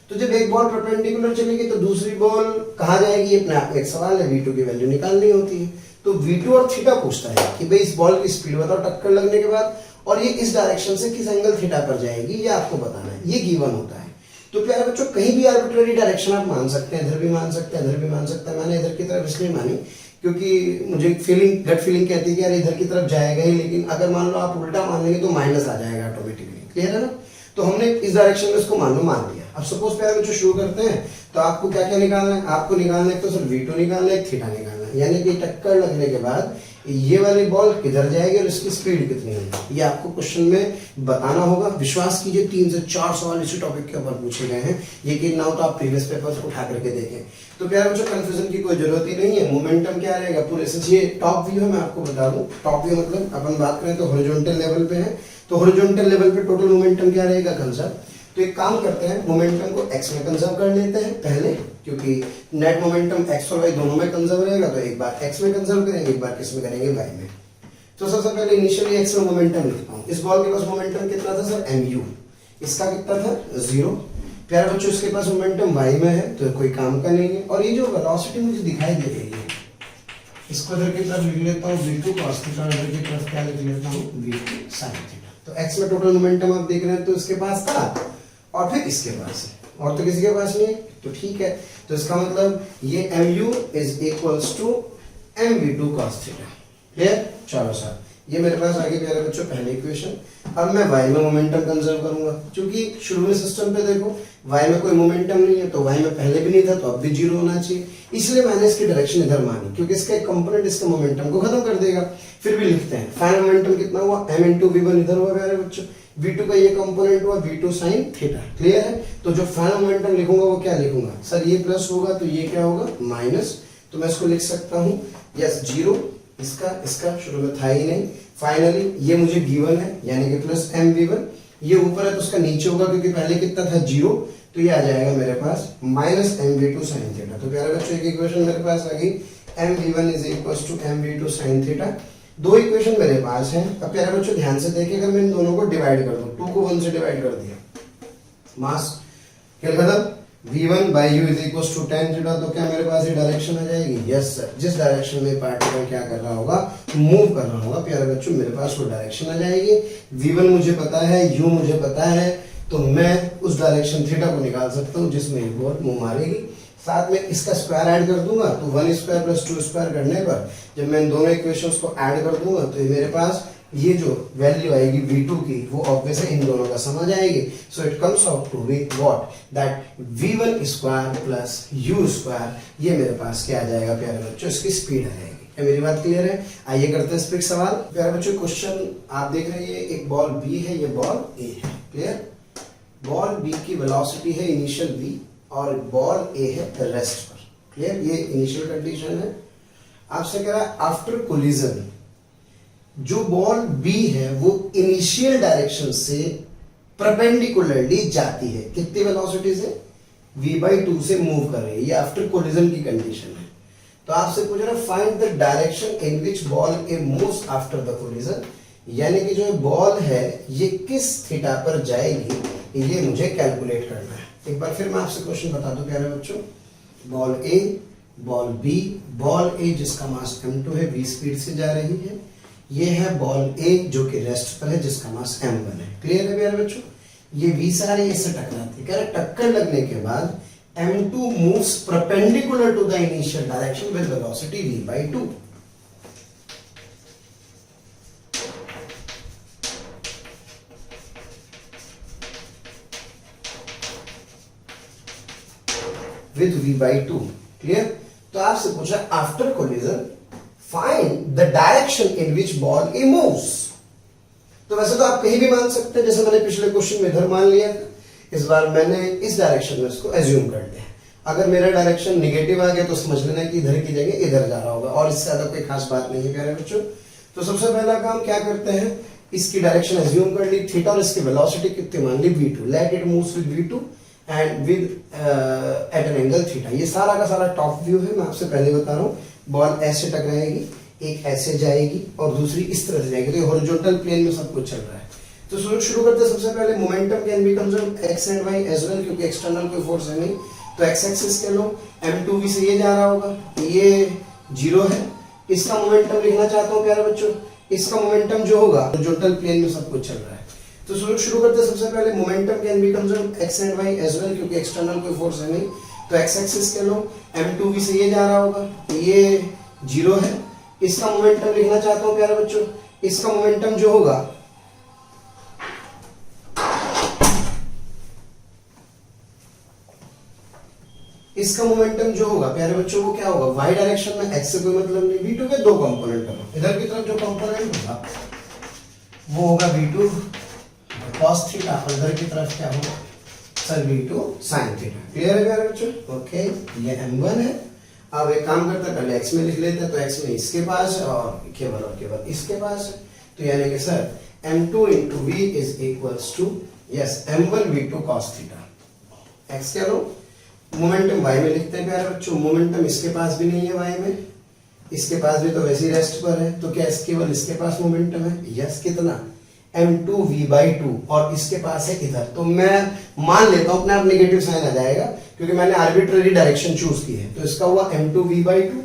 तो जब एक बॉल परपेंडिकुलर चलेगी तो दूसरी बॉल कहाँ जाएगी, अपने आप में एक सवाल है, v2 की वैल्यू निकालनी होती है। तो v2 और थीटा पूछता है कि भाई इस बॉल की स्पीड बताओ टक्कर लगने के बाद, और ये इस डायरेक्शन से किस एंगल थीटा पर जाएगी ये आपको बताना है, ये गिवन होता है। तो प्यारे बच्चों कहीं भी आर्बिट्ररी डायरेक्शन आप मान सकते हैं, इधर भी मान सकते हैं, इधर भी मान सकते हैं। मैंने इधर की तरफ इसलिए मानी क्योंकि मुझे गट फीलिंग कहती है कि यार इधर की तरफ जाएगा ही, लेकिन अगर मान लो आप उल्टा मान लेंगे तो माइनस आ जाएगा ऑटोमेटिकली। क्लियर है ना? तो हमने इस डायरेक्शन में इसको मान दिया। अब सपोज प्यारे बच्चों शुरू करते हैं, तो आपको क्या क्या निकालना है, आपको निकालना है तो सिर्फ v2 निकालना है, थीटा निकालना है। यानी कि टक्कर लगने के बाद ये वाली बॉल किधर जाएगी और इसकी स्पीड कितनी होगी, ये आपको क्वेश्चन में बताना होगा। विश्वास कीजिए 3 से 4 सवाल इसी टॉपिक के ऊपर पूछे गए हैं, यकीन ना हो तो आप प्रीवियस पेपर्स उठा करके देखें। तो प्यारे बच्चों कंफ्यूजन की कोई जरूरत ही नहीं है। मोमेंटम क्या रहेगा पूरे से, ये टॉप व्यू है, मैं आपको बता दूं। टॉप व्यू मतलब अपन बात करें तो हॉरिजॉन्टल लेवल पे है, तो हॉरिजॉन्टल लेवल पे टोटल मोमेंटम क्या रहेगा कंजर्व। तो एक काम करते हैं, मोमेंटम को x में कंजर्व कर लेते हैं पहले, क्योंकि नेट मोमेंटम x और y दोनों में कंजर्व रहेगा। तो एक बार x में कंजर्व करेंगे, एक बार किस में करेंगे, y में। तो सबसे पहले इनिशियली x में मोमेंटम लिखता हूँ। इस बॉल के पास मोमेंटम कितना था सर, mu। इसका कितना था 0। प्यारे बच्चों इसके पास मोमेंटम y में है तो कोई काम का नहीं है। और ये जो वेलोसिटी मुझे दिखाई दे रही है, इसको इधर की तरफ लिख लेता हूँ v2 cos थीटा, इधर की तरफ क्या लिख लेता हूँ v2 sin थीटा। तो x में टोटल मोमेंटम आप देख रहे हैं तो इसके पास था और फिर इसके पास है। और तो किसी के पास नहीं है, तो ठीक है। तो इसका मतलब ये mu is equals to mv2 cos theta. Clear? चलो सर, ये मेरे पास आगे प्यारे बच्चों पहली इक्वेशन। अब मैं y में मोमेंटम कंजर्व करूंगा, क्योंकि शुरू में सिस्टम पे देखो y में कोई मोमेंटम नहीं है, तो y में पहले भी नहीं था, तो अब भी जीरो होना चाहिए। इसलिए मैंने इसकी डायरेक्शन इधर मानी, क्योंकि इसका एक कंपोनेंट इसके मोमेंटम को खत्म कर देगा। फिर भी लिखते हैं फाइनल मोमेंटम कितना हुआ, m इंटू v1 इधर हुआ प्यारे बच्चों, v2 का ये कंपोनेंट हुआ v2 sin थीटा। क्लियर है? तो जो फाइनल मोमेंटम लिखूंगा वो क्या लिखूंगा सर, ये प्लस होगा तो ये क्या होगा माइनस, तो मैं इसको लिख सकता हूँ यस जीरो, इसका शुरू में था ही नहीं। फाइनली ये मुझे v1 है यानी कि प्लस mv1, ये ऊपर है तो उसका नीचे होगा क्योंकि पहले कितना था जीरो, तो ये आ जाएगा मेरे पास माइनस mv2 sin थीटा। तो प्यारे बच्चों एक इक्वेशन मेरे पास आ गई, mv1 is equals to mv2 sin theta. दो इक्वेशन मेरे पास हैं। अब प्यारे बच्चों ध्यान से देखिए, अगर मैं इन दोनों को डिवाइड कर दूं, 2 को 1 से डिवाइड कर दिया, मास क्या खत्म, v1 by u is equals to tan theta, तो क्या मेरे पास ये डायरेक्शन आ जाएगी? यस सर, जिस डायरेक्शन में पार्टिकल क्या कर रहा होगा, मूव कर रहा होगा प्यारे बच्चों, मेरे पास वो डायरेक्शन आ जाएगी। v1 मुझे पता है, u मुझे पता है, तो मैं उस डायरेक्शन थीटा को निकाल सकता हूँ जिसमें ये बॉल मूव मारेगी। साथ में इसका स्क्वायर ऐड कर दूंगा, तो 1 स्क्वायर प्लस 2 स्क्वायर करने पर जब मैं इन दोनों इक्वेशंस को ऐड कर दूंगा तो ये मेरे पास ये जो वैल्यू आएगी v2 की, वो ऑब्वियस है इन दोनों का सम आ जाएगी। So it comes out to be what, that v1 square plus u square, ये मेरे पास क्या आ जाएगा प्यारे बच्चों, इसकी स्पीड आ जाएगी। क्या मेरी बात क्लियर है? आइए करते हैं इस पे एक सवाल। प्यारे बच्चों क्वेश्चन आप देख रहे हैं, एक बॉल b है, ये बॉल a है। क्लियर? बॉल b की वेलोसिटी है इनिशियल v और बॉल a है रेस्ट पर। क्लियर? ये इनिशियल कंडीशन है। आपसे कह रहा है आफ्टर कोलिजन जो बॉल B है वो इनिशियल डायरेक्शन से परपेंडिकुलरली जाती है, कितनी वेलोसिटी से, v/2 से मूव कर रही है, ये आफ्टर कोलिजन की कंडीशन है। तो आपसे पूछ रहा है find the direction in which ball A moves after the collision, यानी कि जो बॉल है ये किस थीटा पर जाएगी, ये मुझे कैलकुलेट करना है। एक बार फिर मैं आपसे क्वेश्चन बता दूं प्यारे बच्चों, ball A, ball B, ball A जिसका मास m2 है, v स्पीड से जा रही है, ये है बॉल A जो कि रेस्ट पर है जिसका मास m1 है। क्लियर है प्यारे बच्चों? ये v सारे इससे टकराती है। कह रहे टक्कर लगने के बाद m2 moves perpendicular to the initial direction with velocity v/2। With v/2। Clear? तो आपसे पूछा after collision find the direction in which ball A moves. तो वैसे तो आप कहीं भी मान सकते हैं, जैसे मैंने पिछले क्वेश्चन में इधर मान लिया था, इस बार मैंने इस डायरेक्शन में इसको एज्यूम कर लिया। अगर मेरा डायरेक्शन निगेटिव आ गया तो समझ लेना कि इधर की जगह इधर जा रहा होगा, और इससे ज्यादा कोई खास बात नहीं है प्यारे बच्चों। तो सबसे पहला काम क्या करते हैं, इसकी डायरेक्शन एज्यूम कर ली थीटा और इसकी वेलोसिटी कितनी मान ली v2, let it moves with v2 and with at an angle theta. ये सारा का सारा टॉप व्यू है, मैं आपसे पहले बता रहा हूँ। बॉल ऐसे टकराएगी, एक ऐसे जाएगी और दूसरी इस तरह से जाएगी, तो हॉरिजॉन्टल प्लेन में सब कुछ चल रहा है। तो शुरू करते हैं। सबसे पहले momentum can be conserve x and y as well, क्योंकि एक्सटर्नल कोई फोर्स है नहीं, तो एक्स एक्सिस के लो, m2v से ये जा रहा होगा, ये जीरो है। इसका मोमेंटम लिखना चाहता हूँ प्यारे बच्चों, इसका मोमेंटम जो होगा हॉरिजॉन्टल प्लेन में सब कुछ चल रहा है। तो शुरू करते हैं। सबसे पहले momentum can be conserve x and y as well, क्योंकि एक्सटर्नल कोई फोर्स है नहीं, तो एक्स एक्सिस के लो, m2v से ये जा रहा होगा, ये जीरो है। इसका मोमेंटम लिखना चाहता हूं प्यारे बच्चों, इसका मोमेंटम जो होगा प्यारे बच्चों वो क्या होगा, वाई डायरेक्शन में, एक्स से कोई मतलब नहीं। v2 के दो कंपोनेंट होगा, इधर की तरफ जो कंपोनेंट होगा वो होगा v2 cos थीटा और इधर की तरफ क्या होगा sir v2 sin theta. Clear है प्यारे बच्चों? ओके, ये m1 है। अब एक काम करते हैं, पहले x में लिख लेते हैं, तो x में इसके पास है और केवल इसके पास है, तो यानी कि sir m2 into v is equals to yes m1 v2 cos theta. x क्या लो, मोमेंटम y में लिखते हैं प्यारे बच्चों, मोमेंटम इसके पास भी नहीं है y में, इसके पास भी तो वैसे ही रेस्ट पर है, तो क्या केवल इसके पास मोमेंटम है, यस कितना m2 v/2, और इसके पास है इधर, तो मैं मान लेता हूं अपने आप नेगेटिव साइन आ जाएगा क्योंकि मैंने आर्बिट्रेरी डायरेक्शन चूज की है। तो इसका हुआ m2 v/2,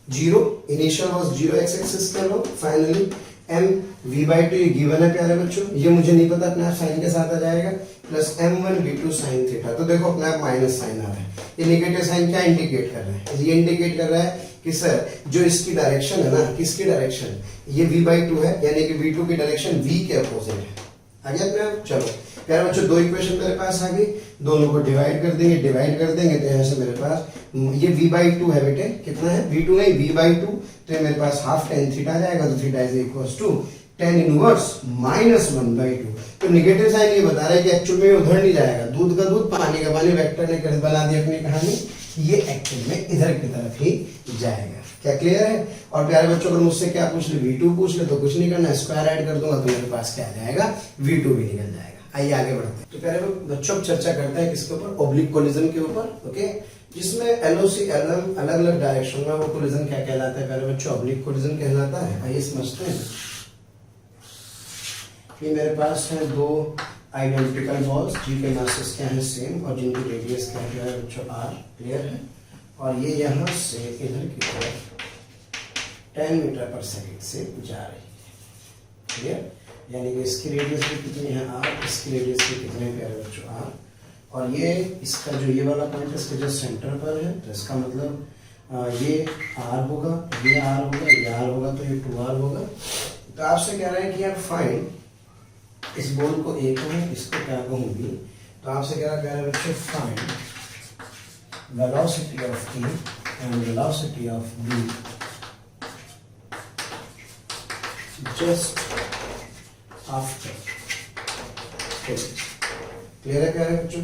zero, initial was zero, x axis कर लो, finally m v by two ये गिवन है प्यारे बच्चों, ये मुझे नहीं पता, अपने आप साइन के साथ आ जाएगा, प्लस m1v2 साइन थीटा। तो देखो अपने आप माइनस साइन आ रहा है, ये नेगेटिव साइन क्या इंडिकेट कर रहा है, ये इंडिकेट कर रहा है कि सर जो इसकी डायरेक्शन है ना, किसकी डायरेक्शन, ये v/2 है, यानी कि v2 की डायरेक्शन v के अपोजिट है। आ गया अपने आप। चलो प्यारे बच्चों, दो इक्वेशन मेरे पास आ गई, दोनों को डिवाइड कर देंगे, तो यहाँ से मेरे पास ये v/2 है बेटे, कितना है v2 नहीं v/2, तो ये मेरे पास हाफ tan थीटा आ जाएगा, तो theta is equals to tan inverse -1/2। तो नेगेटिव साइन ये बता रहा है कि एक्चुअल में उधर नहीं जाएगा, दूध का दूध पानी का पानी, वेक्टर ने कर बना दी अपनी कहानी, ये एक्चुअल में इधर की तरफ ही जाएगा। क्या क्लियर है? और प्यारे बच्चों अगर मुझसे क्या पूछ ले, v2 पूछ ले, तो कुछ नहीं करना, स्क्वायर ऐड कर दूंगा तो मेरे पास क्या आ जाएगा, v2 भी निकल जाएगा। आइए आगे बढ़ते हैं। तो प्यारे बच्चों चर्चा करते हैं किसके ऊपर, ऑब्लिक कोलिजन के ऊपर, ओके, जिसमें एलओसी एलएम अलग अलग डायरेक्शन में, वो कोलिजन क्या कहलाता है प्यारे बच्चों, ऑब्लिक कोलिजन कहलाता है। आइए समझते हैं। ये मेरे पास है दो आइडेंटिकल बॉल्स जिनके मासेस क्या है सेम, और जिनकी रेडियस क्या है बच्चों r, क्लियर है, और ये यहाँ से इधर की तरफ 10 मीटर पर सेकेंड से जा रही है, क्लियर, यानी कि इसकी रेडियस भी कितनी है r, इसकी रेडियस भी कितने है प्यारे बच्चों r, और ये इसका जो ये वाला पॉइंट है इसके जो सेंटर पर है, तो इसका मतलब ये r होगा, ये r होगा, ये r होगा, तो ये 2r होगा। तो आपसे कह रहे हैं कि यार फाइंड, इस बॉल को a कहूँ, इसको क्या कहूँ b, तो आपसे कह रहा है बच्चों find velocity of a and velocity of b just after. Clear है प्यारे बच्चों?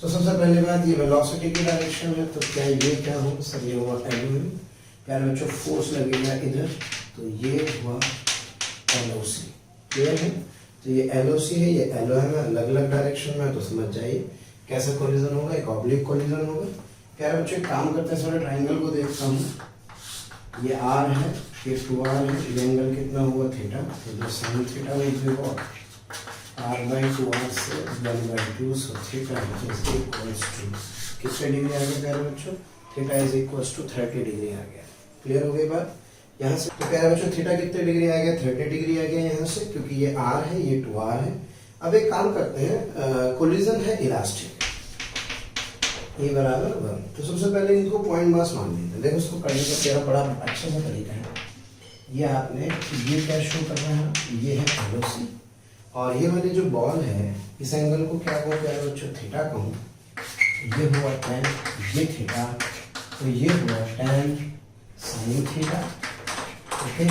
तो सबसे पहले बात, ये वेलोसिटी की डायरेक्शन है, तो क्या ये क्या होगा सर, ये हुआ एलो है प्यारे बच्चों, फोर्स लगेगा इधर, तो ये हुआ एलओसी, क्लियर है। तो ये एलओसी है, ये एलो है, मैं अलग अलग डायरेक्शन में, तो समझ जाइए कैसा कोलिजन होगा, एक ऑब्लिक कोलिजन होगा। प्यारे बच्चों काम करते हैं, सारे ट्राइंगल को देखता हूँ, ये r है, ये 2r है, ये एंगल कितना हुआ थीटा, तो जो sin थीटा वो r/2r से 1/2, so theta is equals to कितने डिग्री आ गया प्यारे बच्चों, theta is equals to 30 degree आ गया। क्लियर हो गई बात यहाँ से? तो प्यारे बच्चों थीटा कितने डिग्री आ गया, 30 डिग्री आ गया यहाँ से, क्योंकि ये r है, ये 2r है। अब एक काम करते हैं, कोलिजन है इलास्टिक, ये बराबर 1, तो सबसे पहले इनको पॉइंट मास मान लेते हैं। देखो उसको करने का तेरा बड़ा अच्छा सा तरीका है, ये आपने ये क्या शो कर रहा है, ये है एलओसी, और ये वाली जो बॉल है इस एंगल को क्या कहूँ प्यारे बच्चों, थीटा कहूँ, ये हुआ tan, ये थीटा, तो ये हुआ tan sin थीटा, ओके,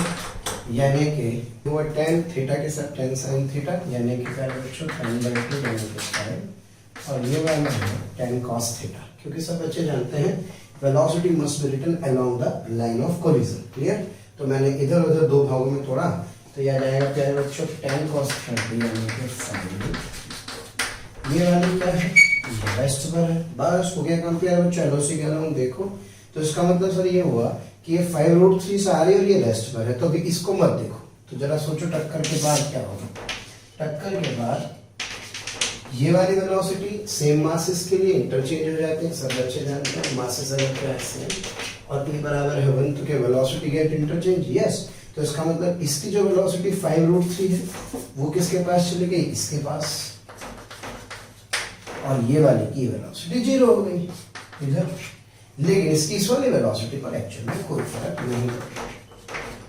यानी कि हुआ tan थीटा के साथ tan sin थीटा, यानी कि प्यारे बच्चों tan/2 यानी कि स्क्वायर, और ये वाला है tan cos थीटा, क्योंकि सब बच्चे जानते हैं velocity must be written along the line of collision, clear. तो मैंने इधर उधर दो भागों में तोड़ा, तो यह जाएगा प्यारे बच्चों tan cos 30 यानी कि sin, ये वाली क्या है, ये वेस्ट पर है, बस हो गया काम प्यारे बच्चों। एलओसी के अलावा देखो, तो इसका मतलब सर ये हुआ कि ये 5√3 से आ रही है और ये वेस्ट पर है, तो अभी इसको मत देखो, तो जरा सोचो टक्कर के बाद क्या होगा। टक्कर के बाद ये वाली वेलोसिटी सेम मासेस के लिए इंटरचेंज हो जाते हैं, सब बच्चे जानते हैं मासेस अगर क्या है सेम और p बराबर है 1, तो क्या वेलोसिटी गेट इंटरचेंज, यस। तो इसका मतलब इसकी जो वेलोसिटी 5√3 है वो किसके पास चली गई, इसके पास, और ये वाली की वेलोसिटी 0 हो गई इधर, लेकिन इसकी इस वाली वेलोसिटी पर एक्चुअल में कोई फर्क नहीं पड़ेगा,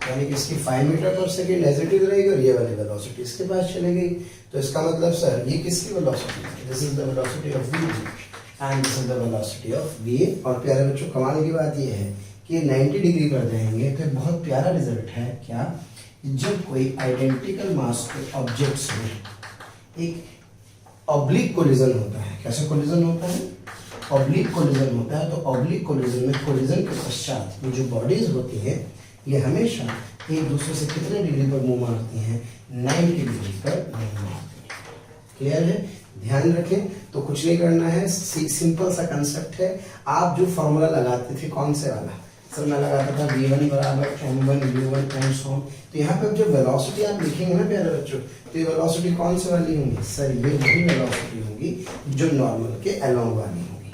यानी कि इसकी 5 metre per second as it is रहेगी और ये वाली वेलोसिटी इसके पास चली गई। तो इसका मतलब सर ये किसकी वेलोसिटी है, this is the velocity of v and this is the velocity of v। और प्यारे बच्चों कमाल की बात ये है कि 90 डिग्री पर जाएंगे तो बहुत प्यारा रिजल्ट है क्या, जब कोई आइडेंटिकल मास के ऑब्जेक्ट्स में एक ऑब्लिक कोलिजन होता है। कैसे कोलिजन होता है, ऑब्लिक कोलिजन होता है। तो ऑब्लिक कोलिजन में कोलिजन के पश्चात ये जो बॉडीज होती है ये हमेशा एक दूसरे से कितने डिग्री पर मूव मारती हैं, 90 डिग्री पर मूव मारती हैं। क्लियर है, ध्यान रखें। तो कुछ नहीं करना है, सिंपल सा कंसेप्ट है। आप जो फॉर्मूला लगाते थे कौन से वाला, सर मैं लगाता था v1 बराबर m1 u1 and so on. तो यहाँ पे जो वेलोसिटी आप लिखेंगे ना प्यारे बच्चों, तो ये वेलोसिटी कौन से वाली होंगी, सर ये वही वेलोसिटी होगी जो नॉर्मल के अलोंग वाली होगी।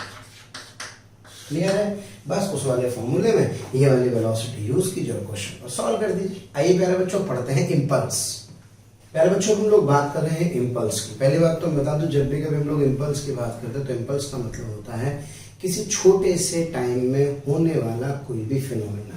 क्लियर है? बस उस वाले फॉर्मूले में ये वाली वेलोसिटी यूज कीजिए और क्वेश्चन को सॉल्व कर दीजिए। आइए प्यारे बच्चों पढ़ते हैं इम्पल्स। प्यारे बच्चों हम लोग बात कर रहे हैं इम्पल्स की। पहली बात तो बता दूं, जब भी कभी हम लोग इम्पल्स की बात करते हैं तो इम्पल्स का मतलब होता है किसी छोटे से टाइम में होने वाला कोई भी फिनोमेना।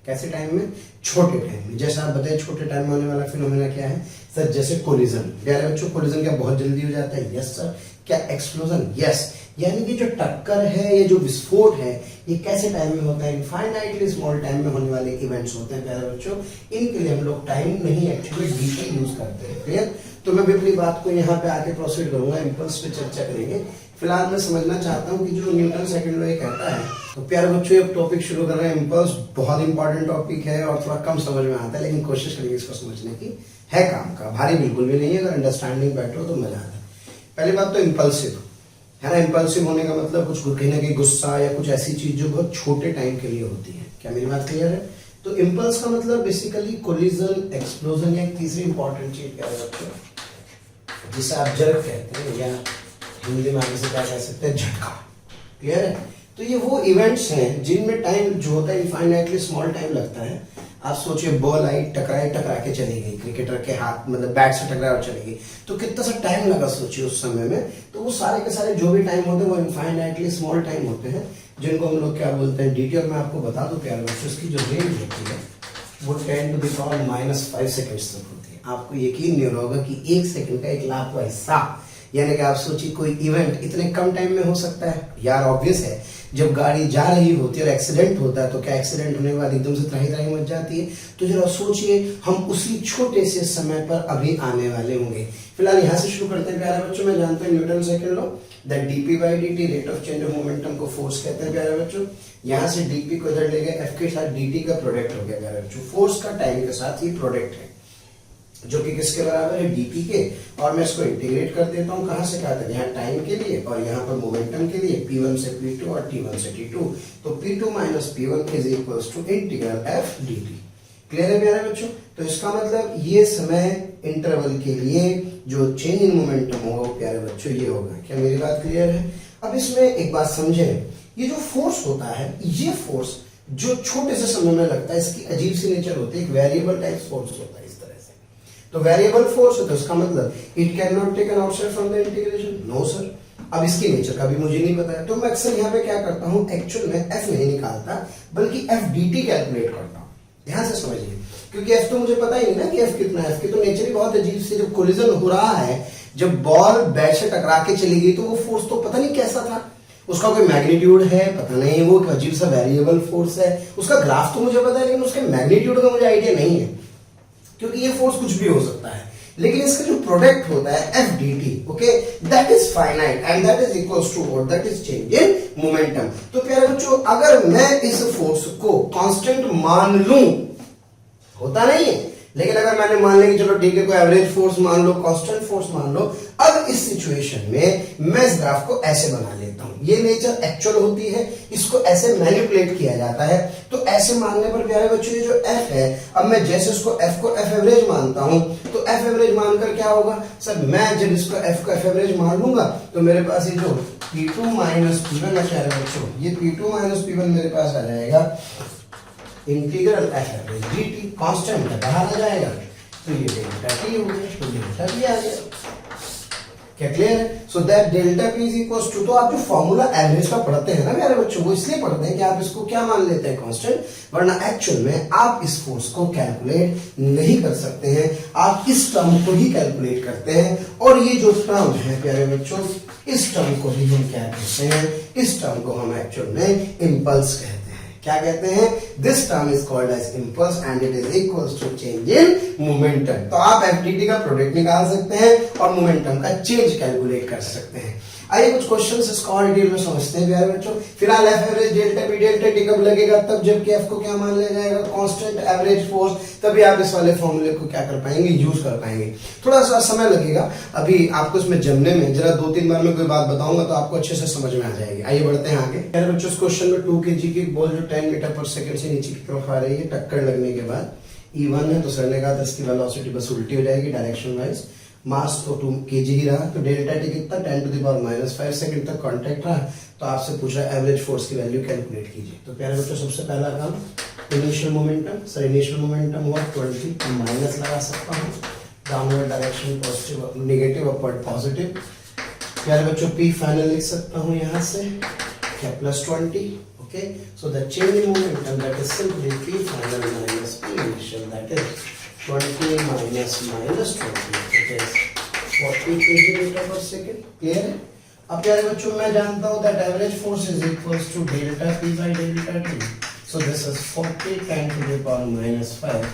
कैसे टाइम में? छोटे टाइम में। जैसे आप बताइए छोटे टाइम में होने वाला फिनोमेना क्या है? सर जैसे कोलिजन। प्यारे बच्चों कोलिजन क्या बहुत जल्दी हो जाता है? Yes sir. क्या एक्सप्लोजन? यस। यानी कि जो टक्कर है, ये जो विस्फोट है, ये कैसे टाइम में होता है? इनफाइनाइटली स्मॉल टाइम में होने वाले इवेंट्स होते हैं प्यारे बच्चों। इनके लिए हम लोग टाइम नहीं एक्चुअली डीटी यूज करते हैं। क्लियर? तो मैं भी अपनी बात को यहाँ पे आके प्रोसीड करूंगा, इम्पल्स पे चर्चा करेंगे। फिलहाल मैं समझना चाहता हूँ कि जो न्यूटन सेकंड लॉ ये कहता है, तो प्यारे बच्चों ये टॉपिक शुरू कर रहे हैं। इम्पल्स बहुत इंपॉर्टेंट टॉपिक है और थोड़ा कम समझ में आता है, लेकिन कोशिश करेंगे इसको समझने की। है काम का, भारी बिल्कुल भी नहीं है। अगर अंडरस्टैंडिंग बैठो तो मजा आता है। पहली बात तो इम्पल्सिव है ना। इम्पल्सिव होने का मतलब कुछ कहीं ना कहीं गुस्सा या कुछ ऐसी चीज जो बहुत छोटे टाइम के लिए होती है। क्या मेरी बात क्लियर है? तो इम्पल्स का मतलब बेसिकली कोलिजन, एक्सप्लोजन या एक तीसरी इंपॉर्टेंट चीज क्या है जिसे आप जर्क कहते हैं, या हिंदी में आगे से क्या कह सकते हैं, झटका। क्लियर है? तो ये वो इवेंट्स हैं जिनमें टाइम जो होता है इनफाइनाइटली स्मॉल टाइम लगता है। आप सोचिए बॉल आई, टकरा के चली गई, क्रिकेटर के हाथ मतलब बैट से टकरा और चली गई, तो कितना सा टाइम लगा सोचिए उस समय में। तो वो सारे के सारे जो भी टाइम होते हैं वो इनफाइनाइटली स्मॉल टाइम होते हैं, जिनको हम लोग क्या बोलते हैं डीटी। और मैं आपको बता दूं प्यारे बच्चों, इसकी जो रेंज होती है वो 10⁻⁻5 सेकेंड्स तक होती है। आपको यकीन नहीं होगा कि 1 सेकंड का 1,00,000वां हिस्सा, यानी कि आप सोचिए कोई इवेंट इतने कम टाइम में हो सकता है। यार ऑब्वियस है, जब गाड़ी जा रही होती है और एक्सीडेंट होता है तो क्या एक्सीडेंट होने के बाद एकदम से त्राही त्राही मच जाती है? तो जरा सोचिए हम उसी छोटे से समय पर अभी आने वाले होंगे। फिलहाल यहाँ से शुरू करते हैं प्यारे बच्चों। मैं जानता हूँ Newton second law, that dp by dt, rate of change of momentum को फोर्स कहते हैं प्यारे बच्चों। यहाँ से डीपी को इधर ले गए, एफ के साथ डीटी का प्रोडक्ट हो गया प्यारे बच्चों। फोर्स का टाइम के साथ ही प्रोडक्ट है, जो कि किसके बराबर है? डीपी के। और मैं इसको इंटीग्रेट कर देता हूँ कहां से कहां तक? यहाँ टाइम के लिए और यहाँ पर मोमेंटम के लिए, P1 से P2 और T1 से T2। तो P2 माइनस P1 is equals to integral F dt। Clear है प्यारे बच्चों? तो इसका मतलब ये समय इंटरवल के लिए जो चेंज इन मोमेंटम होगा प्यारे बच्चों ये होगा। क्या मेरी बात क्लियर है? अब इसमें एक बात समझे, ये जो फोर्स होता है, ये फोर्स जो छोटे से समय में लगता है, इसकी अजीब सी नेचर होती है, एक वेरिएबल टाइप फोर्स होता है इस तरह से। तो वेरिएबल फोर्स है तो इसका मतलब it can not taken outside from the integration. No sir. अब इसकी नेचर का भी मुझे नहीं पता है, तो मैं अक्सर यहाँ पे क्या करता हूँ, एक्चुअल में एफ नहीं निकालता बल्कि एफ dt कैलकुलेट करता हूँ। ध्यान से समझिए, क्योंकि एफ तो मुझे पता ही नहीं ना कि एफ कितना है। एफ की तो नेचर ही बहुत अजीब सी, जब कोलिजन हो रहा है, जब बॉल बैट से टकरा के चली गई तो वो फोर्स तो पता नहीं कैसा था, उसका कोई मैग्नीट्यूड है पता नहीं, वो अजीब सा वेरिएबल फोर्स है। उसका ग्राफ तो मुझे पता है लेकिन उसके मैग्नीट्यूड का मुझे आइडिया नहीं है, क्योंकि ये फोर्स कुछ भी हो सकता है। लेकिन इसका जो प्रोडक्ट होता है F dt, okay, that is finite and that is equals to what? That is change in momentum. तो प्यारे बच्चों, अगर मैं इस फोर्स को कांस्टेंट मान लूं, होता नहीं है, लेकिन अगर मैंने मान लिया कि चलो ठीक है कोई एवरेज फोर्स मान लो, कांस्टेंट फोर्स मान लो, अब इस सिचुएशन में मैं इस ग्राफ को ऐसे बना लेता हूं। ये नेचर एक्चुअल होती है, इसको ऐसे मैनिपुलेट किया जाता है। तो ऐसे मानने पर प्यारे बच्चों ये जो एफ है, अब मैं जैसे इसको एफ को एफ एवरेज मानता हूं, तो एफ एवरेज मानकर क्या होगा सर? मैं जब इसको एफ को एफ एवरेज मान लूंगा तो मेरे पास ये जो P2 माइनस P1 है प्यारे बच्चों, ये P2 माइनस P1 मेरे पास आ जाएगा integral F average dt, constant है बाहर आ जाएगा, तो ये डेल्टा टी हो गया, तो डेल्टा टी आ गया। क्या क्लियर है? So that delta p is equals to, तो आप जो फॉर्मूला एवरेज का पढ़ते हैं ना मेरे बच्चों, वो इसलिए पढ़ते हैं कि आप इसको क्या मान लेते हैं? कांस्टेंट। वरना एक्चुअल में आप इस फोर्स को कैलकुलेट नहीं कर सकते हैं, आप इस टर्म को ही कैलकुलेट करते हैं। और ये जो टर्म है प्यारे बच्चों, इस टर्म को भी हम क्या कहते हैं? इस टर्म को हम एक्चुअल में इम्पल्स कहते हैं। क्या कहते हैं? This term is called as impulse and it is equals to change in momentum. तो आप एफ dt का प्रोडक्ट निकाल सकते हैं और मोमेंटम का चेंज कैलकुलेट कर सकते हैं। आइए कुछ क्वेश्चंस इसको और डिटेल में समझते हैं प्यारे बच्चों। फिलहाल F average delta b delta t कब लगेगा? तब जबकि एफ को क्या मान लिया जाएगा? Constant average force. तभी आप इस वाले फॉर्मूले को क्या कर पाएंगे? यूज कर पाएंगे। थोड़ा सा समय लगेगा अभी आपको इसमें जमने में, जरा 2-3 बार में कोई बात बताऊंगा तो आपको अच्छे से समझ में आ जाएगी। आइए बढ़ते हैं आगे। प्यारे बच्चों, इस क्वेश्चन में 2 kg की बॉल जो 10 मीटर पर सेकंड से नीचे की तरफ आ रही है, टक्कर लगने के बाद E1 है, तो सर ने कहा था इसकी वेलोसिटी बस उल्टी हो जाएगी डायरेक्शन वाइज। मास तो 2 kg ही रहा, तो डेल्टा टी कितना 10⁻⁻5 सेकंड तक कांटेक्ट रहा। तो आपसे पूछ रहा है एवरेज फोर्स की वैल्यू कैलकुलेट कीजिए। तो प्यारे बच्चों सबसे पहला काम initial momentum, sir initial momentum हुआ 20, माइनस लगा सकता हूँ, downward direction positive negative upward positive. प्यारे बच्चों पी फाइनल लिख सकता हूँ यहाँ से क्या +20। Okay, so the change in momentum that is simply p final minus P initial that is 20 minus -20 it is 40 kg/s। Clear है? अब प्यारे बच्चों मैं जानता हूँ that average force is equals to delta p by delta t. So this is 40 10⁻⁵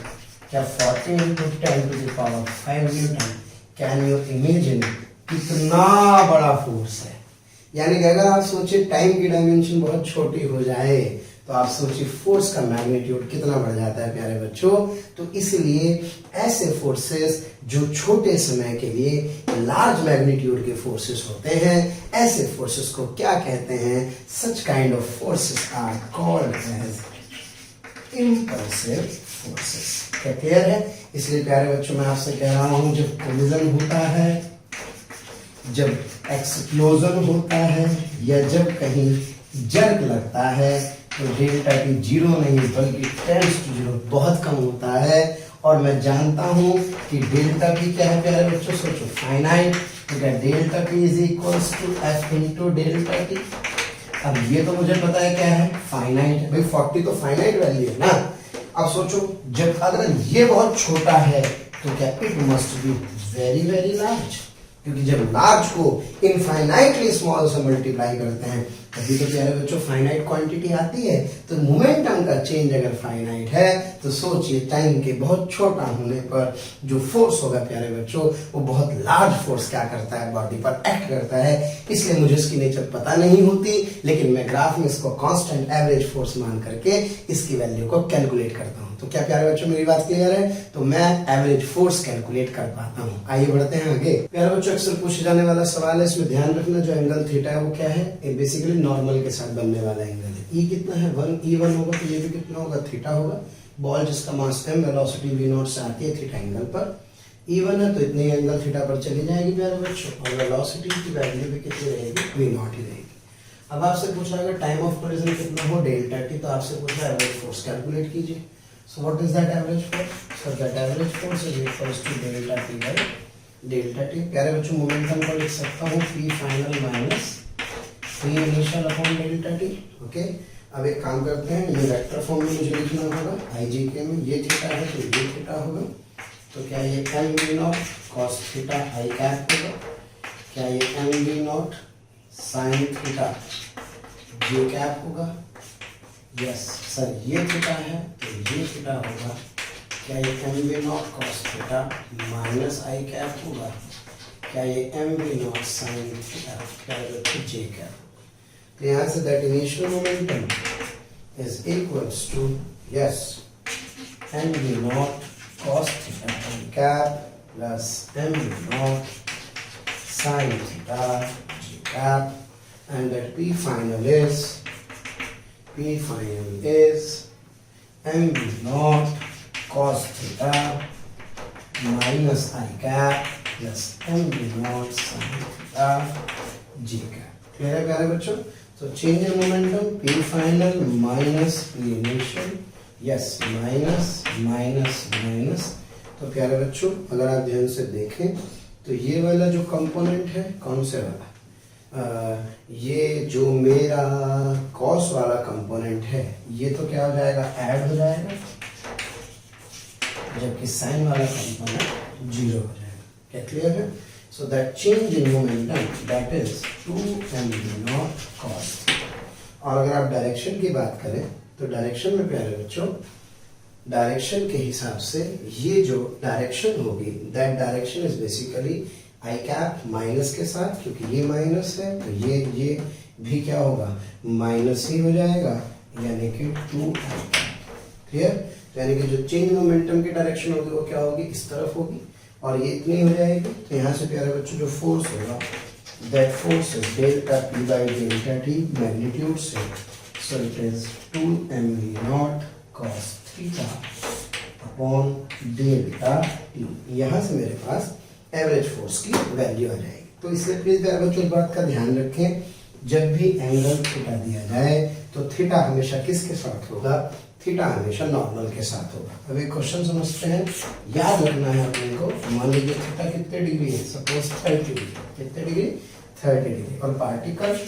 क्या 40 into 10⁵ newton. Can you imagine कितना बड़ा फोर्स है। यानी कि अगर आप सोचिए टाइम की डायमेंशन बहुत छोटी हो जाए तो आप सोचिए फोर्स का मैग्नीट्यूड कितना बढ़ जाता है प्यारे बच्चों। तो इसलिए ऐसे फोर्सेस जो छोटे समय के लिए लार्ज मैग्नीट्यूड के फोर्सेस होते हैं, ऐसे फोर्सेस को क्या कहते हैं? Such kind of forces are called as impulsive forces. क्या क्लियर है? इसलिए प्यारे बच्चों मैं आपसे कह रहा हूं जब कोलिजन होता है, जब एक्सप्लोजन होता है या जब कहीं जर्क लगता है तो डेल्टा टी 0 नहीं बल्कि टेंड्स टू 0 बहुत कम होता है। और मैं जानता हूं कि डेल्टा टी क्या है प्यारे बच्चों, सोचो फाइनाइट। तो क्या delta t is equals to F into delta t. अब ये तो मुझे पता है क्या है, फाइनाइट। भाई 40 तो फाइनाइट वैल्यू है ना। अब सोचो जब अगर ये बहुत छोटा है तो क्या it must be very very large, क्योंकि जब लार्ज को इनफाइनाइटली स्मॉल से मल्टीप्लाई करते हैं तभी तो प्यारे बच्चों फाइनाइट क्वांटिटी आती है। तो मोमेंटम का चेंज अगर फाइनाइट है तो सोचिए टाइम के बहुत छोटा होने पर जो फोर्स होगा प्यारे बच्चों वो बहुत लार्ज फोर्स क्या करता है, बॉडी पर एक्ट करता है। इसलिए मुझे इसकी नेचर पता नहीं होती, लेकिन मैं ग्राफ में इसको कांस्टेंट एवरेज फोर्स मान करके इसकी वैल्यू को कैलकुलेट करता हूँ। तो क्या प्यारे बच्चों मेरी बात क्लियर है? तो मैं एवरेज फोर्स कैलकुलेट कर पाता हूँ। आइए बढ़ते हैं आगे। प्यारे बच्चों अक्सर पूछे जाने वाला सवाल है, इसमें ध्यान रखना जो एंगल थीटा है वो क्या है, ये बेसिकली नॉर्मल के साथ बनने वाला एंगल है। ई कितना है 1, E1 होगा तो ये भी कितना होगा थीटा होगा। बॉल जिसका मास m वेलोसिटी v0 से आती है थीटा एंगल पर, E1 है तो इतनी एंगल थीटा पर चली जाएगी प्यारे बच्चों, और वेलोसिटी की वैल्यू भी कितनी रहेगी, v0 ही रहेगी। अब आपसे पूछा अगर टाइम ऑफ कोलिजन कितना हो डेल्टा टी, तो आपसे पूछा एवरेज फोर्स कैलकुलेट कीजिए। So what is that average force? So that average force is equals to delta t by delta t. प्यारे बच्चों मोमेंटम को लिख सकता हूँ p final minus P initial upon delta t. Okay, अब एक काम करते हैं, ये वेक्टर फॉर्म में मुझे लिखना होगा IJK में। ये थीटा है तो ये थीटा होगा, तो क्या ये m v0 cos theta i cap होगा, क्या ये m v0 sin theta j cap होगा। यस सर ये थीटा है तो ये थीटा होगा, क्या ये m v0 cos theta minus i cap होगा, क्या ये m v0 sin थीटा क्या j कैप। तो यहाँ say that initial momentum is equals to yes m v0 cos theta i cap plus m v0 sin theta j cap, and that p final is m v0 cos theta minus i cap plus m v0 sin theta j cap। Clear है प्यारे बच्चों? तो change in momentum p final minus p initial, yes minus minus minus. तो प्यारे बच्चों अगर आप ध्यान से देखें तो ये वाला जो कंपोनेंट है कौन से वाला, ये जो मेरा कॉस वाला कंपोनेंट है ये तो क्या हो जाएगा, ऐड हो जाएगा, जबकि साइन वाला कंपोनेंट 0 हो जाएगा। क्या क्लियर है? So that change in momentum that is 2m v0 cos theta। और अगर आप डायरेक्शन की बात करें तो डायरेक्शन में प्यारे बच्चों डायरेक्शन के हिसाब से ये जो डायरेक्शन होगी that direction is basically i cap minus के साथ, क्योंकि ये माइनस है तो ये भी क्या होगा माइनस ही हो जाएगा, यानी कि 2i कैप। क्लियर? यानी कि जो चेंज मोमेंटम की डायरेक्शन होगी वो क्या होगी, इस तरफ होगी, और ये इतनी हो जाएगी। तो यहाँ से प्यारे बच्चों जो फोर्स होगा that force is delta p by delta t magnitude से, so it is 2m v0 cos theta upon delta t. यहाँ से मेरे पास एवरेज फोर्स की वैल्यू आ जाएगी। तो इसलिए प्लीज प्यारे बच्चों इस बात का ध्यान रखें, जब भी एंगल थीटा दिया जाए तो थीटा हमेशा किसके साथ होगा, थीटा हमेशा नॉर्मल के साथ होगा। अब एक क्वेश्चन समझते हैं, याद रखना है अपने को। मान लीजिए थीटा कितने डिग्री है, सपोज 30 डिग्री, कितने डिग्री, 30 डिग्री, और पार्टिकल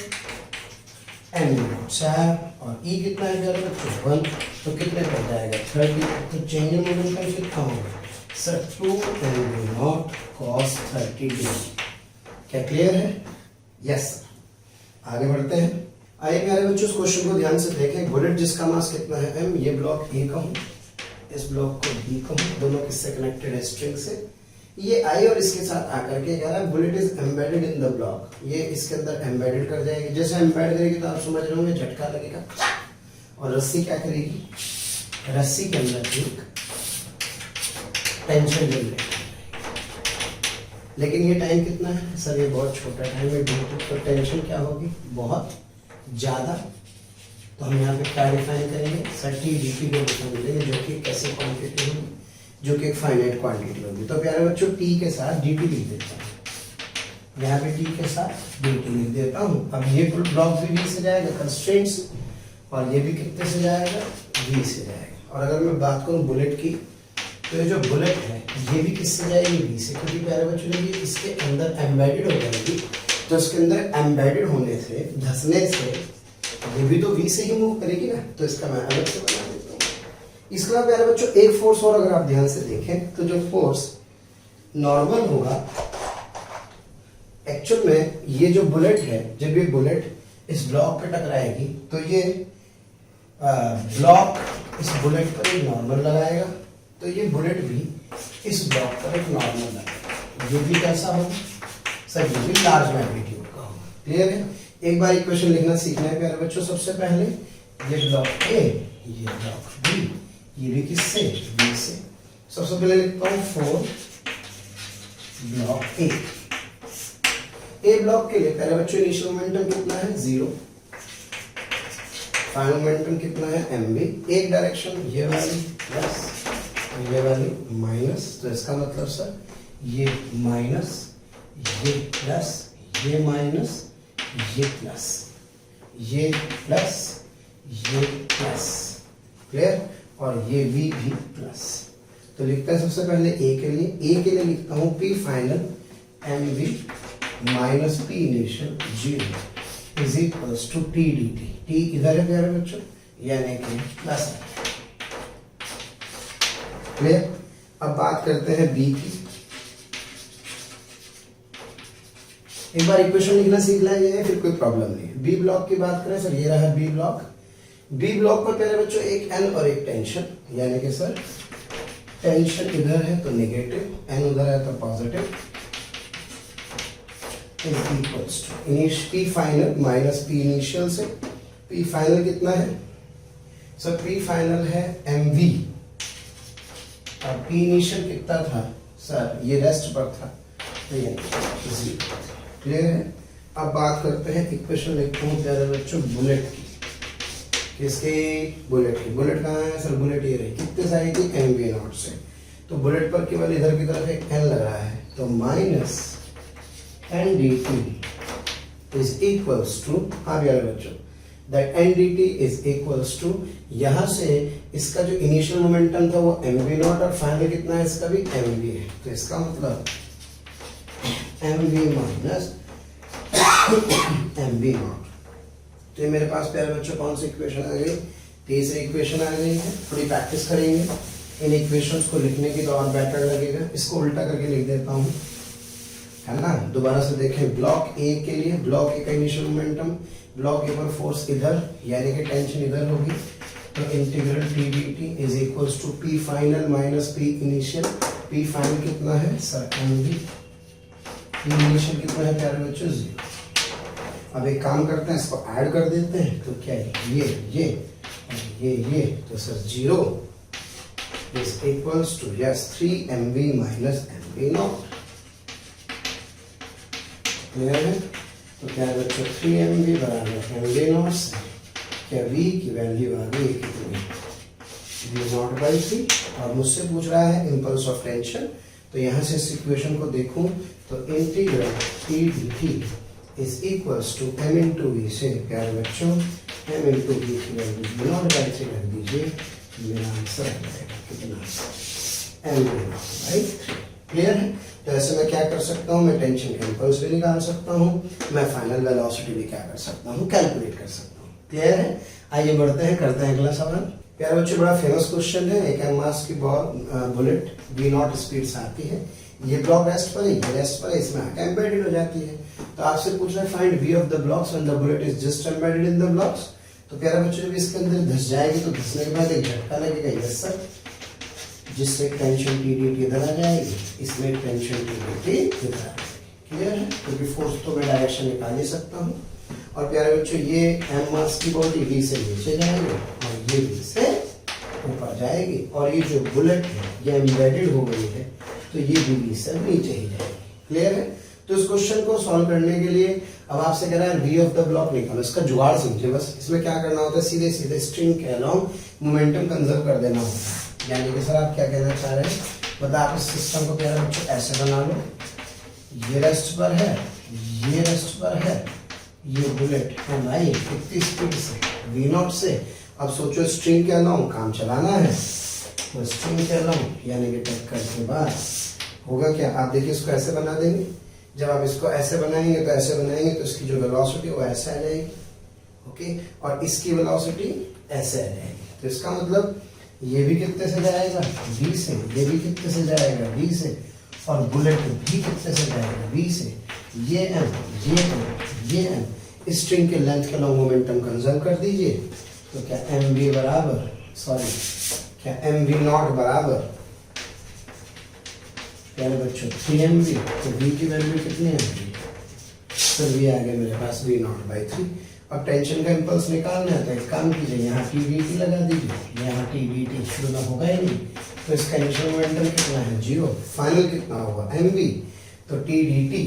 एम से है, और ई कितना है प्यारे बच्चों 1, तो कितने पर जाएगा 30, तो चेंज इन मोमेंटम कितना होगा सर 2mv0 cos 30 डिग्री। क्या क्लियर है? Yes sir. आगे बढ़ते हैं। आइए प्यारे बच्चों इस क्वेश्चन को ध्यान से देखें। बुलेट जिसका मास कितना है m, ये ब्लॉक ए कहूं, इस ब्लॉक को बी कहूं, दोनों किससे कनेक्टेड है, स्ट्रिंग से। ये आई और इसके साथ आकर के कह रहा है bullet is embedded in the block, ये इसके अंदर एम्बेडेड कर जाएगी। जैसे एम्बेड करेगी तो आप समझ रहे होंगे झटका लगेगा, और रस्सी क्या करेगी, रस्सी के अंदर एक टेंशन जनरेट करेगी। लेकिन ये टाइम कितना है सर, ये बहुत छोटा टाइम है, तो टेंशन क्या होगी, बहुत ज्यादा। तो हम यहाँ पे क्या डिफाइन करेंगे सर, टी डी टी को डिफाइन करेंगे, जो कि कैसे क्वांटिटी होगी, जो कि एक फाइनाइट क्वांटिटी होगी। तो प्यारे बच्चों टी के साथ डी टी लिख देता हूँ, यहाँ पे टी के साथ डी टी लिख देता हूँ। अब ये ब्लॉक भी वी से जाएगा कंस्ट्रेंट्स, और ये भी कितने से जाएगा, वी से जाएगा। और अगर मैं बात करूँ बुलेट की, तो ये जो बुलेट है ये भी किससे जाएगी, वी से, क्योंकि प्यारे बच्चों जब ये इसके अंदर एम्बेडेड हो जाएगी, तो इसके अंदर एम्बेडेड होने से, धंसने से ये भी तो वी से ही मूव करेगी ना, तो इसका मैं अलग से बना देता हूँ। इसके बाद प्यारे बच्चों एक फोर्स और अगर आप ध्यान से देखें, तो जो फोर्स नॉर्मल होगा, एक्चुअल में ये जो बुलेट है, जब ये बुलेट इस ब्लॉक पे टकराएगी, तो ये ब्लॉक इस बुलेट पर एक नॉर्मल लगाएगा, तो ये बुलेट भी इस ब्लॉक पर एक नॉर्मल लगाएगा। ये भी कैसा होगा सर, ये भी लार्ज मैग्नीट्यूड का होगा। क्लियर है? एक बार इक्वेशन लिखना सीखना है प्यारे बच्चों। सबसे पहले ये ब्लॉक ए, ये ब्लॉक बी, ये भी किससे, बी से। सबसे पहले लिखता हूँ 4 ब्लॉक ए ब्लॉक के लिए प्यारे बच्चों इनिशियल मोमेंटम कितना है 0, फाइनल मोमेंटम कितना है mv। एक डायरेक्शन ये वाली प्लस, ये वाली माइनस, तो इसका मतलब सर ये माइनस, ये प्लस, ये माइनस, ये प्लस, ये प्लस, ये प्लस। क्लियर? और ये भी प्लस। तो लिखते हैं सबसे पहले ए के लिए लिखता हूं p final mv minus P initial 0 is equals to t D t. T इधर है प्यारे बच्चों, यानी कि प्लस। क्लियर? अब बात करते हैं बी की। एक बार इक्वेशन लिखना सीख लेंगे, फिर कोई प्रॉब्लम नहीं है। बी ब्लॉक की बात करें सर, ये रहा बी ब्लॉक। बी ब्लॉक पर प्यारे बच्चों एक एन और एक टेंशन, यानी कि सर टेंशन इधर है तो नेगेटिव, एन उधर है तो positive, is equals to P final minus P initial से। पी फाइनल कितना है सर, पी फाइनल है mv, और पी इनिशियल कितना था सर, ये रेस्ट पर था, तो ये 0। क्लियर है? अब बात करते हैं, इक्वेशन लिखता हूँ प्यारे बच्चों बुलेट की। किसकी? बुलेट की। बुलेट कहाँ है सर, बुलेट ये रही, कितने से आई थी mv0 से, तो बुलेट पर केवल इधर की तरफ एक n लग रहा है, तो minus n dt is equals to, हाँ प्यारे बच्चों, that n dt is equals to, यहां से इसका जो इनिशियल मोमेंटम था वो mv0, और फाइनल कितना है इसका भी mv है, तो इसका मतलब mv माइनस mv0। तो ये मेरे पास प्यारे बच्चों कौन सी इक्वेशन आ गई, तीसरी इक्वेशन आ गई है। थोड़ी प्रैक्टिस करेंगे इन इक्वेशंस को लिखने की तो और बेटर लगेगा। इसको उल्टा करके लिख देता हूँ, है ना। दोबारा से देखें, ब्लॉक ए के लिए, ब्लॉक ए का इनिशियल मोमेंटम, ब्लॉक ए पर फोर्स इधर, यानी कि टेंशन इधर होगी, तो integral T D T is equals to P final minus P initial. P final कितना है सर mv, पी इनिशियल कितना है प्यारे बच्चों 0। अब एक काम करते हैं, इसको ऐड कर देते हैं, तो क्या है ये और ये, तो sir 0 is equals to yes 3mv minus mv0। Clear है? तो क्या बच्चों 3mv बराबर mv0 से क्या v की वैल्यू आ गई कितनी, v0/3। और मुझसे पूछ रहा है इम्पल्स ऑफ टेंशन, तो यहाँ से इस इक्वेशन को देखूं तो integral T D T is equals to M into V से प्यारे बच्चों एम इंटू वी की वैल्यू नॉट बाई 3 रख दीजिए, मेरा आंसर आ जाएगा कितना एम बाई 3। क्लियर है? तो ऐसे मैं क्या कर सकता हूँ, मैं टेंशन का इम्पल्स भी निकाल सकता हूँ, मैं फाइनल वेलोसिटी भी क्या कर सकता हूँ, कैलकुलेट कर सकता हूँ। क्लियर है? आइए बढ़ते हैं, करते हैं अगला सवाल। प्यारे बच्चों बड़ा फेमस क्वेश्चन है, एक एम मास की बुलेट वी नॉट स्पीड से आती है, ये ब्लॉक रेस्ट पर है, ये रेस्ट पर है, इसमें आके एम्बेडेड हो जाती है। तो आपसे पूछ रहा है find V of the blocks when the bullet is just embedded in the blocks. तो प्यारे बच्चों जब इसके अंदर धस जाएगी तो धसने के बाद एक झटका लगेगा, यस सर, जिससे टेंशन टी डी टी इधर आ जाएगी, इसमें टेंशन टी डी टी इधर आ जाएगी। क्लियर है? क्योंकि फोर्स तो मैं डायरेक्शन निकाल ही सकता हूँ। और प्यारे बच्चों ये एम मास की बॉडी वी से नीचे जाएगी और ये वी से ऊपर जाएगी, और ये जो बुलेट है ये एम्बेडेड हो गई है तो ये भी वी से नीचे ही जाएगी। क्लियर है? तो इस क्वेश्चन को सॉल्व करने के लिए अब आपसे कह रहा है वी ऑफ द ब्लॉक निकालो, इसका जुगाड़ समझे बस। इसमें क्या करना होता है, सीधे सीधे स्ट्रिंग के अलोंग मोमेंटम कंजर्व कर देना होता है। यानी कि सर आप क्या कहना चाह रहे हैं, बता आप इस सिस्टम को प्यारे बच्चों ऐसे बना लो, ये रेस्ट पर है, ये रेस्ट पर है, ये बुलेट एम आई कितनी स्पीड से वी नॉट से। अब सोचो स्ट्रिंग के अलोंग काम चलाना है, तो स्ट्रिंग के अलोंग यानी कि टक्कर के बाद होगा क्या, आप देखिए इसको ऐसे बना देंगे। जब आप इसको ऐसे बनाएंगे तो ऐसे बनाएंगे तो इसकी जो वेलोसिटी वो ऐसे आ जाएगी, ओके, और इसकी वेलोसिटी ऐसे आ जाएगी। तो इसका मतलब ये भी कितने से जाएगा, v से, ये भी कितने से जाएगा, v से, और बुलेट भी कितने से जाएगा, v से। ये m, ये m, ये m, इस स्ट्रिंग के लेंथ के लॉन्ग मोमेंटम कंजर्व कर दीजिए। तो क्या एम वी बराबर, सॉरी क्या एम वी नॉट बराबर प्यारे बच्चों 3mv, तो v की वैल्यू कितनी है, सर v आ गया मेरे पास v नॉट बाई 3। अब टेंशन का इम्पल्स निकालना है तो एक काम कीजिए, यहाँ टी डी टी लगा दीजिए, यहाँ टी डी टी शुरू ना होगा ही नहीं, तो इसका इनिशियल मोमेंटम कितना है 0, फाइनल कितना होगा mv, तो t D T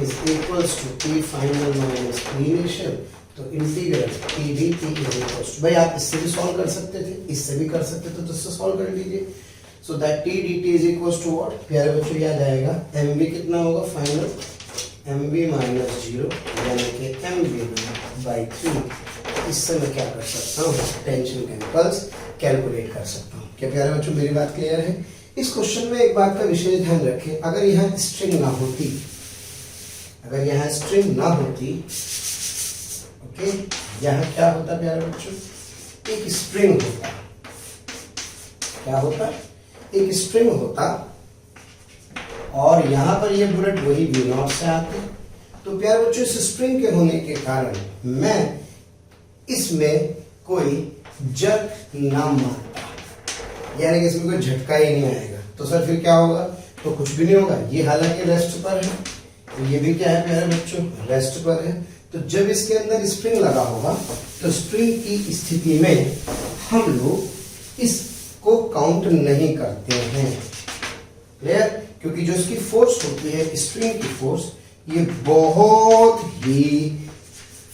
is equals to t final minus t initial, तो integral T D T is equals to, भाई आप इससे भी सॉल्व कर सकते थे, इससे भी कर सकते थे, तो इससे सॉल्व कर लीजिए। So that T D T is equals to what, प्यारे बच्चों याद आएगा mv कितना होगा फाइनल, mv माइनस 0 यानी कि mv बाई 3। इससे मैं क्या कर सकता हूँ, टेंशन का इम्पल्स कैलकुलेट कर सकता हूँ। क्या प्यारे बच्चों मेरी बात क्लियर है? इस क्वेश्चन में एक बात का विशेष ध्यान रखें, अगर यहाँ स्ट्रिंग ना होती, अगर यहाँ स्ट्रिंग ना होती, ओके, यहाँ क्या होता प्यारे बच्चों, एक स्प्रिंग होता, क्या होता, एक स्प्रिंग होता, और यहां पर ये बुलेट वही वी नॉट से आती। तो प्यारे बच्चों इस स्प्रिंग के होने के कारण मैं इसमें कोई जर्क ना मारता, यानी कि इसमें कोई झटका ही नहीं आएगा, तो सर फिर क्या होगा, तो कुछ भी नहीं होगा। ये हालांकि रेस्ट पर है, तो ये भी क्या है प्यारे बच्चों, रेस्ट पर है। तो जब इसके अंदर स्प्रिंग लगा होगा तो स्प्रिंग की स्थिति में हम लोग इसको काउंट नहीं करते हैं। क्लियर? क्योंकि जो इसकी फोर्स होती है, स्प्रिंग की फोर्स, ये बहुत ही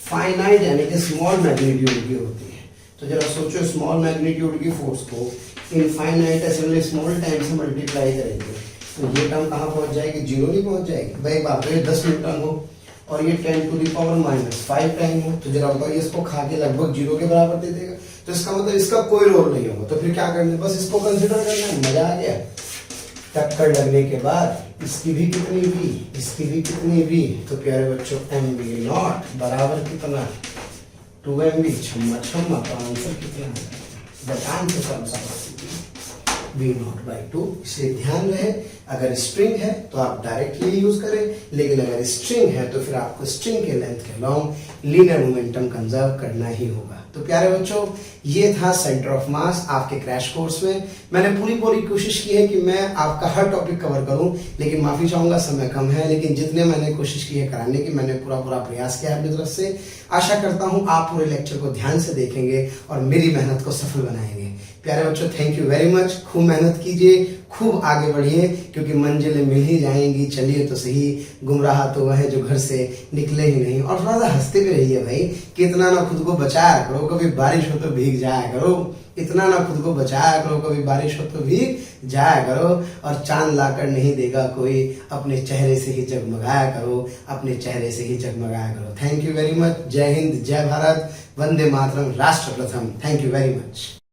फाइनाइट यानी कि स्मॉल मैग्नीट्यूड की होती है। तो जरा सोचो, स्मॉल मैग्नीट्यूड की फोर्स को इनफाइनाइट असेंबली स्मॉल टाइम से मल्टीप्लाई करेंगे तो ये टर्म कहाँ पहुंच जाएगी, 0 नहीं पहुंच जाएगी। भाई बात है 10 न्यूटन हो और ये 10 टू द पावर -5 टाइम हो, तो जरा बताओ, ये इसको खा के लगभग 0 के बराबर दे देगा। तो इसका मतलब इसका कोई रोल नहीं होगा। तो फिर क्या करना, बस इसको कंसिडर करना है, मजा आ गया। टक्कर लगने के बाद इसकी भी कितनी भी, इसकी भी कितनी भी, तो प्यारे बच्चों एम वी नॉट बराबर कितना 2mv, छम्मा छम्मा, तो आंसर कितना है, वी नॉट बाई 2। इसलिए ध्यान रहे, अगर स्ट्रिंग है तो आप डायरेक्टली यूज करें, लेकिन अगर स्ट्रिंग है तो फिर आपको स्ट्रिंग के लेंथ के अलोंग लीनियर मोमेंटम कंजर्व करना ही होगा। तो प्यारे बच्चों ये था सेंटर ऑफ मास आपके क्रैश कोर्स में। मैंने पूरी कोशिश की है कि मैं आपका हर टॉपिक कवर करूं, लेकिन माफी चाहूंगा समय कम है, लेकिन जितने मैंने कोशिश की है कराने की, मैंने पूरा प्रयास किया अपनी तरफ से। आशा करता हूं आप पूरे लेक्चर को ध्यान से देखेंगे और मेरी मेहनत को सफल बनाएंगे। प्यारे बच्चों थैंक यू वेरी मच, खूब मेहनत कीजिए, खूब आगे बढ़िए, क्योंकि मंजिलें मिल ही जाएंगी। चलिए तो सही, गुमराह तो वह है जो घर से निकले ही नहीं। और थोड़ा सा हंसते भी रहिए भाई, कि इतना ना खुद को बचाया करो, कभी बारिश हो तो भीग जाया करो। इतना ना खुद को बचाया करो, कभी बारिश हो तो भीग जाया करो। और चांद लाकर नहीं देगा कोई, अपने चेहरे से ही जगमगाया करो, अपने चेहरे से ही जगमगाया करो। Thank you very much. जय हिंद, जय भारत, वंदे मातरम, राष्ट्र प्रथम। Thank you very much.